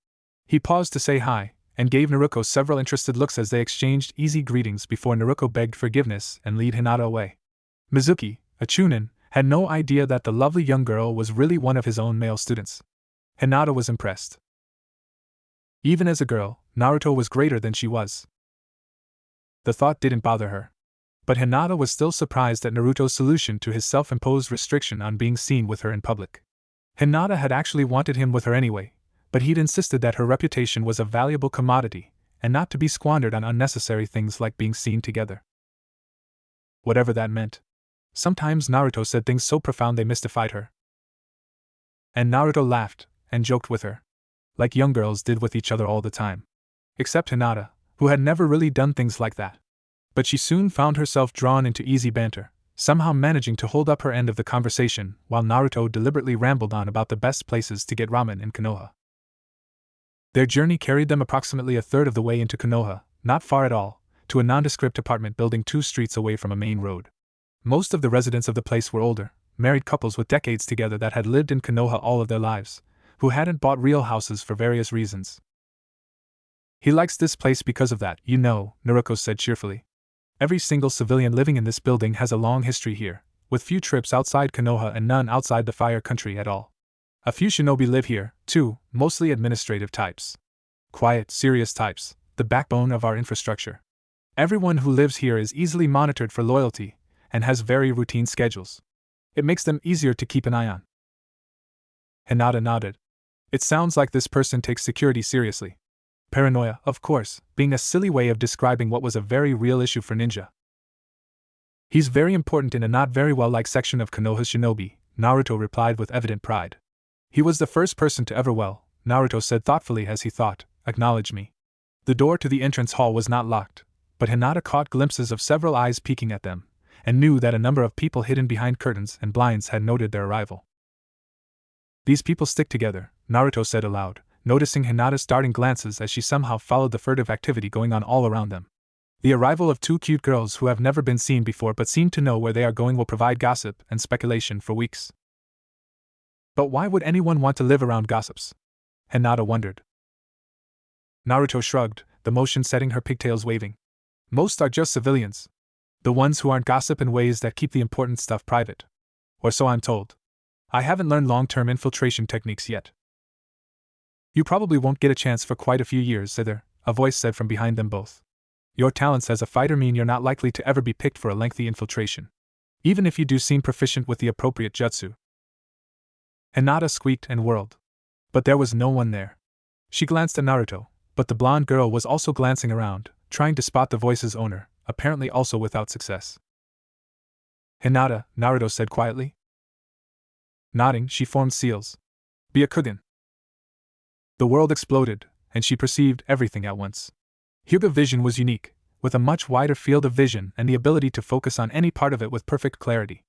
He paused to say hi, and gave Naruto several interested looks as they exchanged easy greetings before Naruto begged forgiveness and led Hinata away. Mizuki, a chunin, had no idea that the lovely young girl was really one of his own male students. Hinata was impressed. Even as a girl, Naruto was greater than she was. The thought didn't bother her. But Hinata was still surprised at Naruto's solution to his self-imposed restriction on being seen with her in public. Hinata had actually wanted him with her anyway, but he'd insisted that her reputation was a valuable commodity, and not to be squandered on unnecessary things like being seen together. Whatever that meant. Sometimes Naruto said things so profound they mystified her. And Naruto laughed, and joked with her. Like young girls did with each other all the time. Except Hinata, who had never really done things like that. But she soon found herself drawn into easy banter, somehow managing to hold up her end of the conversation while Naruto deliberately rambled on about the best places to get ramen in Konoha. Their journey carried them approximately a third of the way into Konoha, not far at all, to a nondescript apartment building 2 streets away from a main road. Most of the residents of the place were older, married couples with decades together that had lived in Konoha all of their lives, who hadn't bought real houses for various reasons. He likes this place because of that, you know, Naruto said cheerfully. Every single civilian living in this building has a long history here, with few trips outside Konoha and none outside the Fire Country at all. A few shinobi live here, too, mostly administrative types. Quiet, serious types, the backbone of our infrastructure. Everyone who lives here is easily monitored for loyalty, and has very routine schedules. It makes them easier to keep an eye on. Hinata nodded. It sounds like this person takes security seriously. Paranoia, of course, being a silly way of describing what was a very real issue for ninja. He's very important in a not very well-liked section of Konoha's shinobi, Naruto replied with evident pride. He was the first person to ever Naruto said thoughtfully as he thought, acknowledge me. The door to the entrance hall was not locked, but Hinata caught glimpses of several eyes peeking at them, and knew that a number of people hidden behind curtains and blinds had noted their arrival. These people stick together, Naruto said aloud, noticing Hinata's darting glances as she somehow followed the furtive activity going on all around them. The arrival of 2 cute girls who have never been seen before but seem to know where they are going will provide gossip and speculation for weeks. But why would anyone want to live around gossips? Hinata wondered. Naruto shrugged, the motion setting her pigtails waving. Most are just civilians. The ones who aren't gossip in ways that keep the important stuff private. Or so I'm told. I haven't learned long-term infiltration techniques yet. You probably won't get a chance for quite a few years either, a voice said from behind them both. Your talents as a fighter mean you're not likely to ever be picked for a lengthy infiltration. Even if you do seem proficient with the appropriate jutsu. Hinata squeaked and whirled. But there was no one there. She glanced at Naruto, but the blonde girl was also glancing around, trying to spot the voice's owner, apparently also without success. Hinata, Naruto said quietly. Nodding, she formed seals. Byakugan. The world exploded, and she perceived everything at once. Hyuga vision was unique, with a much wider field of vision and the ability to focus on any part of it with perfect clarity.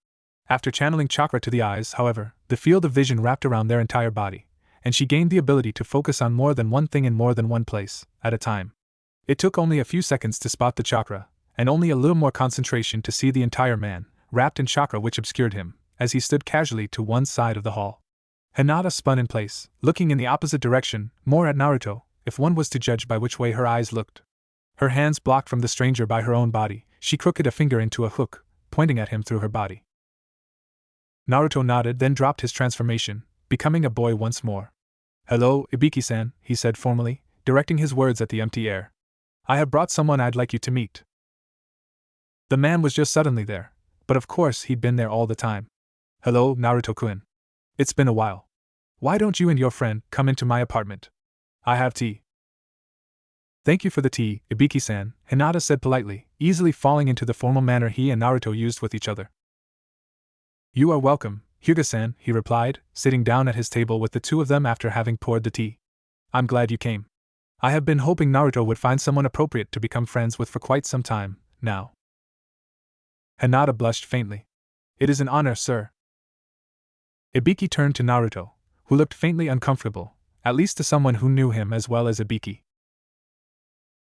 After channeling chakra to the eyes, however, the field of vision wrapped around their entire body, and she gained the ability to focus on more than one thing in more than one place, at a time. It took only a few seconds to spot the chakra, and only a little more concentration to see the entire man, wrapped in chakra which obscured him, as he stood casually to one side of the hall. Hinata spun in place, looking in the opposite direction, more at Naruto, if one was to judge by which way her eyes looked. Her hands blocked from the stranger by her own body, she crooked a finger into a hook, pointing at him through her body. Naruto nodded, then dropped his transformation, becoming a boy once more. Hello, Ibiki-san, he said formally, directing his words at the empty air. I have brought someone I'd like you to meet. The man was just suddenly there, but of course he'd been there all the time. Hello, Naruto-kun. It's been a while. Why don't you and your friend come into my apartment? I have tea. Thank you for the tea, Ibiki-san, Hinata said politely, easily falling into the formal manner he and Naruto used with each other. You are welcome, Hyuga-san, he replied, sitting down at his table with the two of them after having poured the tea. I'm glad you came. I have been hoping Naruto would find someone appropriate to become friends with for quite some time, now. Hinata blushed faintly. It is an honor, sir. Ibiki turned to Naruto, who looked faintly uncomfortable, at least to someone who knew him as well as Ibiki.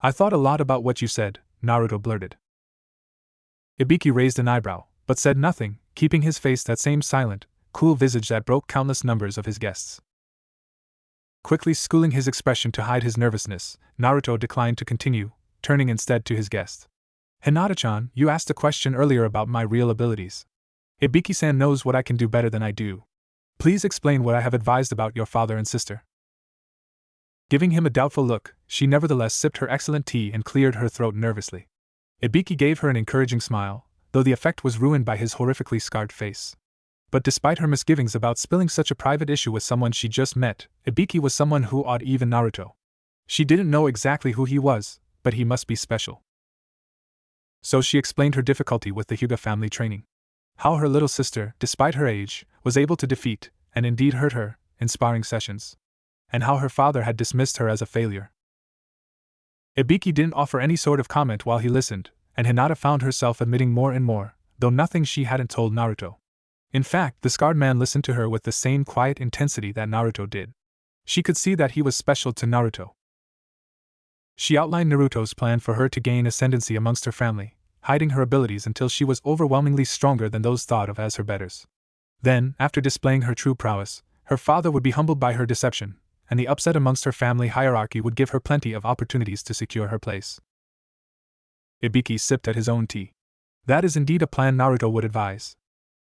I thought a lot about what you said, Naruto blurted. Ibiki raised an eyebrow, but said nothing, keeping his face that same silent, cool visage that broke countless numbers of his guests. Quickly schooling his expression to hide his nervousness, Naruto declined to continue, turning instead to his guest. Hinata-chan, you asked a question earlier about my real abilities. Ibiki-san knows what I can do better than I do. Please explain what I have advised about your father and sister. Giving him a doubtful look, she nevertheless sipped her excellent tea and cleared her throat nervously. Ibiki gave her an encouraging smile, though the effect was ruined by his horrifically scarred face. But despite her misgivings about spilling such a private issue with someone she just met, Ibiki was someone who awed even Naruto. She didn't know exactly who he was, but he must be special. So she explained her difficulty with the Hyuga family training. How her little sister, despite her age, was able to defeat, and indeed hurt her, in sparring sessions. And how her father had dismissed her as a failure. Ibiki didn't offer any sort of comment while he listened, and Hinata found herself admitting more and more, though nothing she hadn't told Naruto. In fact, the scarred man listened to her with the same quiet intensity that Naruto did. She could see that he was special to Naruto. She outlined Naruto's plan for her to gain ascendancy amongst her family, hiding her abilities until she was overwhelmingly stronger than those thought of as her betters. Then, after displaying her true prowess, her father would be humbled by her deception, and the upset amongst her family hierarchy would give her plenty of opportunities to secure her place. Ibiki sipped at his own tea. That is indeed a plan Naruto would advise.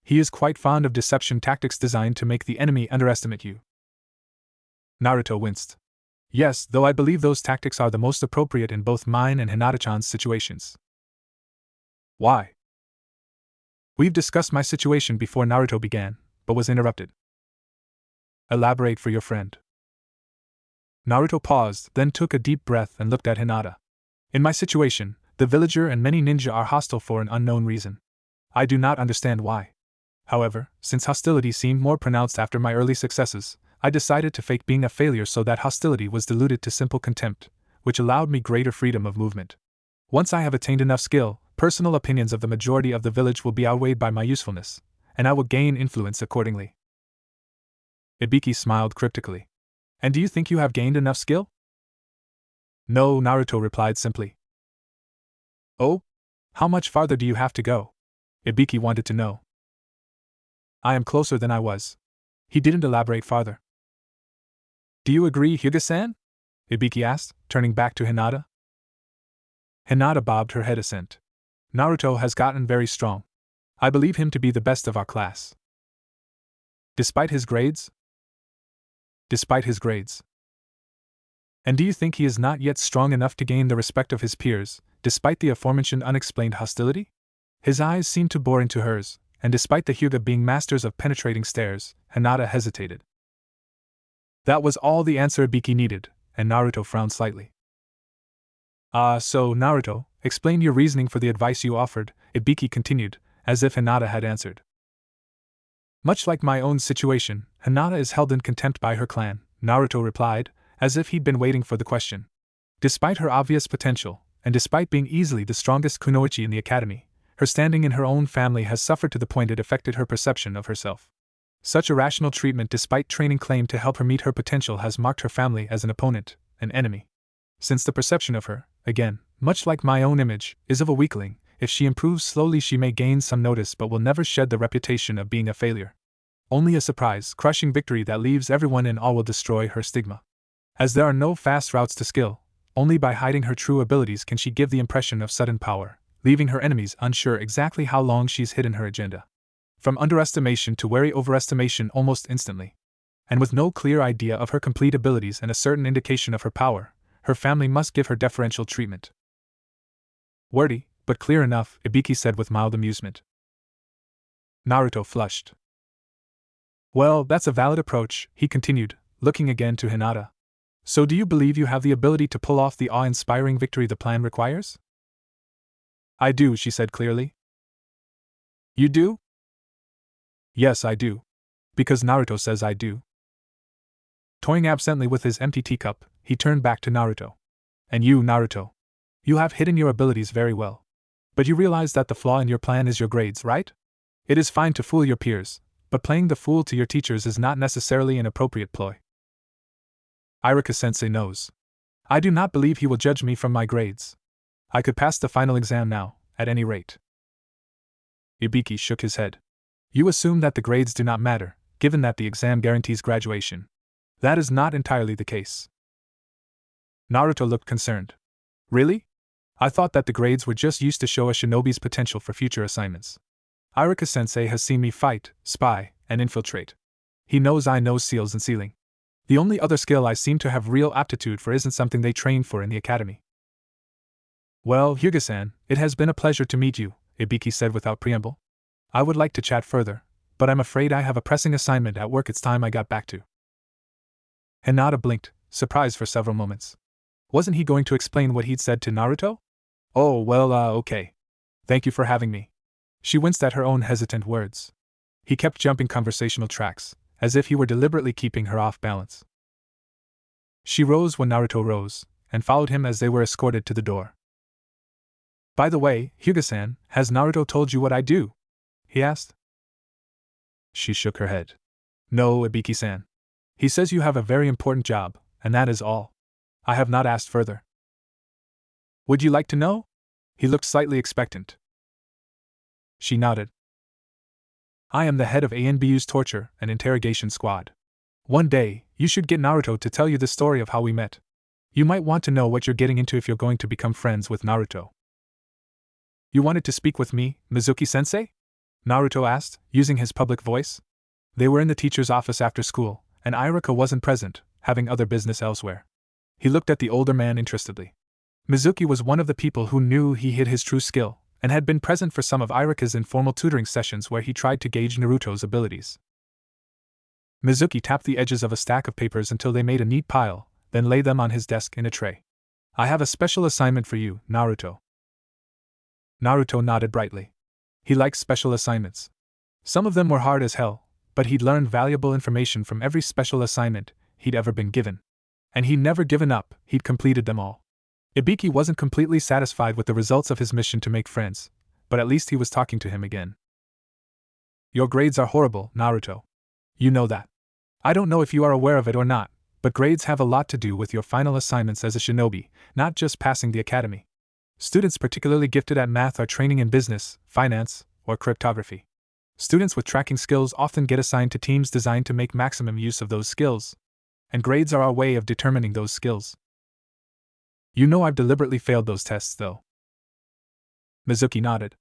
He is quite fond of deception tactics designed to make the enemy underestimate you. Naruto winced. Yes, though I believe those tactics are the most appropriate in both mine and Hinata-chan's situations. Why? We've discussed my situation before Naruto began, but was interrupted. Elaborate for your friend. Naruto paused, then took a deep breath and looked at Hinata. In my situation, the villager and many ninja are hostile for an unknown reason. I do not understand why. However, since hostility seemed more pronounced after my early successes, I decided to fake being a failure so that hostility was diluted to simple contempt, which allowed me greater freedom of movement. Once I have attained enough skill, personal opinions of the majority of the village will be outweighed by my usefulness, and I will gain influence accordingly. Ibiki smiled cryptically. And do you think you have gained enough skill? No, Naruto replied simply. Oh? How much farther do you have to go? Ibiki wanted to know. I am closer than I was. He didn't elaborate farther. Do you agree, Hyuga-san? Ibiki asked, turning back to Hinata. Hinata bobbed her head assent. Naruto has gotten very strong. I believe him to be the best of our class. Despite his grades? Despite his grades. And do you think he is not yet strong enough to gain the respect of his peers, despite the aforementioned unexplained hostility? His eyes seemed to bore into hers, and despite the Hyuga being masters of penetrating stares, Hinata hesitated. That was all the answer Ibiki needed, and Naruto frowned slightly. So, Naruto, explain your reasoning for the advice you offered, Ibiki continued, as if Hinata had answered. Much like my own situation, Hinata is held in contempt by her clan, Naruto replied, as if he'd been waiting for the question. Despite her obvious potential, and despite being easily the strongest kunoichi in the academy, her standing in her own family has suffered to the point it affected her perception of herself. Such irrational treatment despite training claimed to help her meet her potential has marked her family as an opponent, an enemy. Since the perception of her, again, much like my own image, is of a weakling, if she improves slowly she may gain some notice but will never shed the reputation of being a failure. Only a surprise, crushing victory that leaves everyone in awe will destroy her stigma. As there are no fast routes to skill, only by hiding her true abilities can she give the impression of sudden power, leaving her enemies unsure exactly how long she's hidden her agenda. From underestimation to wary overestimation almost instantly. And with no clear idea of her complete abilities and a certain indication of her power, her family must give her deferential treatment. Wordy, but clear enough, Ibiki said with mild amusement. Naruto flushed. Well, that's a valid approach, he continued, looking again to Hinata. So do you believe you have the ability to pull off the awe-inspiring victory the plan requires? I do, she said clearly. You do? Yes, I do. Because Naruto says I do. Toying absently with his empty teacup, he turned back to Naruto. And you, Naruto. You have hidden your abilities very well. But you realize that the flaw in your plan is your grades, right? It is fine to fool your peers, but playing the fool to your teachers is not necessarily an appropriate ploy. Iruka-sensei knows. I do not believe he will judge me from my grades. I could pass the final exam now, at any rate. Ibiki shook his head. You assume that the grades do not matter, given that the exam guarantees graduation. That is not entirely the case. Naruto looked concerned. Really? I thought that the grades were just used to show a shinobi's potential for future assignments. Iruka-sensei has seen me fight, spy, and infiltrate. He knows I know seals and sealing. The only other skill I seem to have real aptitude for isn't something they train for in the academy. Well, Hyuga-san, it has been a pleasure to meet you, Ibiki said without preamble. I would like to chat further, but I'm afraid I have a pressing assignment at work. It's time I got back to. Hinata blinked, surprised for several moments. Wasn't he going to explain what he'd said to Naruto? Oh, well, okay. Thank you for having me. She winced at her own hesitant words. He kept jumping conversational tracks, as if he were deliberately keeping her off balance. She rose when Naruto rose, and followed him as they were escorted to the door. By the way, Hyuga-san, has Naruto told you what I do? He asked. She shook her head. No, Ibiki-san. He says you have a very important job, and that is all. I have not asked further. Would you like to know? He looked slightly expectant. She nodded. I am the head of ANBU's torture and interrogation squad. One day, you should get Naruto to tell you the story of how we met. You might want to know what you're getting into if you're going to become friends with Naruto. You wanted to speak with me, Mizuki-sensei? Naruto asked, using his public voice. They were in the teacher's office after school, and Iruka wasn't present, having other business elsewhere. He looked at the older man interestedly. Mizuki was one of the people who knew he hid his true skill, and had been present for some of Iruka's informal tutoring sessions where he tried to gauge Naruto's abilities. Mizuki tapped the edges of a stack of papers until they made a neat pile, then laid them on his desk in a tray. I have a special assignment for you, Naruto. Naruto nodded brightly. He liked special assignments. Some of them were hard as hell, but he'd learned valuable information from every special assignment he'd ever been given. And he'd never given up, he'd completed them all. Ibiki wasn't completely satisfied with the results of his mission to make friends, but at least he was talking to him again. Your grades are horrible, Naruto. You know that. I don't know if you are aware of it or not, but grades have a lot to do with your final assignments as a shinobi, not just passing the academy. Students particularly gifted at math are training in business, finance, or cryptography. Students with tracking skills often get assigned to teams designed to make maximum use of those skills. And grades are our way of determining those skills. You know I've deliberately failed those tests, though. Mizuki nodded.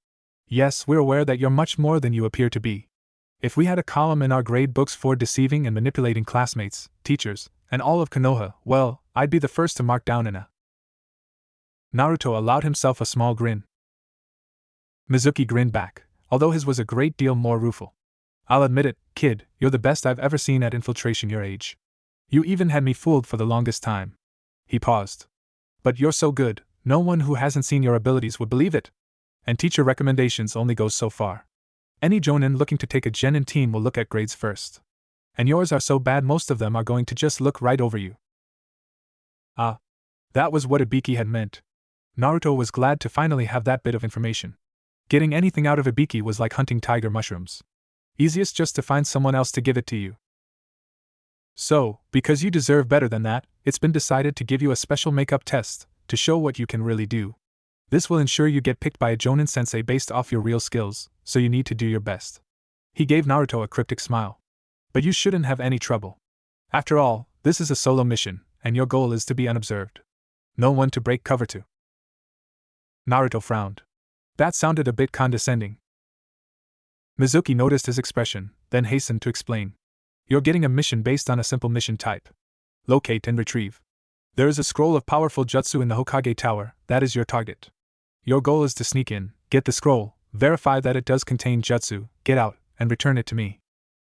Yes, we're aware that you're much more than you appear to be. If we had a column in our grade books for deceiving and manipulating classmates, teachers, and all of Konoha, well, I'd be the first to mark down in a. Naruto allowed himself a small grin. Mizuki grinned back, although his was a great deal more rueful. I'll admit it, kid, you're the best I've ever seen at infiltration your age. You even had me fooled for the longest time. He paused. But you're so good, no one who hasn't seen your abilities would believe it. And teacher recommendations only go so far. Any jonin looking to take a genin team will look at grades first. And yours are so bad most of them are going to just look right over you. Ah. That was what Ibiki had meant. Naruto was glad to finally have that bit of information. Getting anything out of Ibiki was like hunting tiger mushrooms. Easiest just to find someone else to give it to you. So, because you deserve better than that, it's been decided to give you a special makeup test, to show what you can really do. This will ensure you get picked by a Jonin sensei based off your real skills, so you need to do your best. He gave Naruto a cryptic smile. But you shouldn't have any trouble. After all, this is a solo mission, and your goal is to be unobserved. No one to break cover to. Naruto frowned. That sounded a bit condescending. Mizuki noticed his expression, then hastened to explain. You're getting a mission based on a simple mission type. Locate and retrieve. There is a scroll of powerful jutsu in the Hokage Tower, that is your target. Your goal is to sneak in, get the scroll, verify that it does contain jutsu, get out, and return it to me.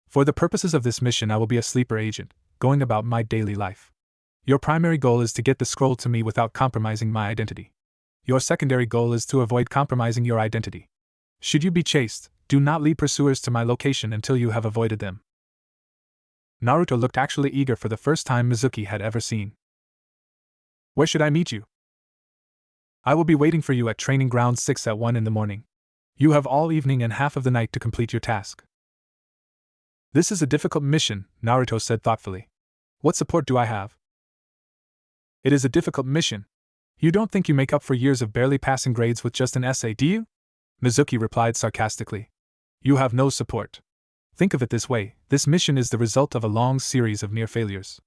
For the purposes of this mission I will be a sleeper agent, going about my daily life. Your primary goal is to get the scroll to me without compromising my identity. Your secondary goal is to avoid compromising your identity. Should you be chased, do not lead pursuers to my location until you have avoided them. Naruto looked actually eager for the first time Mizuki had ever seen. Where should I meet you? I will be waiting for you at Training Ground 6 at 1 in the morning. You have all evening and half of the night to complete your task. This is a difficult mission, Naruto said thoughtfully. What support do I have? It is a difficult mission. You don't think you make up for years of barely passing grades with just an essay, do you? Mizuki replied sarcastically. You have no support. Think of it this way, this mission is the result of a long series of near failures.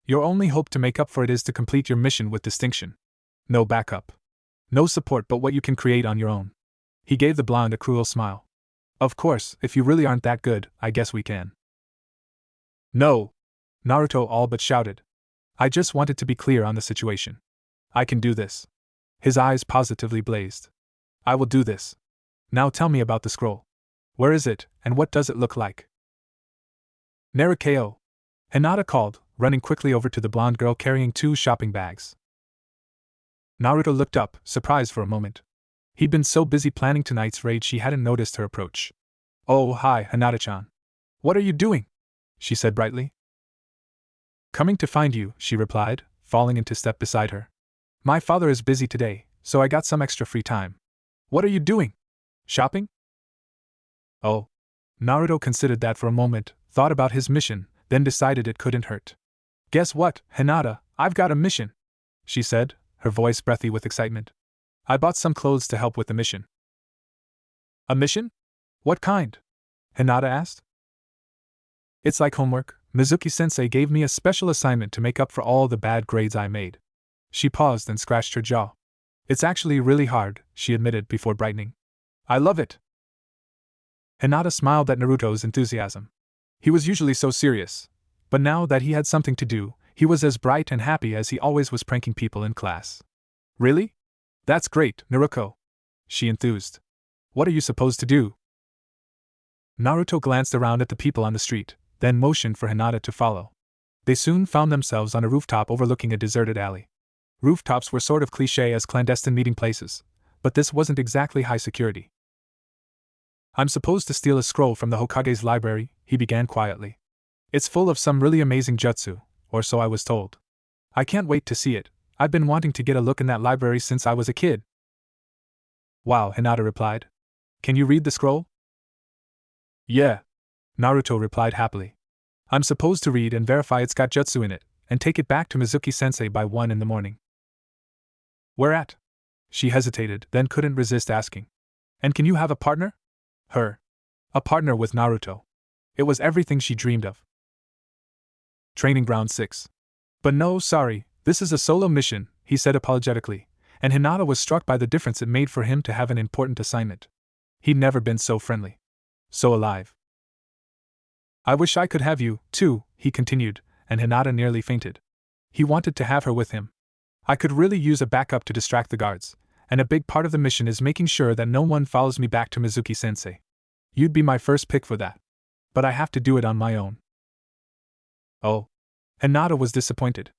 Your only hope to make up for it is to complete your mission with distinction. No backup. No support but what you can create on your own. He gave the blonde a cruel smile. Of course, if you really aren't that good, I guess we can. No! Naruto all but shouted. I just wanted to be clear on the situation. I can do this. His eyes positively blazed. I will do this. Now tell me about the scroll. Where is it, and what does it look like? Naruto! Hinata called, running quickly over to the blonde girl carrying 2 shopping bags. Naruto looked up, surprised for a moment. He'd been so busy planning tonight's raid she hadn't noticed her approach. Oh, hi, Hinata-chan. What are you doing? She said brightly. Coming to find you, she replied, falling into step beside her. My father is busy today, so I got some extra free time. What are you doing? Shopping? Oh. Naruto considered that for a moment, thought about his mission, then decided it couldn't hurt. Guess what, Hinata, I've got a mission, she said, her voice breathy with excitement. I bought some clothes to help with the mission. A mission? What kind? Hinata asked. It's like homework. Mizuki-sensei gave me a special assignment to make up for all the bad grades I made. She paused and scratched her jaw. It's actually really hard, she admitted before brightening. I love it. Hinata smiled at Naruto's enthusiasm. He was usually so serious, but now that he had something to do, he was as bright and happy as he always was pranking people in class. Really? That's great, Naruto. She enthused. What are you supposed to do? Naruto glanced around at the people on the street, then motioned for Hinata to follow. They soon found themselves on a rooftop overlooking a deserted alley. Rooftops were sort of cliché as clandestine meeting places, but this wasn't exactly high security. I'm supposed to steal a scroll from the Hokage's library, he began quietly. It's full of some really amazing jutsu, or so I was told. I can't wait to see it. I've been wanting to get a look in that library since I was a kid. Wow, Hinata replied. Can you read the scroll? Yeah, Naruto replied happily. I'm supposed to read and verify it's got jutsu in it, and take it back to Mizuki-sensei by 1 in the morning. Where at? She hesitated, then couldn't resist asking. And can you have a partner? Her. A partner with Naruto. It was everything she dreamed of. Training Ground 6. But no, sorry, this is a solo mission, he said apologetically, and Hinata was struck by the difference it made for him to have an important assignment. He'd never been so friendly. So alive. I wish I could have you, too, he continued, and Hinata nearly fainted. He wanted to have her with him. I could really use a backup to distract the guards, and a big part of the mission is making sure that no one follows me back to Mizuki-sensei. You'd be my first pick for that. But I have to do it on my own. Oh. Hinata was disappointed.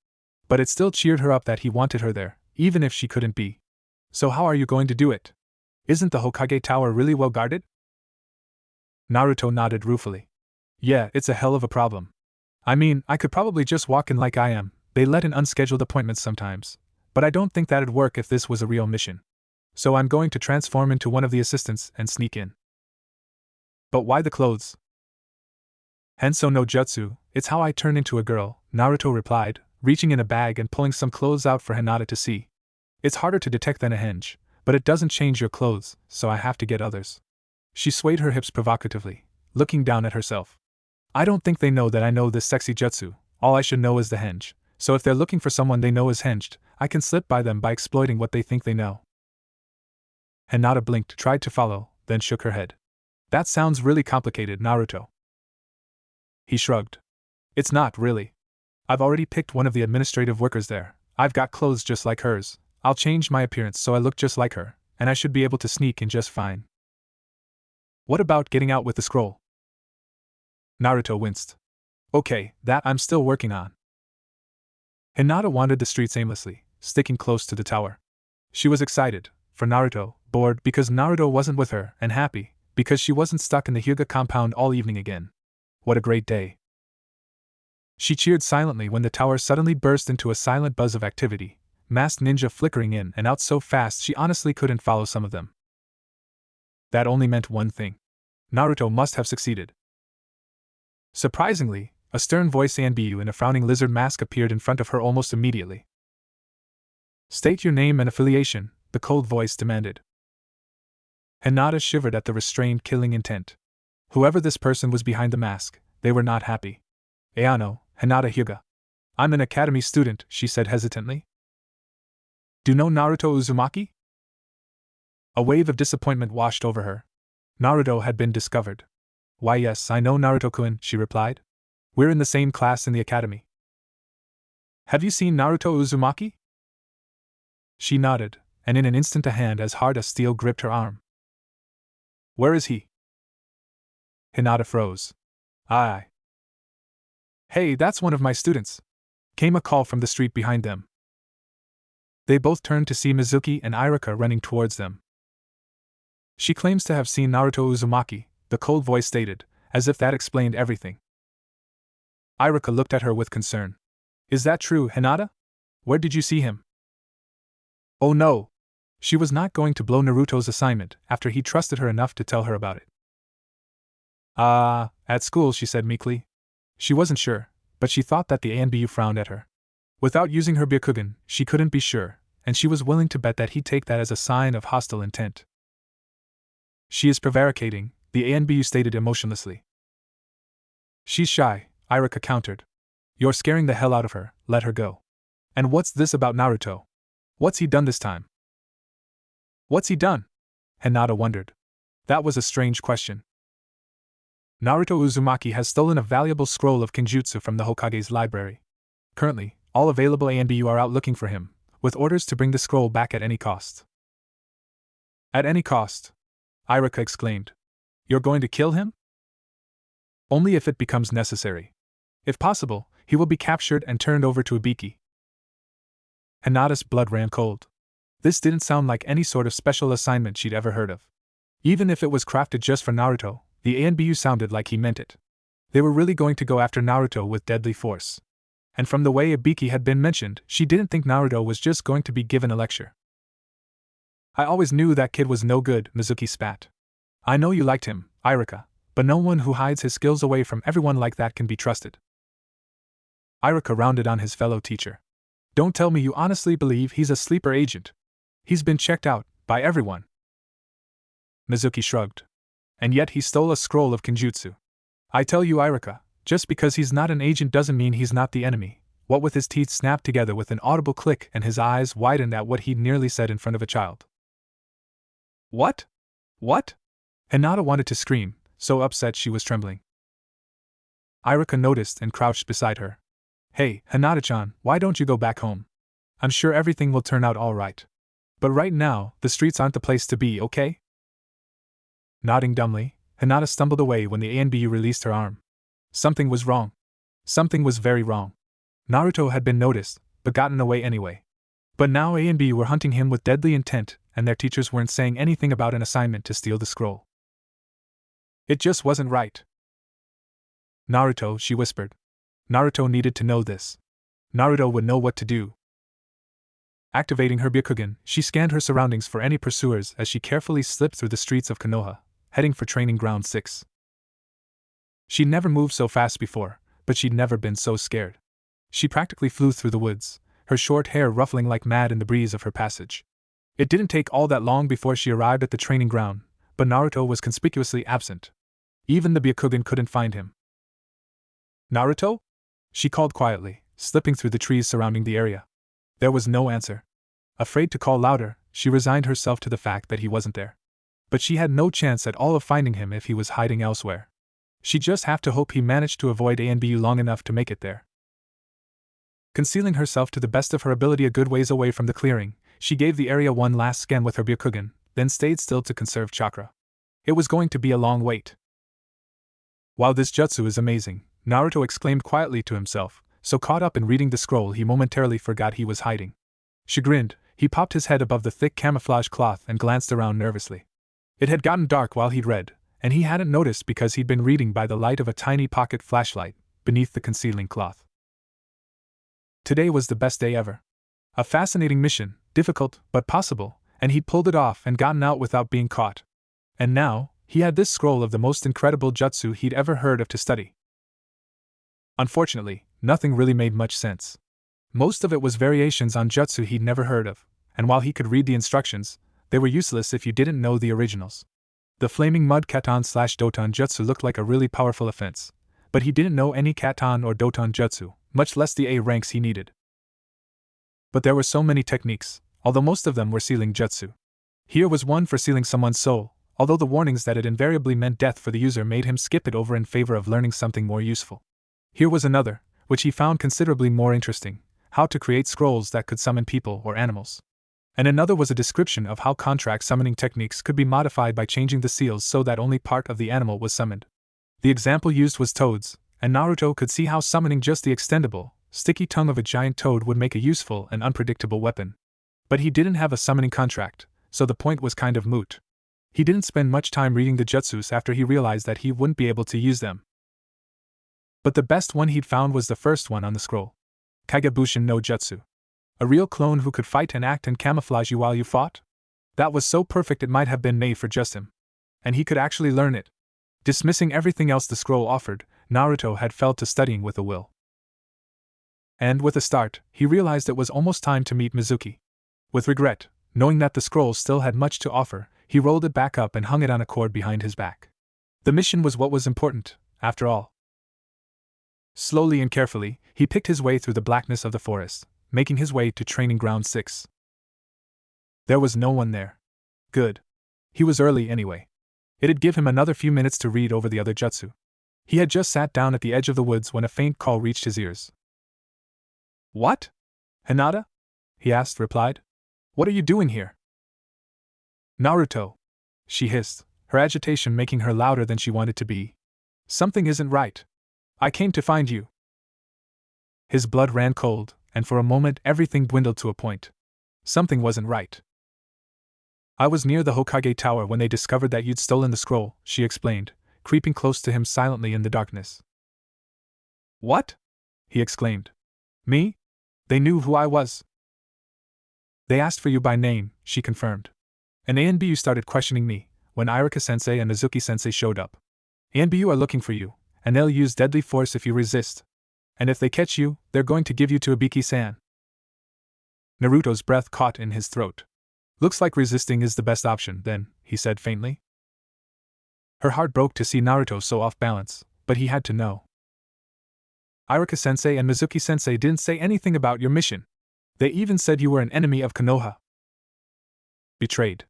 But it still cheered her up that he wanted her there, even if she couldn't be. So how are you going to do it? Isn't the Hokage Tower really well guarded? Naruto nodded ruefully. Yeah, it's a hell of a problem. I mean, I could probably just walk in like I am. They let in unscheduled appointments sometimes. But I don't think that'd work if this was a real mission. So I'm going to transform into one of the assistants and sneak in. But why the clothes? Henso no jutsu, it's how I turn into a girl, Naruto replied, reaching in a bag and pulling some clothes out for Hinata to see. It's harder to detect than a henge, but it doesn't change your clothes, so I have to get others. She swayed her hips provocatively, looking down at herself. I don't think they know that I know this sexy jutsu, all I should know is the henge, so if they're looking for someone they know is henged, I can slip by them by exploiting what they think they know. Hinata blinked, tried to follow, then shook her head. That sounds really complicated, Naruto. He shrugged. It's not, really. I've already picked one of the administrative workers there. I've got clothes just like hers. I'll change my appearance so I look just like her, and I should be able to sneak in just fine. What about getting out with the scroll? Naruto winced. Okay, that I'm still working on. Hinata wandered the streets aimlessly, sticking close to the tower. She was excited, for Naruto, bored because Naruto wasn't with her, and happy, because she wasn't stuck in the Hyuga compound all evening again. What a great day. She cheered silently when the tower suddenly burst into a silent buzz of activity, masked ninja flickering in and out so fast she honestly couldn't follow some of them. That only meant one thing. Naruto must have succeeded. Surprisingly, a stern voice Anbu in a frowning lizard mask appeared in front of her almost immediately. State your name and affiliation, the cold voice demanded. Hinata shivered at the restrained killing intent. Whoever this person was behind the mask, they were not happy. Ayano, Hinata Hyuga. I'm an academy student, she said hesitantly. Do you know Naruto Uzumaki? A wave of disappointment washed over her. Naruto had been discovered. Why yes, I know Naruto-kun, she replied. We're in the same class in the academy. Have you seen Naruto Uzumaki? She nodded, and in an instant a hand as hard as steel gripped her arm. Where is he? Hinata froze. Aye. Hey, that's one of my students, came a call from the street behind them. They both turned to see Mizuki and Irika running towards them. She claims to have seen Naruto Uzumaki, the cold voice stated, as if that explained everything. Irika looked at her with concern. Is that true, Hinata? Where did you see him? Oh no! She was not going to blow Naruto's assignment after he trusted her enough to tell her about it. At school, she said meekly. She wasn't sure, but she thought that the ANBU frowned at her. Without using her Byakugan, she couldn't be sure, and she was willing to bet that he'd take that as a sign of hostile intent. She is prevaricating, the ANBU stated emotionlessly. She's shy, Irika countered. You're scaring the hell out of her, let her go. And what's this about Naruto? What's he done this time? What's he done? Hinata wondered. That was a strange question. Naruto Uzumaki has stolen a valuable scroll of Kinjutsu from the Hokage's library. Currently, all available ANBU are out looking for him, with orders to bring the scroll back at any cost. At any cost? Irika exclaimed. You're going to kill him? Only if it becomes necessary. If possible, he will be captured and turned over to Ibiki. Hinata's blood ran cold. This didn't sound like any sort of special assignment she'd ever heard of. Even if it was crafted just for Naruto, the ANBU sounded like he meant it. They were really going to go after Naruto with deadly force. And from the way Ibiki had been mentioned, she didn't think Naruto was just going to be given a lecture. I always knew that kid was no good, Mizuki spat. I know you liked him, Irika, but no one who hides his skills away from everyone like that can be trusted. Irika rounded on his fellow teacher. Don't tell me you honestly believe he's a sleeper agent. He's been checked out, by everyone. Mizuki shrugged. And yet he stole a scroll of Kinjutsu. I tell you, Irika, just because he's not an agent doesn't mean he's not the enemy. What with his teeth snapped together with an audible click and his eyes widened at what he'd nearly said in front of a child. What? What? Hinata wanted to scream, so upset she was trembling. Irika noticed and crouched beside her. Hey, Hinata-chan, why don't you go back home? I'm sure everything will turn out all right. But right now, the streets aren't the place to be, okay? Nodding dumbly, Hinata stumbled away when the ANBU released her arm. Something was wrong. Something was very wrong. Naruto had been noticed, but gotten away anyway. But now ANBU were hunting him with deadly intent, and their teachers weren't saying anything about an assignment to steal the scroll. It just wasn't right. Naruto, she whispered. Naruto needed to know this. Naruto would know what to do. Activating her Byakugan, she scanned her surroundings for any pursuers as she carefully slipped through the streets of Konoha, heading for Training Ground 6. She'd never moved so fast before, but she'd never been so scared. She practically flew through the woods, her short hair ruffling like mad in the breeze of her passage. It didn't take all that long before she arrived at the training ground, but Naruto was conspicuously absent. Even the Byakugan couldn't find him. Naruto? She called quietly, slipping through the trees surrounding the area. There was no answer. Afraid to call louder, she resigned herself to the fact that he wasn't there. But she had no chance at all of finding him if he was hiding elsewhere. She'd just have to hope he managed to avoid ANBU long enough to make it there. Concealing herself to the best of her ability a good ways away from the clearing, she gave the area one last scan with her Byakugan, then stayed still to conserve chakra. It was going to be a long wait. Wow, this jutsu is amazing, Naruto exclaimed quietly to himself, so caught up in reading the scroll he momentarily forgot he was hiding. Chagrined, he popped his head above the thick camouflage cloth and glanced around nervously. It had gotten dark while he'd read, and he hadn't noticed because he'd been reading by the light of a tiny pocket flashlight beneath the concealing cloth. Today was the best day ever. A fascinating mission, difficult, but possible, and he'd pulled it off and gotten out without being caught. And now, he had this scroll of the most incredible jutsu he'd ever heard of to study. Unfortunately, nothing really made much sense. Most of it was variations on jutsu he'd never heard of, and while he could read the instructions, they were useless if you didn't know the originals. The flaming mud katan/doton jutsu looked like a really powerful offense, but he didn't know any katan or doton jutsu, much less the A ranks he needed. But there were so many techniques, although most of them were sealing jutsu. Here was one for sealing someone's soul, although the warnings that it invariably meant death for the user made him skip it over in favor of learning something more useful. Here was another, which he found considerably more interesting: how to create scrolls that could summon people or animals. And another was a description of how contract summoning techniques could be modified by changing the seals so that only part of the animal was summoned. The example used was toads, and Naruto could see how summoning just the extendable, sticky tongue of a giant toad would make a useful and unpredictable weapon. But he didn't have a summoning contract, so the point was kind of moot. He didn't spend much time reading the jutsus after he realized that he wouldn't be able to use them. But the best one he'd found was the first one on the scroll. Kagebushin no Jutsu. A real clone who could fight and act and camouflage you while you fought? That was so perfect it might have been made for just him. And he could actually learn it. Dismissing everything else the scroll offered, Naruto had fell to studying with a will. And with a start, he realized it was almost time to meet Mizuki. With regret, knowing that the scroll still had much to offer, he rolled it back up and hung it on a cord behind his back. The mission was what was important, after all. Slowly and carefully, he picked his way through the blackness of the forest, making his way to Training Ground 6. There was no one there. Good. He was early anyway. It'd give him another few minutes to read over the other jutsu. He had just sat down at the edge of the woods when a faint call reached his ears. "What? Hinata?" he asked, replied. "What are you doing here?" "Naruto," she hissed, her agitation making her louder than she wanted to be. "Something isn't right. I came to find you." His blood ran cold, and for a moment everything dwindled to a point. Something wasn't right. "I was near the Hokage Tower when they discovered that you'd stolen the scroll," she explained, creeping close to him silently in the darkness. "What?" he exclaimed. "Me? They knew who I was." "They asked for you by name," she confirmed. "And A&BU started questioning me when Irika-sensei and Mizuki-sensei showed up. A&BU are looking for you, and they'll use deadly force if you resist. And if they catch you, they're going to give you to Ibiki-san." Naruto's breath caught in his throat. "Looks like resisting is the best option, then," he said faintly. Her heart broke to see Naruto so off balance, but he had to know. "Irika-sensei and Mizuki-sensei didn't say anything about your mission. They even said you were an enemy of Konoha." Betrayed.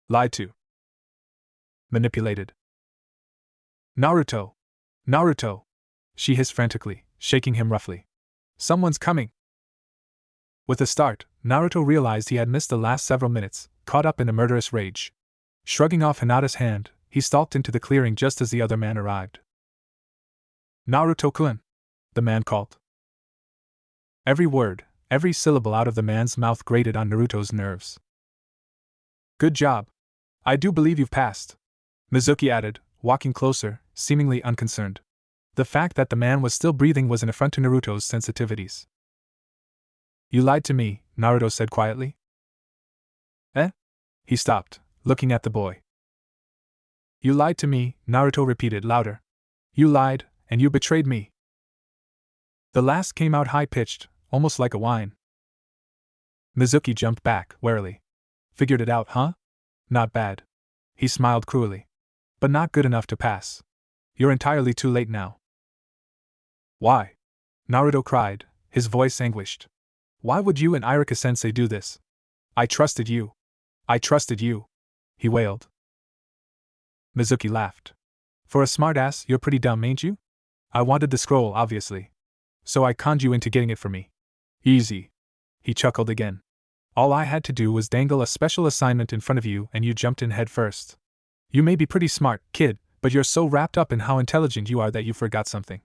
Lied to. Manipulated. "Naruto! Naruto!" she hissed frantically, shaking him roughly. "Someone's coming!" With a start, Naruto realized he had missed the last several minutes, caught up in a murderous rage. Shrugging off Hinata's hand, he stalked into the clearing just as the other man arrived. "Naruto-kun!" the man called. Every word, every syllable out of the man's mouth grated on Naruto's nerves. "Good job. I do believe you've passed," Mizuki added, walking closer, seemingly unconcerned. The fact that the man was still breathing was an affront to Naruto's sensitivities. "You lied to me," Naruto said quietly. "Eh?" He stopped, looking at the boy. "You lied to me," Naruto repeated louder. "You lied, and you betrayed me." The last came out high-pitched, almost like a whine. Mizuki jumped back, warily. "Figured it out, huh? Not bad." He smiled cruelly. "But not good enough to pass. You're entirely too late now." "Why?" Naruto cried, his voice anguished. "Why would you and Irika-sensei do this? I trusted you. I trusted you," he wailed. Mizuki laughed. "For a smartass, you're pretty dumb, ain't you? I wanted the scroll, obviously. So I conned you into getting it for me. Easy." He chuckled again. "All I had to do was dangle a special assignment in front of you and you jumped in head first. You may be pretty smart, kid, but you're so wrapped up in how intelligent you are that you forgot something."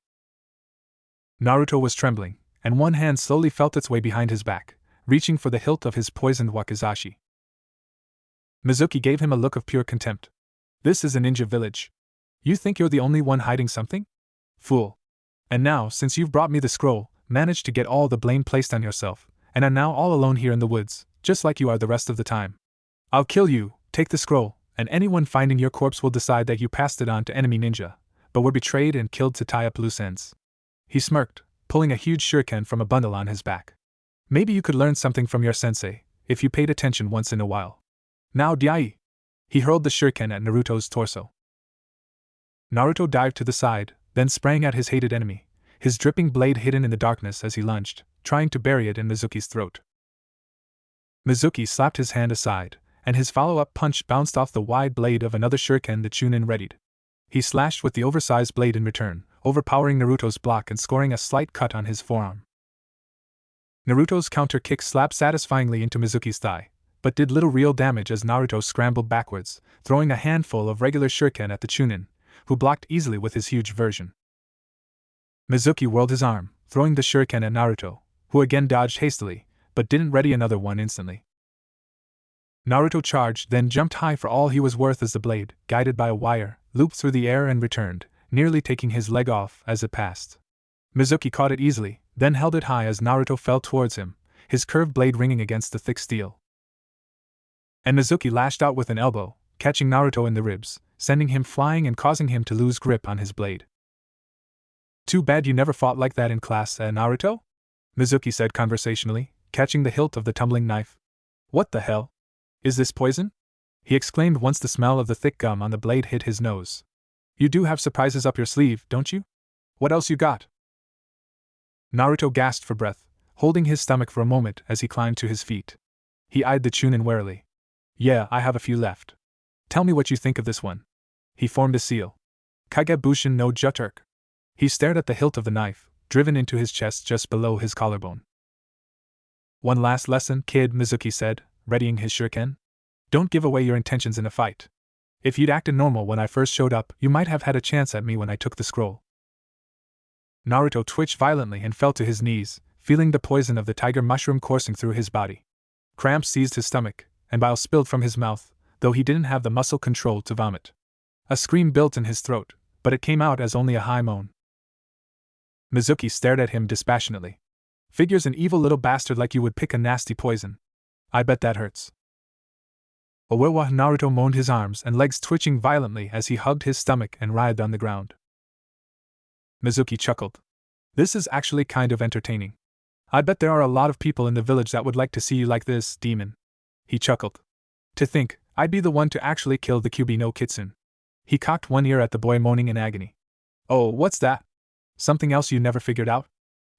Naruto was trembling, and one hand slowly felt its way behind his back, reaching for the hilt of his poisoned wakizashi. Mizuki gave him a look of pure contempt. "This is a ninja village. You think you're the only one hiding something? Fool. And now, since you've brought me the scroll, manage to get all the blame placed on yourself, and I'm now all alone here in the woods, just like you are the rest of the time. I'll kill you, take the scroll, and anyone finding your corpse will decide that you passed it on to enemy ninja, but were betrayed and killed to tie up loose ends." He smirked, pulling a huge shuriken from a bundle on his back. "Maybe you could learn something from your sensei, if you paid attention once in a while. Now Dai!" He hurled the shuriken at Naruto's torso. Naruto dived to the side, then sprang at his hated enemy, his dripping blade hidden in the darkness as he lunged, trying to bury it in Mizuki's throat. Mizuki slapped his hand aside, and his follow-up punch bounced off the wide blade of another shuriken the Chunin readied. He slashed with the oversized blade in return, overpowering Naruto's block and scoring a slight cut on his forearm. Naruto's counter kick slapped satisfyingly into Mizuki's thigh, but did little real damage as Naruto scrambled backwards, throwing a handful of regular shuriken at the Chunin, who blocked easily with his huge version. Mizuki whirled his arm, throwing the shuriken at Naruto, who again dodged hastily, but didn't ready another one instantly. Naruto charged, then jumped high for all he was worth as the blade, guided by a wire, looped through the air and returned, nearly taking his leg off as it passed. Mizuki caught it easily, then held it high as Naruto fell towards him, his curved blade ringing against the thick steel. And Mizuki lashed out with an elbow, catching Naruto in the ribs, sending him flying and causing him to lose grip on his blade. "Too bad you never fought like that in class, Naruto?" Mizuki said conversationally, catching the hilt of the tumbling knife. "What the hell? Is this poison?" he exclaimed once the smell of the thick gum on the blade hit his nose. "You do have surprises up your sleeve, don't you? What else you got?" Naruto gasped for breath, holding his stomach for a moment as he climbed to his feet. He eyed the Chunin warily. "Yeah, I have a few left. Tell me what you think of this one." He formed a seal. "Kagebushin no Jutterk." He stared at the hilt of the knife, driven into his chest just below his collarbone. "One last lesson, kid," Mizuki said, readying his shuriken. "Don't give away your intentions in a fight. If you'd acted normal when I first showed up, you might have had a chance at me when I took the scroll." Naruto twitched violently and fell to his knees, feeling the poison of the tiger mushroom coursing through his body. Cramps seized his stomach, and bile spilled from his mouth, though he didn't have the muscle control to vomit. A scream built in his throat, but it came out as only a high moan. Mizuki stared at him dispassionately. "Figures an evil little bastard like you would pick a nasty poison. I bet that hurts." Owewa. Naruto moaned, his arms and legs twitching violently as he hugged his stomach and writhed on the ground. Mizuki chuckled. "This is actually kind of entertaining. I bet there are a lot of people in the village that would like to see you like this, demon." He chuckled. "To think, I'd be the one to actually kill the Kyuubi no Kitsune." He cocked one ear at the boy moaning in agony. "Oh, what's that? Something else you never figured out?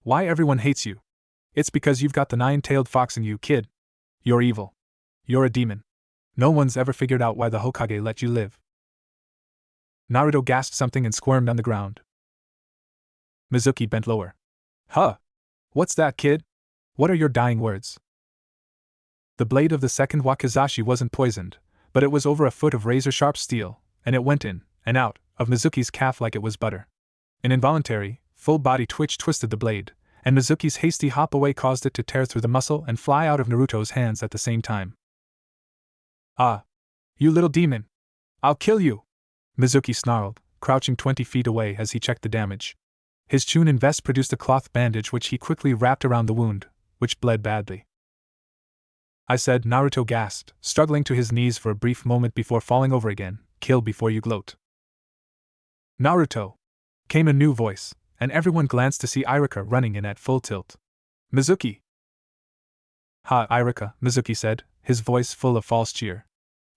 Why everyone hates you? It's because you've got the nine-tailed fox in you, kid. You're evil. You're a demon. No one's ever figured out why the Hokage let you live." Naruto gasped something and squirmed on the ground. Mizuki bent lower. "Huh? What's that, kid? What are your dying words?" The blade of the second wakizashi wasn't poisoned, but it was over a foot of razor-sharp steel, and it went in and out of Mizuki's calf like it was butter. An involuntary, full-body twitch twisted the blade, and Mizuki's hasty hop away caused it to tear through the muscle and fly out of Naruto's hands at the same time. "Ah! You little demon! I'll kill you!" Mizuki snarled, crouching 20 feet away as he checked the damage. His Chunin vest produced a cloth bandage which he quickly wrapped around the wound, which bled badly. "I said," Naruto gasped, struggling to his knees for a brief moment before falling over again, "kill before you gloat." "Naruto!" came a new voice, and everyone glanced to see Irika running in at full tilt. "Mizuki!" "Ha, Irika," Mizuki said, his voice full of false cheer.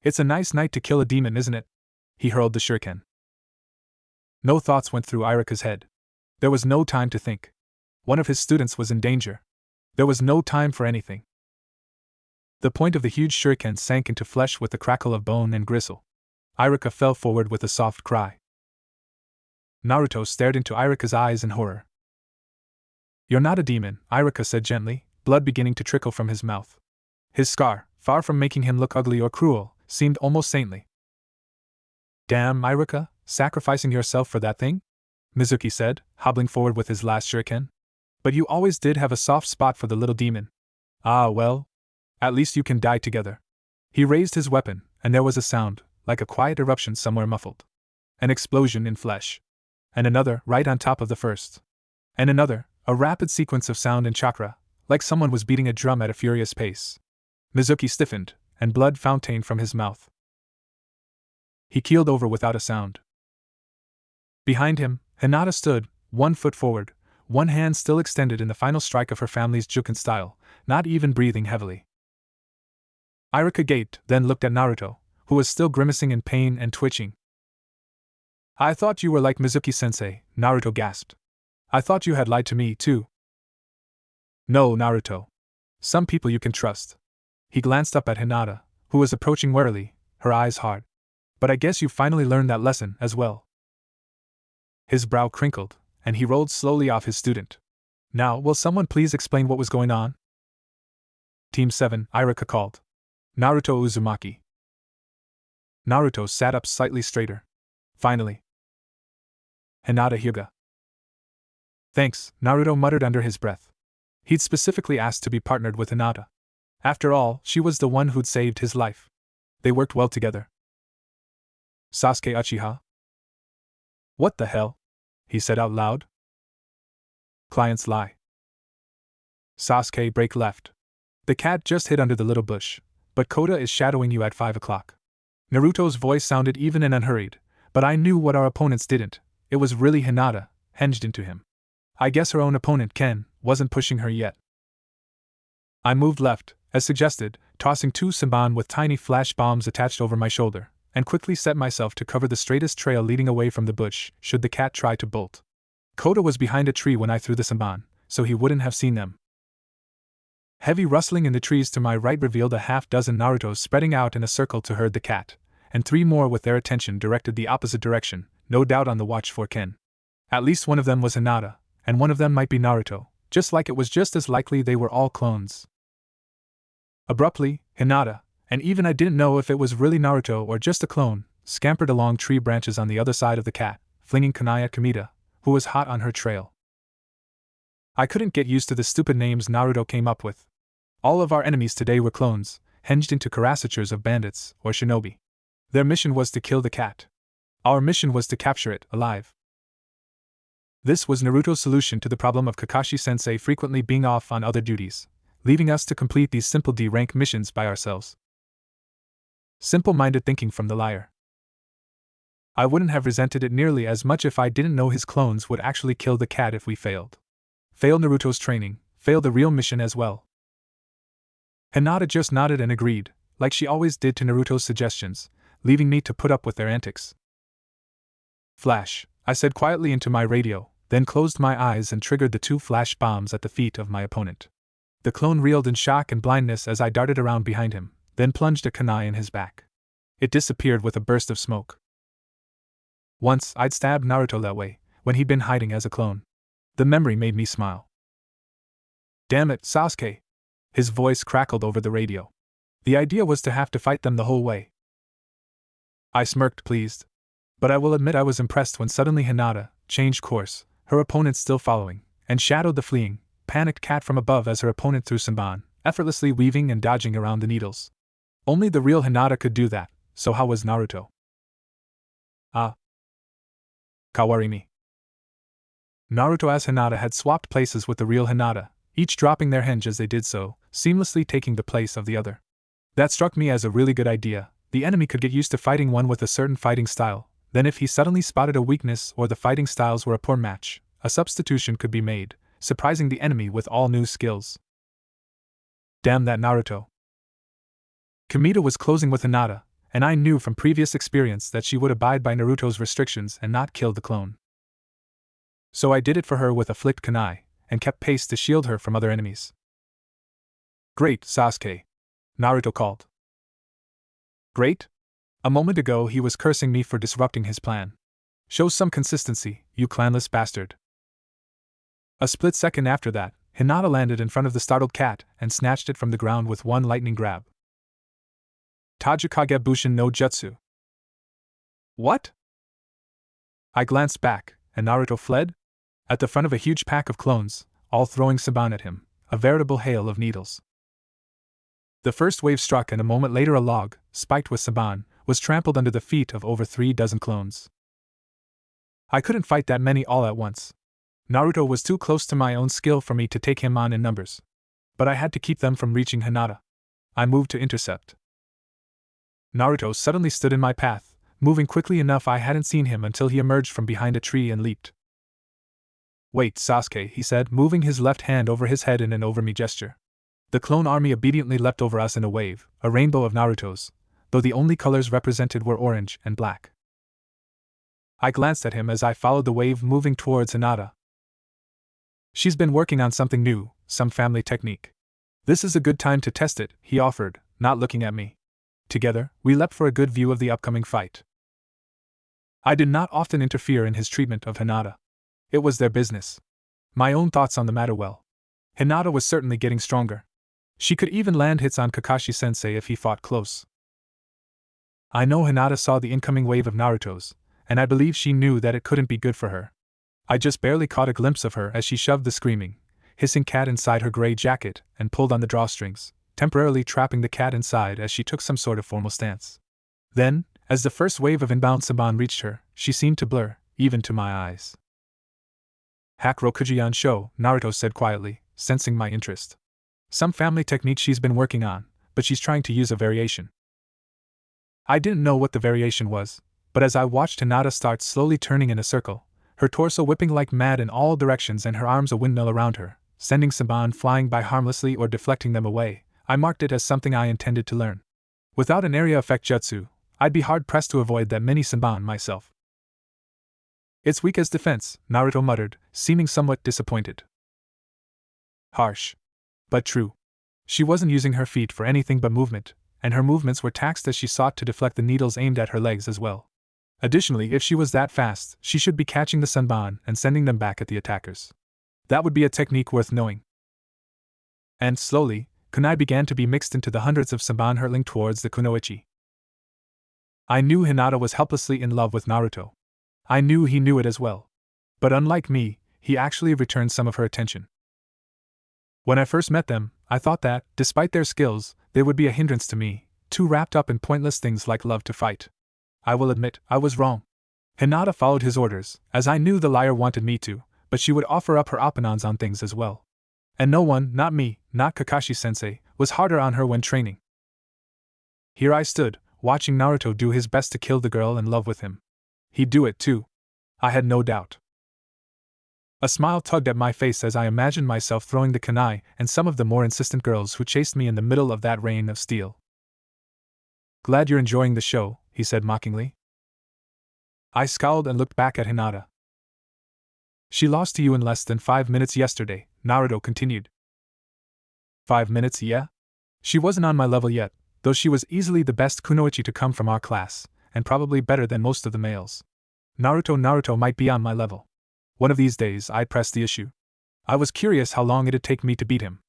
"It's a nice night to kill a demon, isn't it?" He hurled the shuriken. No thoughts went through Irika's head. There was no time to think. One of his students was in danger. There was no time for anything. The point of the huge shuriken sank into flesh with the crackle of bone and gristle. Irika fell forward with a soft cry. Naruto stared into Irika's eyes in horror. "You're not a demon," Irika said gently, blood beginning to trickle from his mouth. His scar, far from making him look ugly or cruel, seemed almost saintly. "Damn, Irika, sacrificing yourself for that thing?" Mizuki said, hobbling forward with his last shuriken. "But you always did have a soft spot for the little demon. Ah, well. At least you can die together." He raised his weapon, and there was a sound, like a quiet eruption somewhere muffled. An explosion in flesh. And another, right on top of the first. And another, a rapid sequence of sound and chakra, like someone was beating a drum at a furious pace. Mizuki stiffened, and blood fountained from his mouth. He keeled over without a sound. Behind him, Hinata stood, 1 foot forward, one hand still extended in the final strike of her family's Juken style, not even breathing heavily. Irika gaped, then looked at Naruto, who was still grimacing in pain and twitching. I thought you were like Mizuki-sensei, Naruto gasped. I thought you had lied to me, too. No, Naruto. Some people you can trust. He glanced up at Hinata, who was approaching warily, her eyes hard. But I guess you finally learned that lesson as well. His brow crinkled, and he rolled slowly off his student. Now, will someone please explain what was going on? Team 7, Irika called. Naruto Uzumaki. Naruto sat up slightly straighter. Finally. Hinata Hyuga. Thanks, Naruto muttered under his breath. He'd specifically asked to be partnered with Hinata. After all, she was the one who'd saved his life. They worked well together. Sasuke Uchiha? What the hell? He said out loud. Clients lie. Sasuke break left. The cat just hid under the little bush, but Koda is shadowing you at 5 o'clock. Naruto's voice sounded even and unhurried, but I knew what our opponents didn't. It was really Hinata, hinged into him. I guess her own opponent, Ken, wasn't pushing her yet. I moved left, as suggested, tossing 2 Senbon with tiny flash bombs attached over my shoulder, and quickly set myself to cover the straightest trail leading away from the bush, should the cat try to bolt. Koda was behind a tree when I threw the Senbon, so he wouldn't have seen them. Heavy rustling in the trees to my right revealed a half-dozen Narutos spreading out in a circle to herd the cat, and 3 more with their attention directed the opposite direction, no doubt on the watch for Ken. At least one of them was Hinata, and one of them might be Naruto, just like it was just as likely they were all clones. Abruptly, Hinata, and even I didn't know if it was really Naruto or just a clone, scampered along tree branches on the other side of the cat, flinging kunai at Kamita, who was hot on her trail. I couldn't get used to the stupid names Naruto came up with. All of our enemies today were clones, hinged into caricatures of bandits or shinobi. Their mission was to kill the cat. Our mission was to capture it alive. This was Naruto's solution to the problem of Kakashi-sensei frequently being off on other duties, leaving us to complete these simple D-rank missions by ourselves. Simple-minded thinking from the liar. I wouldn't have resented it nearly as much if I didn't know his clones would actually kill the cat if we failed. Fail Naruto's training, fail the real mission as well. Hinata just nodded and agreed, like she always did to Naruto's suggestions, leaving me to put up with their antics. Flash, I said quietly into my radio, then closed my eyes and triggered the 2 flash bombs at the feet of my opponent. The clone reeled in shock and blindness as I darted around behind him, then plunged a kunai in his back. It disappeared with a burst of smoke. Once I'd stabbed Naruto that way, when he'd been hiding as a clone. The memory made me smile. Damn it, Sasuke! His voice crackled over the radio. The idea was to have to fight them the whole way. I smirked, pleased. But I will admit I was impressed when suddenly Hinata changed course, her opponent still following, and shadowed the fleeing, panicked cat from above as her opponent threw Senbon, effortlessly weaving and dodging around the needles. Only the real Hinata could do that, so how was Naruto? Ah. Kawarimi. Naruto as Hinata had swapped places with the real Hinata, each dropping their hinge as they did so, seamlessly taking the place of the other. That struck me as a really good idea. The enemy could get used to fighting one with a certain fighting style, then if he suddenly spotted a weakness or the fighting styles were a poor match, a substitution could be made, surprising the enemy with all new skills. Damn that Naruto. Kamita was closing with Hinata, and I knew from previous experience that she would abide by Naruto's restrictions and not kill the clone. So I did it for her with a flicked kunai, and kept pace to shield her from other enemies. Great, Sasuke. Naruto called. Great? A moment ago he was cursing me for disrupting his plan. Show some consistency, you clanless bastard. A split second after that, Hinata landed in front of the startled cat and snatched it from the ground with one lightning grab. Tajikage Bushin no Jutsu. What? I glanced back, and Naruto fled? At the front of a huge pack of clones, all throwing Senbon at him, a veritable hail of needles. The first wave struck and a moment later a log, spiked with Senbon, was trampled under the feet of over 3 dozen clones. I couldn't fight that many all at once. Naruto was too close to my own skill for me to take him on in numbers. but I had to keep them from reaching Hinata. I moved to intercept. Naruto suddenly stood in my path, moving quickly enough I hadn't seen him until he emerged from behind a tree and leaped. "Wait, Sasuke," he said, moving his left hand over his head in an over-me gesture. The clone army obediently leapt over us in a wave, a rainbow of Narutos, though the only colors represented were orange and black. I glanced at him as I followed the wave moving towards Hinata. "She's been working on something new, some family technique. This is a good time to test it," he offered, not looking at me. Together, we leapt for a good view of the upcoming fight. I did not often interfere in his treatment of Hinata. It was their business. My own thoughts on the matter well. Hinata was certainly getting stronger. She could even land hits on Kakashi-sensei if he fought close. I know Hinata saw the incoming wave of Narutos, and I believe she knew that it couldn't be good for her. I just barely caught a glimpse of her as she shoved the screaming, hissing cat inside her gray jacket and pulled on the drawstrings, temporarily trapping the cat inside as she took some sort of formal stance. Then, as the first wave of inbound Saban reached her, she seemed to blur, even to my eyes. "Hakurokujian Sho," Naruto said quietly, sensing my interest. "Some family technique she's been working on, but she's trying to use a variation." I didn't know what the variation was, but as I watched Hinata start slowly turning in a circle, her torso whipping like mad in all directions and her arms a windmill around her, sending Saban flying by harmlessly or deflecting them away, I marked it as something I intended to learn. Without an area effect jutsu, I'd be hard-pressed to avoid that mini Saban myself. "It's weak as defense," Naruto muttered, seeming somewhat disappointed. Harsh. But true. She wasn't using her feet for anything but movement, and her movements were taxed as she sought to deflect the needles aimed at her legs as well. Additionally, if she was that fast, she should be catching the Sanban and sending them back at the attackers. That would be a technique worth knowing. And slowly, kunai began to be mixed into the hundreds of Sanban hurtling towards the kunoichi. I knew Hinata was helplessly in love with Naruto. I knew he knew it as well. But unlike me, he actually returned some of her attention. When I first met them, I thought that, despite their skills, they would be a hindrance to me, too wrapped up in pointless things like love to fight. I will admit, I was wrong. Hinata followed his orders, as I knew the liar wanted me to, but she would offer up her opinions on things as well. And no one, not me, not Kakashi-sensei, was harder on her when training. Here I stood, watching Naruto do his best to kill the girl in love with him. He'd do it too. I had no doubt. A smile tugged at my face as I imagined myself throwing the kunai and some of the more insistent girls who chased me in the middle of that rain of steel. "Glad you're enjoying the show," he said mockingly. I scowled and looked back at Hinata. "She lost to you in less than 5 minutes yesterday," Naruto continued. 5 minutes, yeah? She wasn't on my level yet, though she was easily the best kunoichi to come from our class, and probably better than most of the males. Naruto might be on my level. One of these days I'd press the issue. I was curious how long it'd take me to beat him.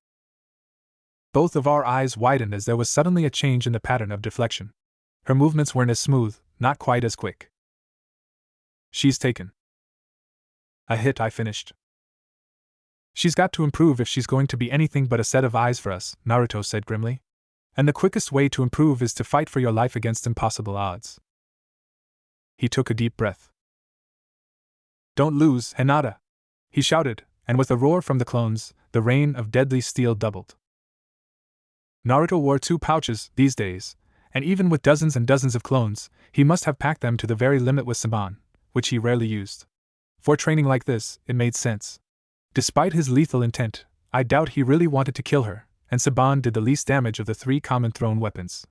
Both of our eyes widened as there was suddenly a change in the pattern of deflection. Her movements weren't as smooth, not quite as quick. "She's taken a hit," I finished. "She's got to improve if she's going to be anything but a set of eyes for us," Naruto said grimly. "And the quickest way to improve is to fight for your life against impossible odds." He took a deep breath. "Don't lose, Hinata!" he shouted, and with a roar from the clones, the rain of deadly steel doubled. Naruto wore 2 pouches these days, and even with dozens and dozens of clones, he must have packed them to the very limit with Saban, which he rarely used. For training like this, it made sense. Despite his lethal intent, I doubt he really wanted to kill her, and Saban did the least damage of the 3 common thrown weapons.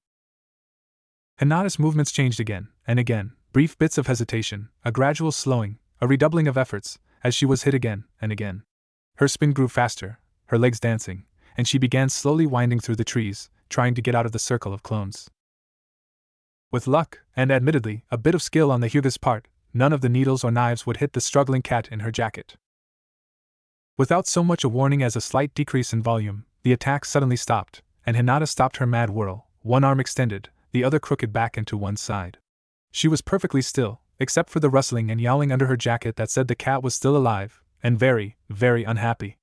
Hinata's movements changed again, and again, brief bits of hesitation, a gradual slowing, a redoubling of efforts, as she was hit again and again. Her spin grew faster, her legs dancing, and she began slowly winding through the trees, trying to get out of the circle of clones. With luck, and admittedly, a bit of skill on the Hyuga's part, none of the needles or knives would hit the struggling cat in her jacket. Without so much a warning as a slight decrease in volume, the attack suddenly stopped, and Hinata stopped her mad whirl, one arm extended, the other crooked back and to one side. She was perfectly still, except for the rustling and yowling under her jacket that said the cat was still alive, and very, very unhappy.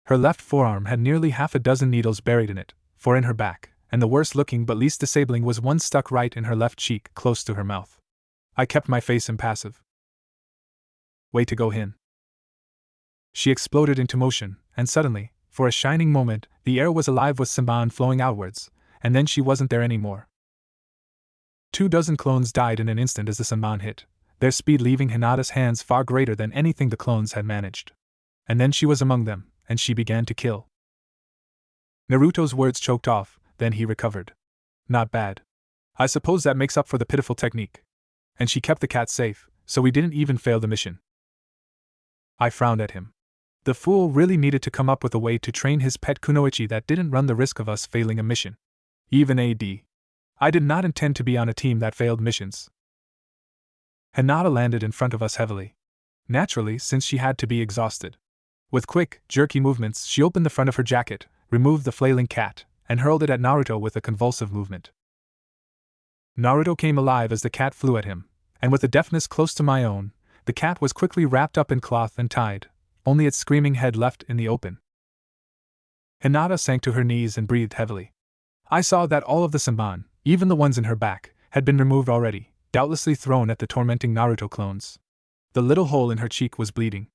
Her left forearm had nearly half a dozen needles buried in it, 4 in her back, and the worst looking but least disabling was one stuck right in her left cheek, close to her mouth. I kept my face impassive. "Way to go, Hin." She exploded into motion, and suddenly, For a shining moment, the air was alive with Simban flowing outwards, and then she wasn't there anymore. 24 clones died in an instant as the Simban hit, their speed leaving Hinata's hands far greater than anything the clones had managed. And then she was among them, and she began to kill. Naruto's words choked off, then he recovered. Not bad. I suppose that makes up for the pitiful technique. And she kept the cat safe, so we didn't even fail the mission. I frowned at him. The fool really needed to come up with a way to train his pet kunoichi that didn't run the risk of us failing a mission. Even I did not intend to be on a team that failed missions. Hinata landed in front of us heavily. Naturally, since she had to be exhausted. With quick, jerky movements, she opened the front of her jacket, removed the flailing cat, and hurled it at Naruto with a convulsive movement. Naruto came alive as the cat flew at him, and with a deftness close to my own, the cat was quickly wrapped up in cloth and tied, only its screaming head left in the open. Hinata sank to her knees and breathed heavily. I saw that all of the Simban, even the ones in her back, had been removed already, doubtlessly thrown at the tormenting Naruto clones. The little hole in her cheek was bleeding.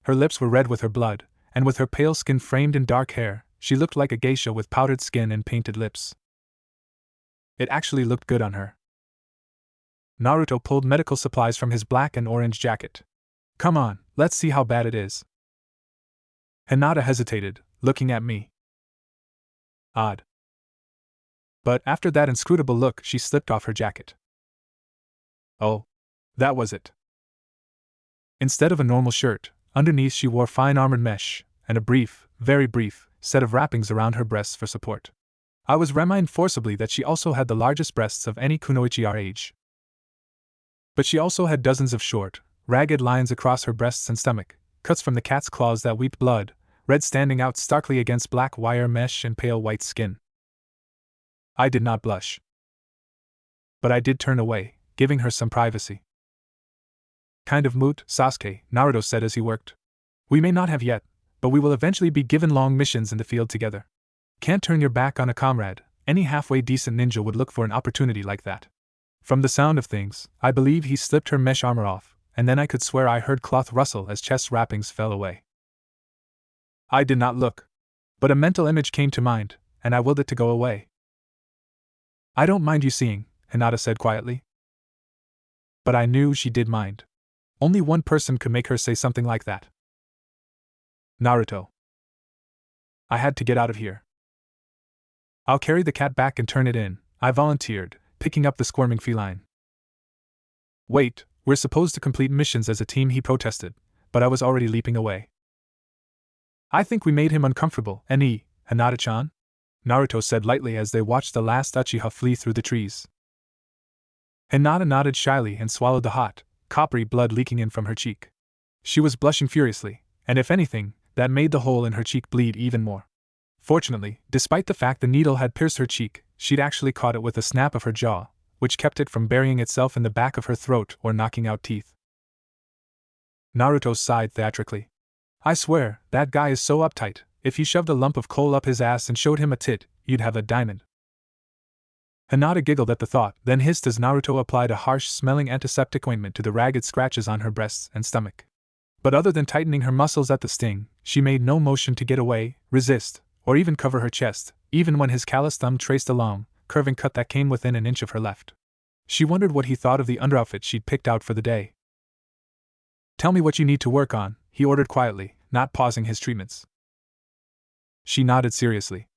Her lips were red with her blood, and with her pale skin framed in dark hair, she looked like a geisha with powdered skin and painted lips. It actually looked good on her. Naruto pulled medical supplies from his black and orange jacket. Come on, let's see how bad it is. Hinata hesitated, looking at me. Odd. But after that inscrutable look, she slipped off her jacket. Oh, that was it. Instead of a normal shirt, underneath she wore fine armored mesh, and a brief, very brief, set of wrappings around her breasts for support. I was reminded forcibly that she also had the largest breasts of any kunoichi our age. But she also had dozens of short, ragged lines across her breasts and stomach, cuts from the cat's claws that weeped blood, red standing out starkly against black wire mesh and pale white skin. I did not blush. But I did turn away, giving her some privacy. Kind of moot, Sasuke, Naruto said as he worked. We may not have yet, but we will eventually be given long missions in the field together. Can't turn your back on a comrade. Any halfway decent ninja would look for an opportunity like that. From the sound of things, I believe he slipped her mesh armor off, and then I could swear I heard cloth rustle as chest wrappings fell away. I did not look. But a mental image came to mind, and I willed it to go away. I don't mind you seeing, Hinata said quietly. But I knew she did mind. Only one person could make her say something like that. Naruto. I had to get out of here. I'll carry the cat back and turn it in, I volunteered, picking up the squirming feline. Wait, we're supposed to complete missions as a team, he protested, but I was already leaping away. I think we made him uncomfortable, Hinata-chan? Naruto said lightly as they watched the last Uchiha flee through the trees. Hinata nodded shyly and swallowed the hot, coppery blood leaking in from her cheek. She was blushing furiously, and if anything, that made the hole in her cheek bleed even more. Fortunately, despite the fact the needle had pierced her cheek, she'd actually caught it with a snap of her jaw, which kept it from burying itself in the back of her throat or knocking out teeth. Naruto sighed theatrically. I swear, that guy is so uptight, if you shoved a lump of coal up his ass and showed him a tit, you'd have a diamond. Hinata giggled at the thought, then hissed as Naruto applied a harsh-smelling antiseptic ointment to the ragged scratches on her breasts and stomach. But other than tightening her muscles at the sting, she made no motion to get away, resist, or even cover her chest, even when his calloused thumb traced a long, curving cut that came within an inch of her left. She wondered what he thought of the underoutfit she'd picked out for the day. Tell me what you need to work on, he ordered quietly, not pausing his treatments. She nodded seriously.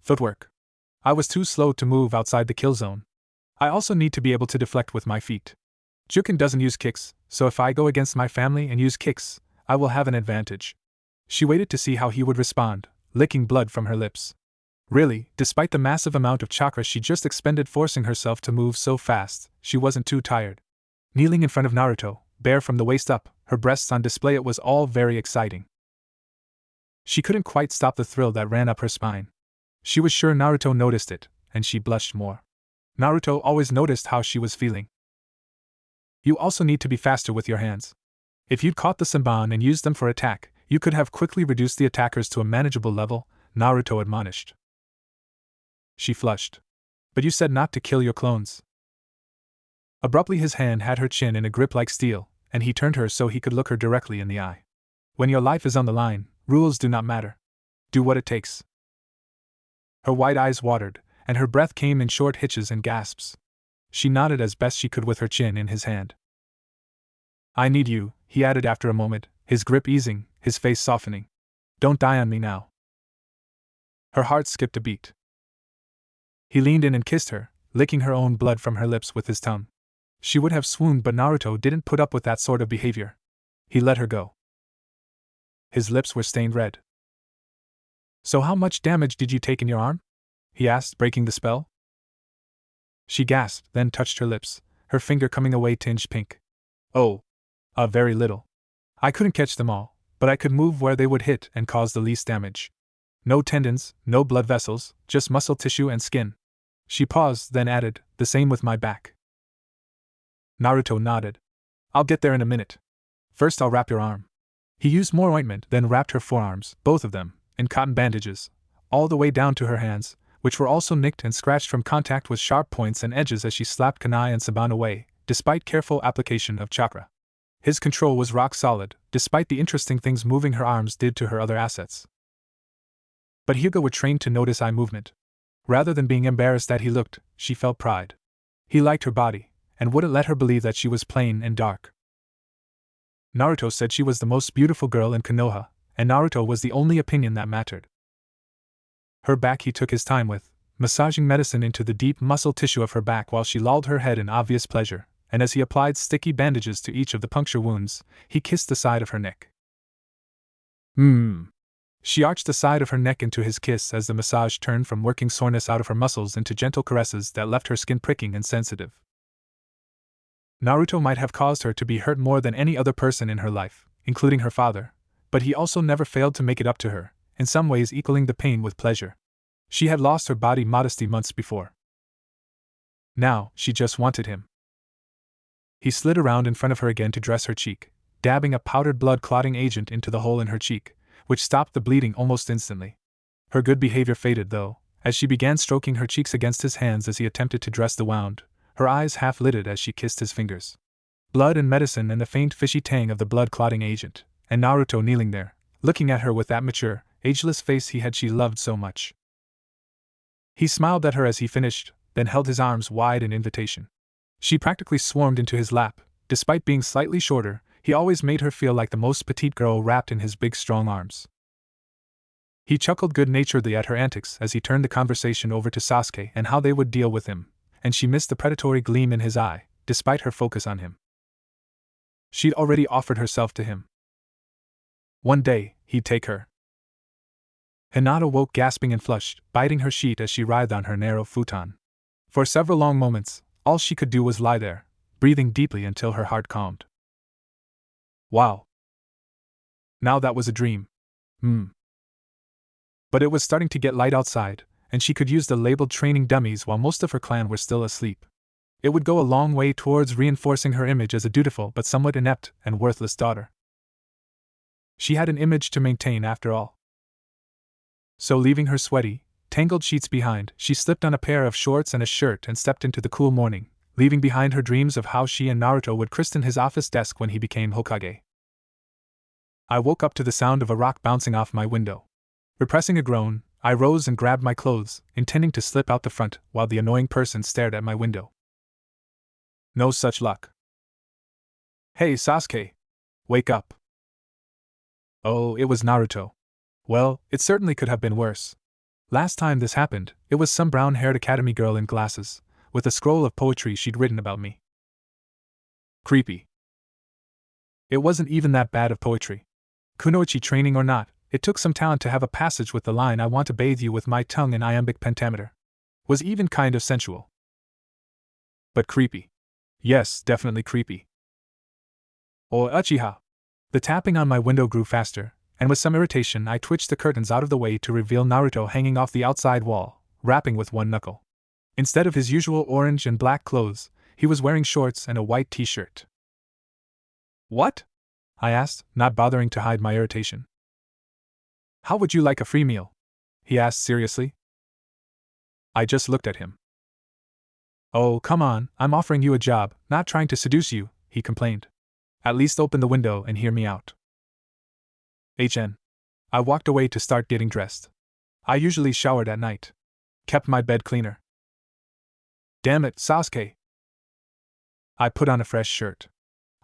Footwork. I was too slow to move outside the kill zone. I also need to be able to deflect with my feet. Juken doesn't use kicks, so if I go against my family and use kicks, I will have an advantage. She waited to see how he would respond, licking blood from her lips. Really, despite the massive amount of chakra she just expended forcing herself to move so fast, she wasn't too tired. Kneeling in front of Naruto, bare from the waist up, her breasts on display, it was all very exciting. She couldn't quite stop the thrill that ran up her spine. She was sure Naruto noticed it, and she blushed more. Naruto always noticed how she was feeling. You also need to be faster with your hands. If you'd caught the Senbon and used them for attack, you could have quickly reduced the attackers to a manageable level, Naruto admonished. She flushed. But you said not to kill your clones. Abruptly his hand had her chin in a grip like steel, and he turned her so he could look her directly in the eye. When your life is on the line, rules do not matter. Do what it takes. Her white eyes watered, and her breath came in short hitches and gasps. She nodded as best she could with her chin in his hand. I need you, he added after a moment, his grip easing, his face softening. Don't die on me now. Her heart skipped a beat. He leaned in and kissed her, licking her own blood from her lips with his tongue. She would have swooned, but Naruto didn't put up with that sort of behavior. He let her go. His lips were stained red. So how much damage did you take in your arm? He asked, breaking the spell. She gasped, then touched her lips, her finger coming away tinged pink. Oh. Very little. I couldn't catch them all, but I could move where they would hit and cause the least damage. No tendons, no blood vessels, just muscle tissue and skin. She paused, then added, the same with my back. Naruto nodded. I'll get there in a minute. First I'll wrap your arm. He used more ointment, then wrapped her forearms, both of them, in cotton bandages, all the way down to her hands, which were also nicked and scratched from contact with sharp points and edges as she slapped kunai and saban away, despite careful application of chakra. His control was rock solid, despite the interesting things moving her arms did to her other assets. But Hyuga were trained to notice eye movement. Rather than being embarrassed that he looked, she felt pride. He liked her body, and wouldn't let her believe that she was plain and dark. Naruto said she was the most beautiful girl in Konoha, and Naruto was the only opinion that mattered. Her back he took his time with, massaging medicine into the deep muscle tissue of her back while she lolled her head in obvious pleasure, and as he applied sticky bandages to each of the puncture wounds, he kissed the side of her neck. She arched the side of her neck into his kiss as the massage turned from working soreness out of her muscles into gentle caresses that left her skin pricking and sensitive. Naruto might have caused her to be hurt more than any other person in her life, including her father, but he also never failed to make it up to her, in some ways equaling the pain with pleasure. She had lost her body modesty months before. Now, she just wanted him. He slid around in front of her again to dress her cheek, dabbing a powdered blood-clotting agent into the hole in her cheek, which stopped the bleeding almost instantly. Her good behavior faded, though, as she began stroking her cheeks against his hands as he attempted to dress the wound, her eyes half-lidded as she kissed his fingers. Blood and medicine and the faint fishy tang of the blood-clotting agent, and Naruto kneeling there, looking at her with that mature, ageless face she loved so much. He smiled at her as he finished, then held his arms wide in invitation. She practically swarmed into his lap. Despite being slightly shorter, he always made her feel like the most petite girl wrapped in his big strong arms. He chuckled good-naturedly at her antics as he turned the conversation over to Sasuke and how they would deal with him, and she missed the predatory gleam in his eye, despite her focus on him. She'd already offered herself to him. One day, he'd take her. Hinata woke gasping and flushed, biting her sheet as she writhed on her narrow futon. For several long moments, all she could do was lie there, breathing deeply until her heart calmed. Wow. Now that was a dream. But it was starting to get light outside, and she could use the labeled training dummies while most of her clan were still asleep. It would go a long way towards reinforcing her image as a dutiful but somewhat inept and worthless daughter. She had an image to maintain after all. So leaving her sweaty, tangled sheets behind, she slipped on a pair of shorts and a shirt and stepped into the cool morning, leaving behind her dreams of how she and Naruto would christen his office desk when he became Hokage. I woke up to the sound of a rock bouncing off my window. Repressing a groan, I rose and grabbed my clothes, intending to slip out the front while the annoying person stared at my window. No such luck. Hey Sasuke! Wake up! Oh, it was Naruto. Well, it certainly could have been worse. Last time this happened, it was some brown-haired academy girl in glasses, with a scroll of poetry she'd written about me. Creepy. It wasn't even that bad of poetry. Kunoichi training or not, it took some talent to have a passage with the line "I want to bathe you with my tongue in iambic pentameter." Was even kind of sensual. But creepy. Yes, definitely creepy. Oh, Uchiha! The tapping on my window grew faster, and with some irritation I twitched the curtains out of the way to reveal Naruto hanging off the outside wall, rapping with one knuckle. Instead of his usual orange and black clothes, he was wearing shorts and a white t-shirt. What? I asked, not bothering to hide my irritation. How would you like a free meal? He asked seriously. I just looked at him. Oh, come on, I'm offering you a job, not trying to seduce you, he complained. At least open the window and hear me out. HN. I walked away to start getting dressed. I usually showered at night. Kept my bed cleaner. Damn it, Sasuke! I put on a fresh shirt.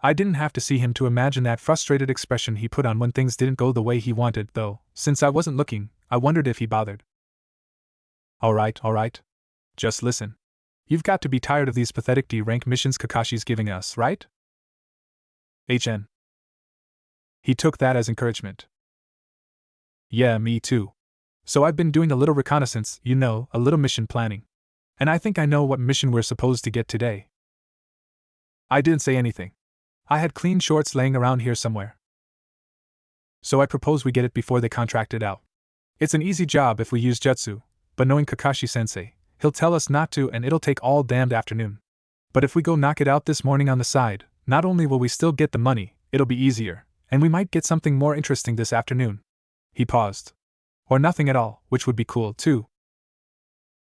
I didn't have to see him to imagine that frustrated expression he put on when things didn't go the way he wanted, though, since I wasn't looking, I wondered if he bothered. Alright. Just listen. You've got to be tired of these pathetic D-rank missions Kakashi's giving us, right? HN. He took that as encouragement. Yeah, me too. So I've been doing a little reconnaissance, a little mission planning. And I think I know what mission we're supposed to get today. I didn't say anything. I had clean shorts laying around here somewhere. So I propose we get it before they contract it out. It's an easy job if we use jutsu, but knowing Kakashi-sensei, he'll tell us not to and it'll take all damned afternoon. But if we go knock it out this morning on the side, not only will we still get the money, it'll be easier, and we might get something more interesting this afternoon. He paused. Or nothing at all, which would be cool, too.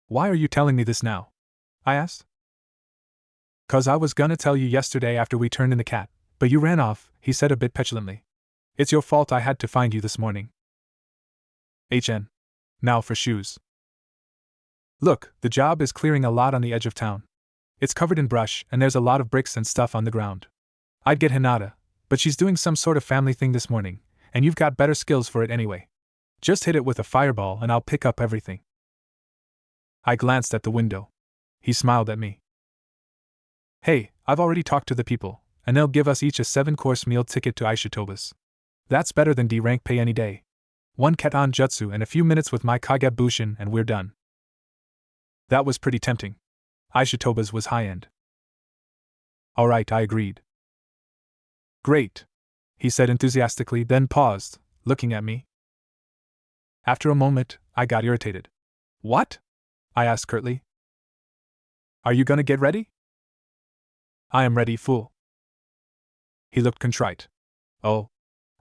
Why are you telling me this now? I asked. 'Cause I was gonna tell you yesterday after we turned in the cat, but you ran off, he said a bit petulantly. It's your fault I had to find you this morning. HN. Now for shoes. Look, the job is clearing a lot on the edge of town. It's covered in brush, and there's a lot of bricks and stuff on the ground. I'd get Hinata, but she's doing some sort of family thing this morning, and you've got better skills for it anyway. Just hit it with a fireball and I'll pick up everything. I glanced at the window. He smiled at me. Hey, I've already talked to the people, and they'll give us each a 7-course meal ticket to Aishitoba's. That's better than D-rank pay any day. 1 Ketan Jutsu and a few minutes with my Kage Bushin and we're done. That was pretty tempting. Aishitoba's was high-end. Alright, I agreed. Great, he said enthusiastically, then paused, looking at me. After a moment, I got irritated. What? I asked curtly. Are you gonna get ready? I am ready, fool. He looked contrite. Oh,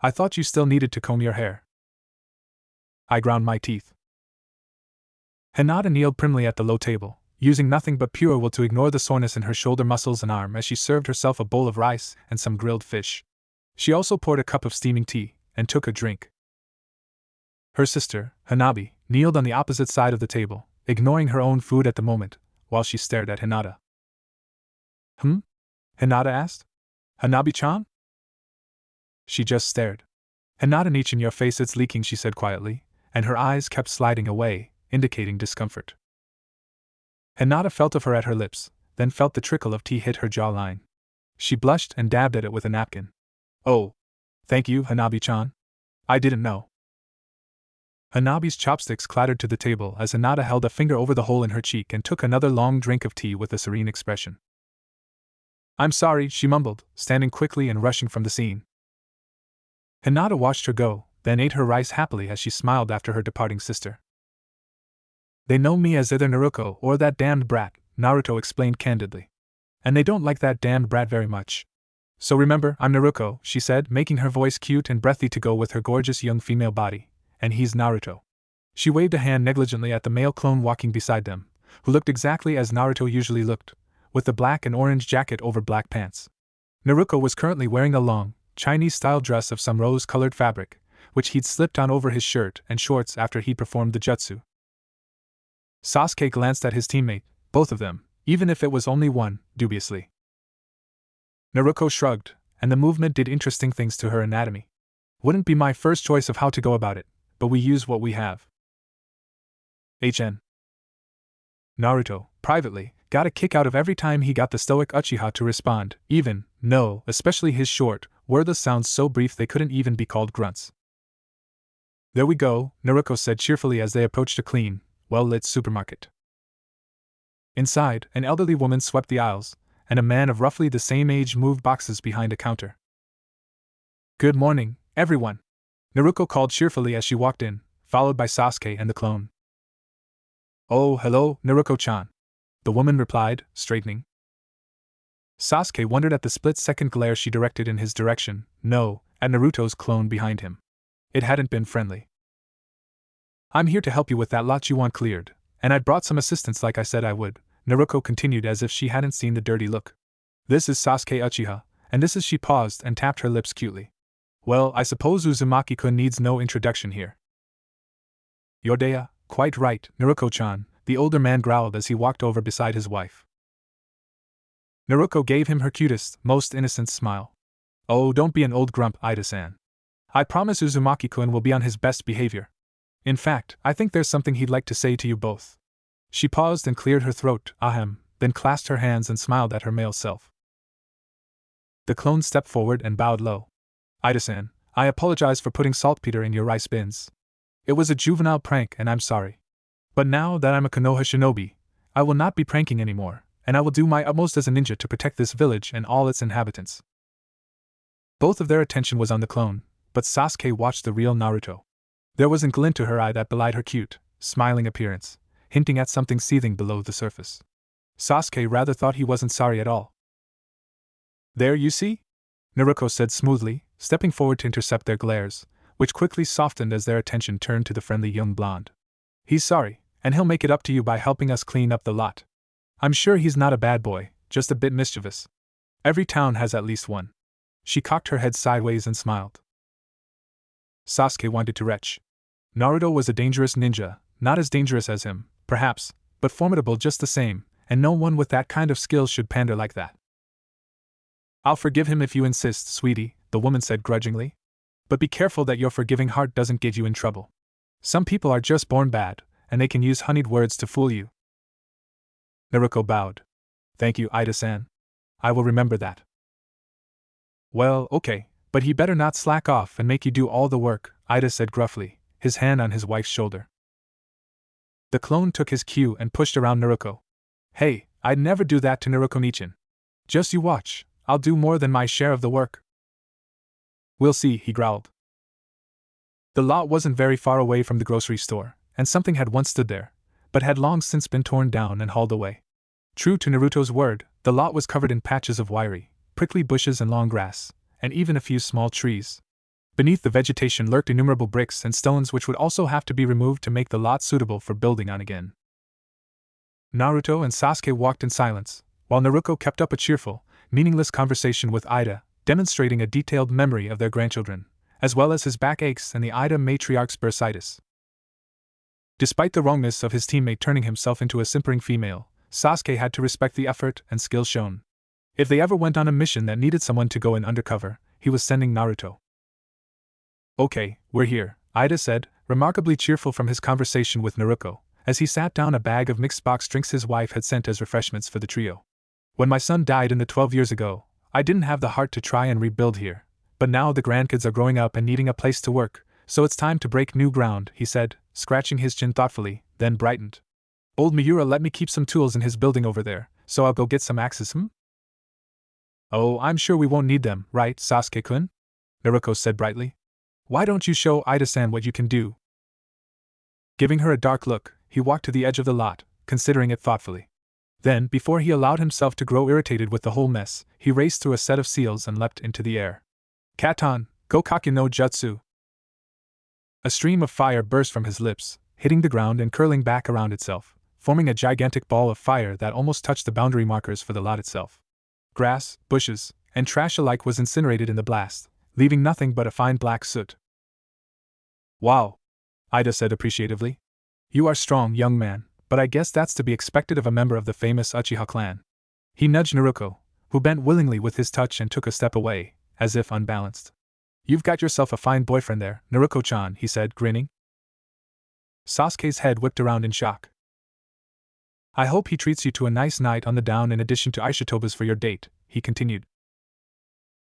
I thought you still needed to comb your hair. I ground my teeth. Hinata kneeled primly at the low table, using nothing but pure will to ignore the soreness in her shoulder muscles and arm as she served herself a bowl of rice and some grilled fish. She also poured a cup of steaming tea and took a drink. Her sister, Hanabi, kneeled on the opposite side of the table, ignoring her own food at the moment, while she stared at Hinata. Hinata asked. Hanabi-chan? She just stared. Hinata, niche in your face, it's leaking, she said quietly, and her eyes kept sliding away, indicating discomfort. Hinata felt of her at her lips, then felt the trickle of tea hit her jawline. She blushed and dabbed at it with a napkin. Oh, thank you, Hanabi-chan. I didn't know. Hanabi's chopsticks clattered to the table as Hinata held a finger over the hole in her cheek and took another long drink of tea with a serene expression. I'm sorry, she mumbled, standing quickly and rushing from the scene. Hinata watched her go, then ate her rice happily as she smiled after her departing sister. They know me as either Naruto or that damned brat, Naruto explained candidly. And they don't like that damned brat very much. So remember, I'm Naruto, she said, making her voice cute and breathy to go with her gorgeous young female body, and he's Naruto. She waved a hand negligently at the male clone walking beside them, who looked exactly as Naruto usually looked, with the black and orange jacket over black pants. Naruto was currently wearing a long, Chinese-style dress of some rose-colored fabric, which he'd slipped on over his shirt and shorts after he'd performed the jutsu. Sasuke glanced at his teammate, both of them, even if it was only one, dubiously. Naruto shrugged, and the movement did interesting things to her anatomy. Wouldn't be my first choice of how to go about it, but we use what we have. HN. Naruto, privately, got a kick out of every time he got the stoic Uchiha to respond, even, no, especially his short, wordless sounds so brief they couldn't even be called grunts. There we go, Naruto said cheerfully as they approached a clean, well-lit supermarket. Inside, an elderly woman swept the aisles, and a man of roughly the same age moved boxes behind a counter. Good morning, everyone, Naruto called cheerfully as she walked in, followed by Sasuke and the clone. Oh, hello, Naruto-chan, the woman replied, straightening. Sasuke wondered at the split-second glare she directed in his direction, no, at Naruto's clone behind him. It hadn't been friendly. I'm here to help you with that lot you want cleared, and I'd brought some assistance like I said I would, Naruto continued as if she hadn't seen the dirty look. This is Sasuke Uchiha, and this is she paused and tapped her lips cutely. Well, I suppose Uzumaki-kun needs no introduction here. Yodea, quite right, Naruko-chan, the older man growled as he walked over beside his wife. Naruko gave him her cutest, most innocent smile. Oh, don't be an old grump, Ida-san. I promise Uzumaki-kun will be on his best behavior. In fact, I think there's something he'd like to say to you both. She paused and cleared her throat, ahem, then clasped her hands and smiled at her male self. The clone stepped forward and bowed low. Ida-san, I apologize for putting saltpeter in your rice bins. It was a juvenile prank and I'm sorry. But now that I'm a Konoha shinobi, I will not be pranking anymore, and I will do my utmost as a ninja to protect this village and all its inhabitants. Both of their attention was on the clone, but Sasuke watched the real Naruto. There was a glint to her eye that belied her cute, smiling appearance, hinting at something seething below the surface. Sasuke rather thought he wasn't sorry at all. There you see? Naruko said smoothly, stepping forward to intercept their glares, which quickly softened as their attention turned to the friendly young blonde. He's sorry, and he'll make it up to you by helping us clean up the lot. I'm sure he's not a bad boy, just a bit mischievous. Every town has at least one. She cocked her head sideways and smiled. Sasuke wanted to retch. Naruto was a dangerous ninja, not as dangerous as him, perhaps, but formidable just the same, and no one with that kind of skill should pander like that. I'll forgive him if you insist, sweetie, the woman said grudgingly. But be careful that your forgiving heart doesn't get you in trouble. Some people are just born bad, and they can use honeyed words to fool you. Naruko bowed. Thank you, Ida-san. I will remember that. Well, okay, but he better not slack off and make you do all the work, Ida said gruffly, his hand on his wife's shoulder. The clone took his cue and pushed around Naruko. Hey, I'd never do that to Naruko-nichin. Just you watch, I'll do more than my share of the work. We'll see, he growled. The lot wasn't very far away from the grocery store, and something had once stood there, but had long since been torn down and hauled away. True to Naruto's word, the lot was covered in patches of wiry, prickly bushes and long grass, and even a few small trees. Beneath the vegetation lurked innumerable bricks and stones which would also have to be removed to make the lot suitable for building on again. Naruto and Sasuke walked in silence, while Naruko kept up a cheerful, meaningless conversation with Ida, demonstrating a detailed memory of their grandchildren, as well as his backaches and the Ida matriarch's bursitis. Despite the wrongness of his teammate turning himself into a simpering female, Sasuke had to respect the effort and skill shown. If they ever went on a mission that needed someone to go in undercover, he was sending Naruto. Okay, we're here, Ida said, remarkably cheerful from his conversation with Naruko, as he sat down a bag of mixed box drinks his wife had sent as refreshments for the trio. When my son died in the 12 years ago, I didn't have the heart to try and rebuild here, but now the grandkids are growing up and needing a place to work, so it's time to break new ground, he said, scratching his chin thoughtfully, then brightened. Old Miura let me keep some tools in his building over there, so I'll go get some axes, Oh, I'm sure we won't need them, right, Sasuke-kun? Naruko said brightly. Why don't you show Ida-san what you can do? Giving her a dark look, he walked to the edge of the lot, considering it thoughtfully. Then, before he allowed himself to grow irritated with the whole mess, he raced through a set of seals and leapt into the air. Katon, Gokake no Jutsu! A stream of fire burst from his lips, hitting the ground and curling back around itself, forming a gigantic ball of fire that almost touched the boundary markers for the lot itself. Grass, bushes, and trash alike was incinerated in the blast, leaving nothing but a fine black soot. Wow! Ida said appreciatively. You are strong, young man, but I guess that's to be expected of a member of the famous Uchiha clan. He nudged Naruko, who bent willingly with his touch and took a step away, as if unbalanced. You've got yourself a fine boyfriend there, Naruko-chan, he said, grinning. Sasuke's head whipped around in shock. I hope he treats you to a nice night on the down in addition to Aishitoba's for your date, he continued.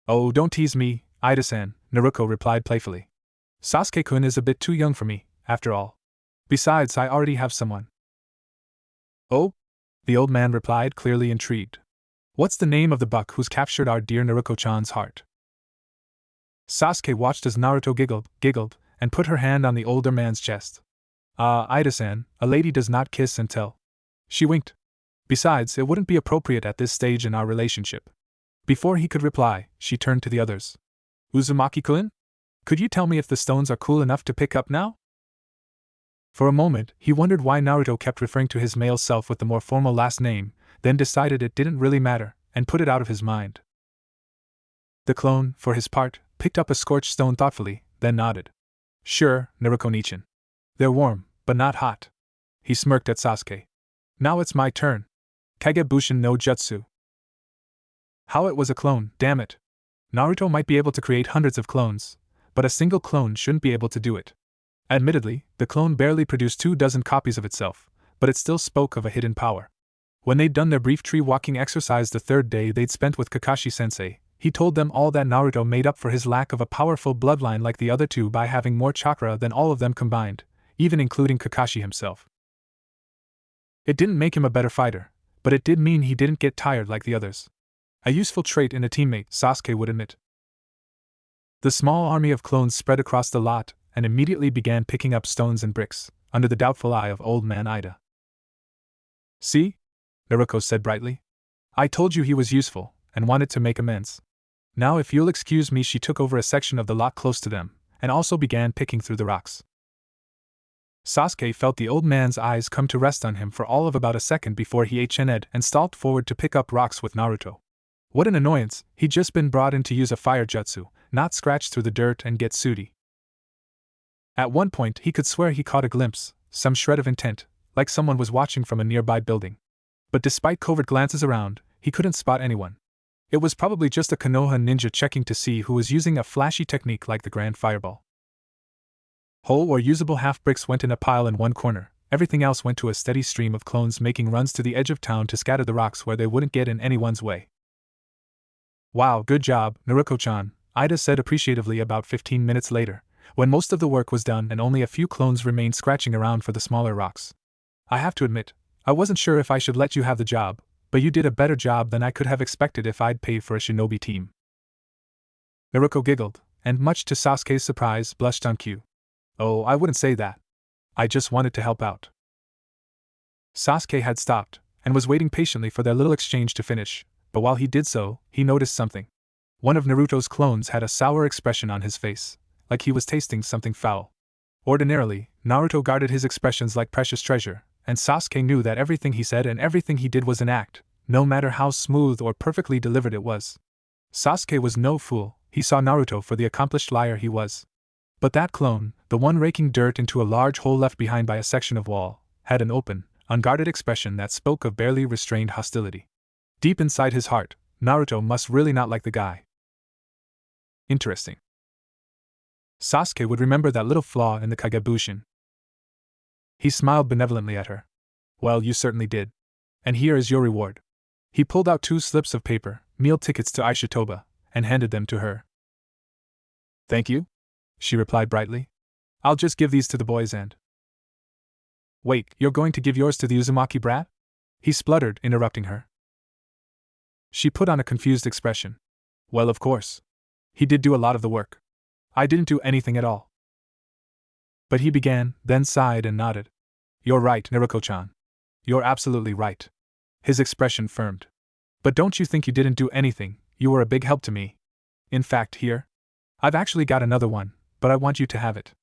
Oh, don't tease me, Ida-san, Naruko replied playfully. Sasuke-kun is a bit too young for me, after all. Besides, I already have someone. Oh? The old man replied, clearly intrigued. What's the name of the buck who's captured our dear Naruko-chan's heart? Sasuke watched as Naruto giggled, and put her hand on the older man's chest. Ida-san, a lady does not kiss and tell. She winked. Besides, it wouldn't be appropriate at this stage in our relationship. Before he could reply, she turned to the others. Uzumaki-kun? Could you tell me if the stones are cool enough to pick up now? For a moment, he wondered why Naruto kept referring to his male self with the more formal last name, then decided it didn't really matter, and put it out of his mind. The clone, for his part, picked up a scorched stone thoughtfully, then nodded. Sure, Naruto-nichan. They're warm, but not hot. He smirked at Sasuke. Now it's my turn. Kagebushin no Jutsu. How it was a clone, damn it. Naruto might be able to create hundreds of clones, but a single clone shouldn't be able to do it. Admittedly, the clone barely produced 24 copies of itself, but it still spoke of a hidden power. When they'd done their brief tree-walking exercise the third day they'd spent with Kakashi-sensei, he told them all that Naruto made up for his lack of a powerful bloodline like the other two by having more chakra than all of them combined, even including Kakashi himself. It didn't make him a better fighter, but it did mean he didn't get tired like the others. A useful trait in a teammate, Sasuke would admit. The small army of clones spread across the lot and immediately began picking up stones and bricks, under the doubtful eye of Old Man Ida. See? Naruto said brightly. I told you he was useful, and wanted to make amends. Now if you'll excuse me, she took over a section of the lot close to them, and also began picking through the rocks. Sasuke felt the old man's eyes come to rest on him for all of about a second before he HN'd and stalked forward to pick up rocks with Naruto. What an annoyance, he'd just been brought in to use a fire jutsu, not scratch through the dirt and get sooty. At one point he could swear he caught a glimpse, some shred of intent, like someone was watching from a nearby building. But despite covert glances around, he couldn't spot anyone. It was probably just a Konoha ninja checking to see who was using a flashy technique like the Grand Fireball. Whole or usable half-bricks went in a pile in one corner, everything else went to a steady stream of clones making runs to the edge of town to scatter the rocks where they wouldn't get in anyone's way. Wow, good job, Naruto-chan, Ida said appreciatively about 15 minutes later, when most of the work was done and only a few clones remained scratching around for the smaller rocks. I have to admit, I wasn't sure if I should let you have the job, but you did a better job than I could have expected if I'd paid for a shinobi team. Naruto giggled, and much to Sasuke's surprise, blushed on cue. Oh, I wouldn't say that. I just wanted to help out. Sasuke had stopped, and was waiting patiently for their little exchange to finish, but while he did so, he noticed something. One of Naruto's clones had a sour expression on his face, like he was tasting something foul. Ordinarily, Naruto guarded his expressions like precious treasure, and Sasuke knew that everything he said and everything he did was an act, no matter how smooth or perfectly delivered it was. Sasuke was no fool, he saw Naruto for the accomplished liar he was. But that clone, the one raking dirt into a large hole left behind by a section of wall, had an open, unguarded expression that spoke of barely restrained hostility. Deep inside his heart, Naruto must really not like the guy. Interesting. Sasuke would remember that little flaw in the Kagebushin. He smiled benevolently at her. Well, you certainly did. And here is your reward. He pulled out 2 slips of paper, meal tickets to Aishitoba, and handed them to her. Thank you, she replied brightly. I'll just give these to the boys and… Wait, you're going to give yours to the Uzumaki brat? He spluttered, interrupting her. She put on a confused expression. Well, of course. He did do a lot of the work. I didn't do anything at all. But he began, then sighed and nodded. You're right, Naruto-chan. You're absolutely right. His expression firmed. But don't you think you didn't do anything, you were a big help to me. In fact, here. I've actually got another one, but I want you to have it.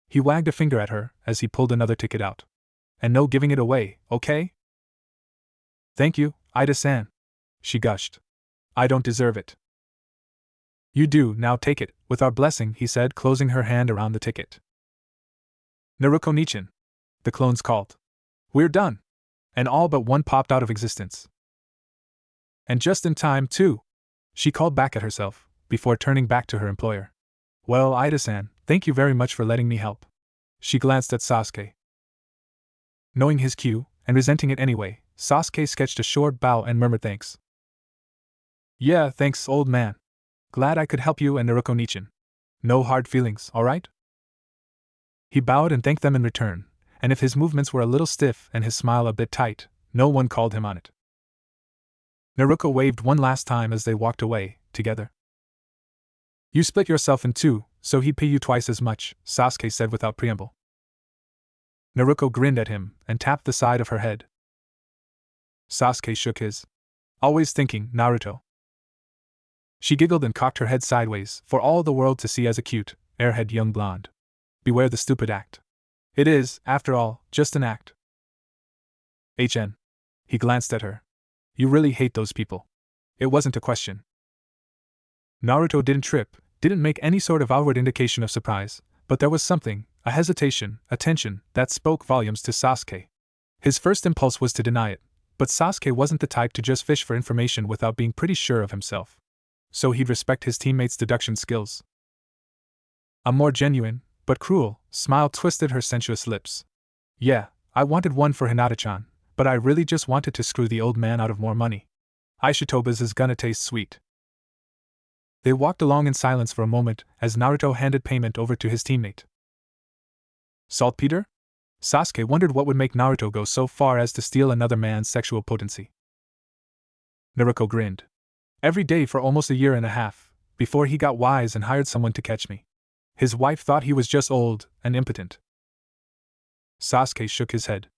He wagged a finger at her as he pulled another ticket out. And no giving it away, okay? Thank you, Ida-san. She gushed. I don't deserve it. You do, now take it, with our blessing, he said, closing her hand around the ticket. Naruto-nichan, the clones called. We're done. And all but one popped out of existence. And just in time, too, she called back at herself, before turning back to her employer. Well, Ida-san, thank you very much for letting me help. She glanced at Sasuke. Knowing his cue, and resenting it anyway, Sasuke sketched a short bow and murmured thanks. Yeah, thanks, old man. Glad I could help you and Naruto-nichan. No hard feelings, alright? He bowed and thanked them in return, and if his movements were a little stiff and his smile a bit tight, no one called him on it. Naruto waved one last time as they walked away, together. You split yourself in 2, so he'd pay you twice as much, Sasuke said without preamble. Naruto grinned at him and tapped the side of her head. Sasuke shook his. Always thinking, Naruto. She giggled and cocked her head sideways, for all the world to see as a cute, airhead young blonde. Beware the stupid act. It is, after all, just an act. HN. He glanced at her. You really hate those people. It wasn't a question. Naruto didn't trip, didn't make any sort of outward indication of surprise, but there was something, a hesitation, a tension, that spoke volumes to Sasuke. His first impulse was to deny it, but Sasuke wasn't the type to just fish for information without being pretty sure of himself. So he'd respect his teammates' deduction skills. A more genuine, but cruel, smile twisted her sensuous lips. Yeah, I wanted one for Hinata-chan, but I really just wanted to screw the old man out of more money. Aishitoba's is gonna taste sweet. They walked along in silence for a moment as Naruto handed payment over to his teammate. Saltpeter? Sasuke wondered what would make Naruto go so far as to steal another man's sexual potency. Naruto grinned. Every day for almost a year and a half, before he got wise and hired someone to catch me. His wife thought he was just old and impotent. Sasuke shook his head,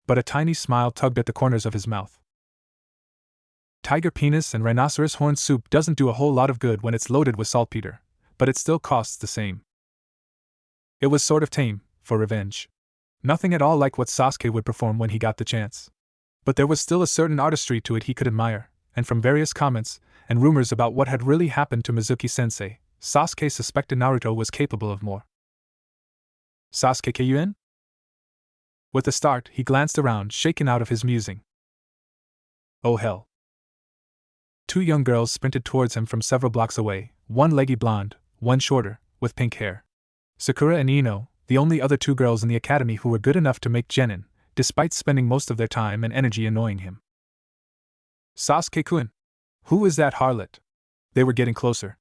but a tiny smile tugged at the corners of his mouth. Tiger penis and rhinoceros horn soup doesn't do a whole lot of good when it's loaded with saltpeter, but it still costs the same. It was sort of tame, for revenge. Nothing at all like what Sasuke would perform when he got the chance. But there was still a certain artistry to it he could admire, and from various comments and rumors about what had really happened to Mizuki-sensei, Sasuke suspected Naruto was capable of more. Sasuke Kyuin? With a start, he glanced around, shaken out of his musing. Oh hell. Two young girls sprinted towards him from several blocks away, one leggy blonde, one shorter, with pink hair. Sakura and Ino, the only other two girls in the academy who were good enough to make genin, despite spending most of their time and energy annoying him. Sasuke-kun! Who is that harlot? They were getting closer.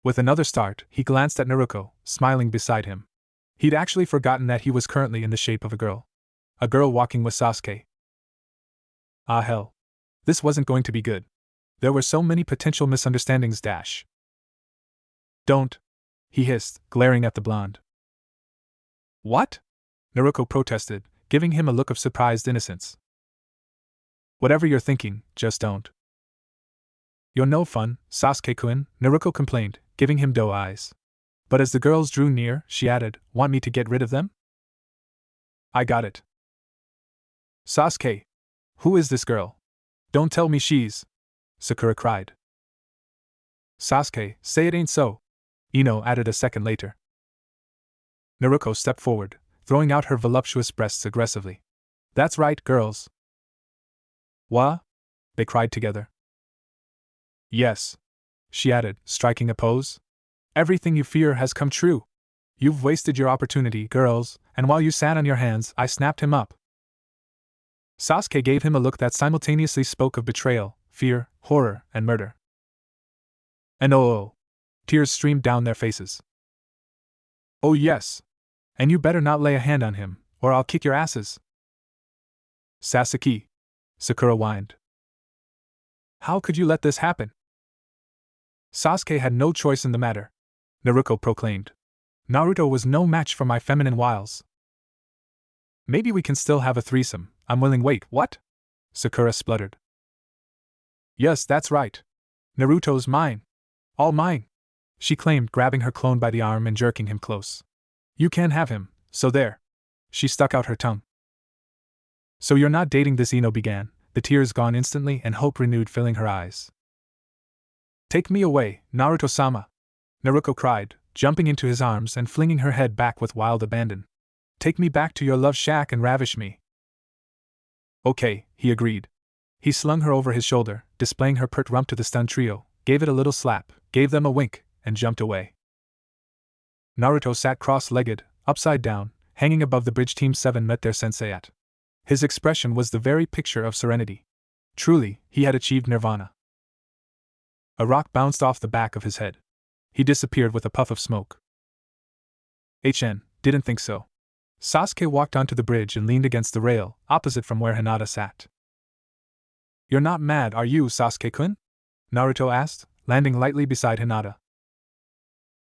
With another start, he glanced at Naruto, smiling beside him. He'd actually forgotten that he was currently in the shape of a girl. A girl walking with Sasuke. Ah hell. This wasn't going to be good. There were so many potential misunderstandings. Don't, he hissed, glaring at the blonde. What? Naruto protested, giving him a look of surprised innocence. Whatever you're thinking, just don't. You're no fun, Sasuke-kun, Naruto complained, giving him doe eyes. But as the girls drew near, she added, want me to get rid of them? I got it. Sasuke! Who is this girl? Don't tell me she's... Sakura cried. Sasuke, say it ain't so, Ino added a second later. Naruto stepped forward, throwing out her voluptuous breasts aggressively. That's right, girls. What? They cried together. Yes, she added, striking a pose. Everything you fear has come true. You've wasted your opportunity, girls, and while you sat on your hands, I snapped him up. Sasuke gave him a look that simultaneously spoke of betrayal, fear, horror, and murder. And oh, tears streamed down their faces. Oh yes. And you better not lay a hand on him, or I'll kick your asses. Sasuke, Sakura whined. How could you let this happen? Sasuke had no choice in the matter, Naruto proclaimed. Naruto was no match for my feminine wiles. Maybe we can still have a threesome, I'm willing. Wait, what? Sakura spluttered. Yes, that's right. Naruto's mine. All mine, she claimed, grabbing her clone by the arm and jerking him close. You can't have him, so there. She stuck out her tongue. So you're not dating this, Ino began, the tears gone instantly and hope renewed filling her eyes. Take me away, Naruto-sama, Naruto cried, jumping into his arms and flinging her head back with wild abandon. Take me back to your love shack and ravish me. Okay, he agreed. He slung her over his shoulder, displaying her pert rump to the stunned trio, gave it a little slap, gave them a wink, and jumped away. Naruto sat cross-legged, upside down, hanging above the bridge. Team 7 met their sensei at. His expression was the very picture of serenity. Truly, he had achieved nirvana. A rock bounced off the back of his head. He disappeared with a puff of smoke. Didn't think so. Sasuke walked onto the bridge and leaned against the rail, opposite from where Hinata sat. You're not mad, are you, Sasuke-kun? Naruto asked, landing lightly beside Hinata.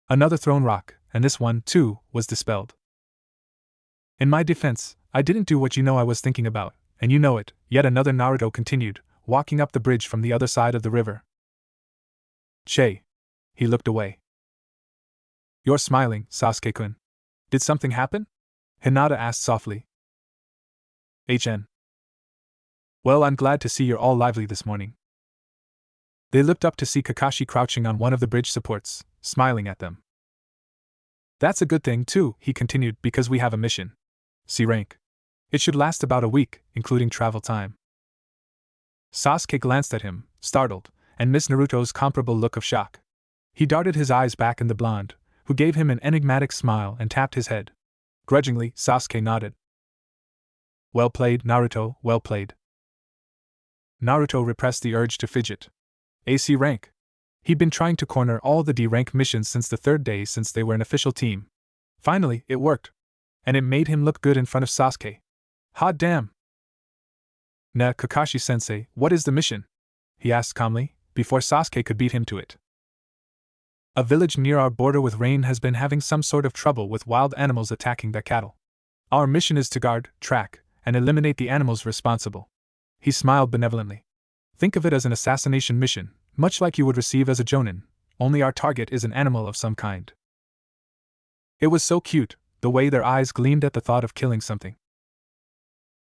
Another thrown rock, and this one, too, was dispelled. In my defense, I didn't do what you know I was thinking about, and you know it, yet another. Naruto continued, walking up the bridge from the other side of the river. Che. He looked away. You're smiling, Sasuke-kun. Did something happen? Hinata asked softly. Well, I'm glad to see you're all lively this morning. They looked up to see Kakashi crouching on one of the bridge supports, smiling at them. That's a good thing, too, he continued, because we have a mission. C rank. It should last about a week, including travel time. Sasuke glanced at him, startled, and missed Naruto's comparable look of shock. He darted his eyes back in the blonde, who gave him an enigmatic smile and tapped his head. Grudgingly, Sasuke nodded. Well played, Naruto, well played. Naruto repressed the urge to fidget. AC rank. He'd been trying to corner all the D rank missions since the third day since they were an official team. Finally, it worked. And it made him look good in front of Sasuke. Hot damn! Nah, Kakashi-sensei, what is the mission? He asked calmly, before Sasuke could beat him to it. A village near our border with Rain has been having some sort of trouble with wild animals attacking their cattle. Our mission is to guard, track, and eliminate the animals responsible. He smiled benevolently. Think of it as an assassination mission, much like you would receive as a jonin, only our target is an animal of some kind. It was so cute, the way their eyes gleamed at the thought of killing something.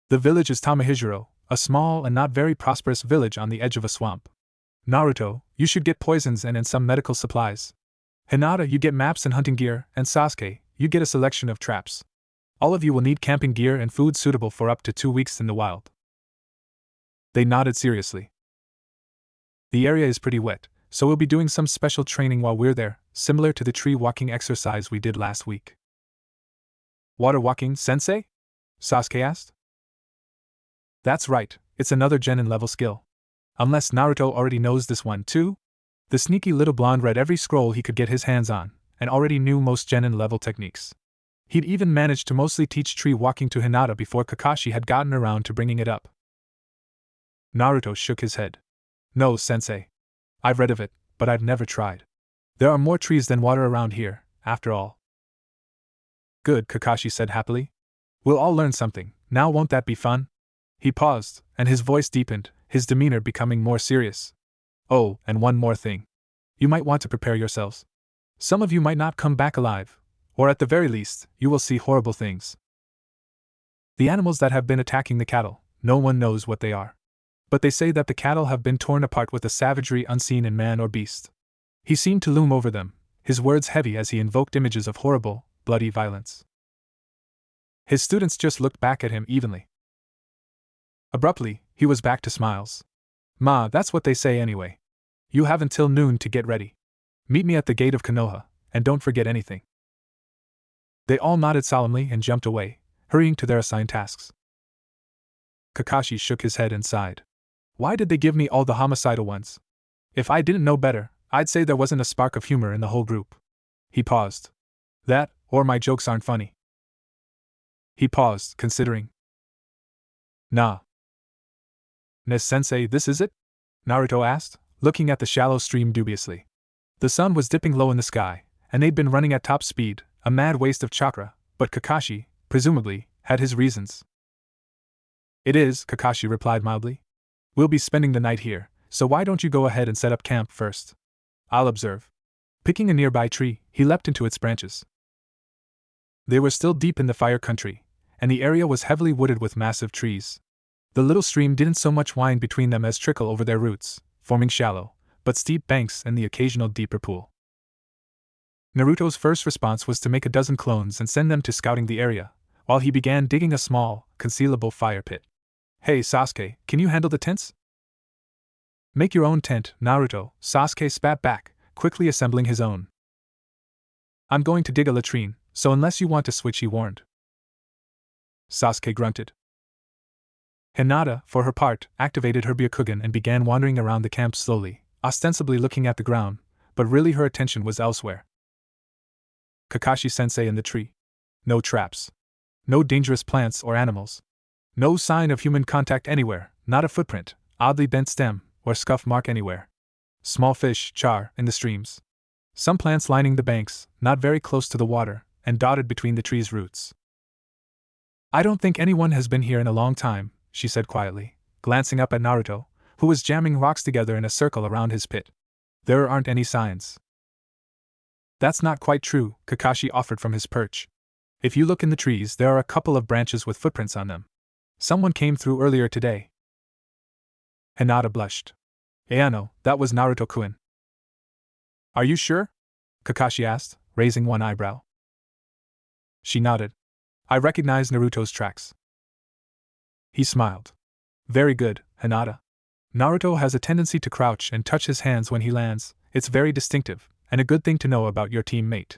The village is Tamahijiro, a small and not very prosperous village on the edge of a swamp. Naruto, you should get poisons and some medical supplies. Hinata, you get maps and hunting gear, and Sasuke, you get a selection of traps. All of you will need camping gear and food suitable for up to 2 weeks in the wild. They nodded seriously. The area is pretty wet, so we'll be doing some special training while we're there, similar to the tree walking exercise we did last week. Water walking, sensei? Sasuke asked. That's right, it's another genin level skill. Unless Naruto already knows this one too? The sneaky little blonde read every scroll he could get his hands on, and already knew most genin level techniques. He'd even managed to mostly teach tree walking to Hinata before Kakashi had gotten around to bringing it up. Naruto shook his head. No, sensei. I've read of it, but I've never tried. There are more trees than water around here, after all. Good, Kakashi said happily. We'll all learn something, now won't that be fun? He paused, and his voice deepened, his demeanor becoming more serious. Oh, and one more thing. You might want to prepare yourselves. Some of you might not come back alive, or at the very least, you will see horrible things. The animals that have been attacking the cattle, no one knows what they are. But they say that the cattle have been torn apart with a savagery unseen in man or beast. He seemed to loom over them, his words heavy as he invoked images of horrible, bloody violence. His students just looked back at him evenly. Abruptly, he was back to smiles. Ma, that's what they say anyway. You have until noon to get ready. Meet me at the gate of Konoha, and don't forget anything. They all nodded solemnly and jumped away, hurrying to their assigned tasks. Kakashi shook his head and sighed. Why did they give me all the homicidal ones? If I didn't know better, I'd say there wasn't a spark of humor in the whole group. He paused. That, or my jokes aren't funny. He paused, considering. Nah. Nes-sensei, this is it? Naruto asked, looking at the shallow stream dubiously. The sun was dipping low in the sky, and they'd been running at top speed, a mad waste of chakra, but Kakashi, presumably, had his reasons. It is, Kakashi replied mildly. We'll be spending the night here, so why don't you go ahead and set up camp first? I'll observe. Picking a nearby tree, he leapt into its branches. They were still deep in the fire country, and the area was heavily wooded with massive trees. The little stream didn't so much wind between them as trickle over their roots, forming shallow, but steep banks and the occasional deeper pool. Naruto's first response was to make a dozen clones and send them to scouting the area, while he began digging a small, concealable fire pit. Hey Sasuke, can you handle the tents? Make your own tent, Naruto, Sasuke spat back, quickly assembling his own. I'm going to dig a latrine, so unless you want to switch, he warned. Sasuke grunted. Hinata, for her part, activated her Byakugan and began wandering around the camp slowly, ostensibly looking at the ground, but really her attention was elsewhere. Kakashi-sensei in the tree. No traps. No dangerous plants or animals. No sign of human contact anywhere, not a footprint, oddly bent stem, or scuff mark anywhere. Small fish, char, in the streams. Some plants lining the banks, not very close to the water, and dotted between the tree's roots. I don't think anyone has been here in a long time, she said quietly, glancing up at Naruto, who was jamming rocks together in a circle around his pit. There aren't any signs. That's not quite true, Kakashi offered from his perch. If you look in the trees, there are a couple of branches with footprints on them. Someone came through earlier today. Hinata blushed. Ayano, that was Naruto-kun. Are you sure? Kakashi asked, raising one eyebrow. She nodded. I recognize Naruto's tracks. He smiled. Very good, Hinata. Naruto has a tendency to crouch and touch his hands when he lands. It's very distinctive, and a good thing to know about your teammate.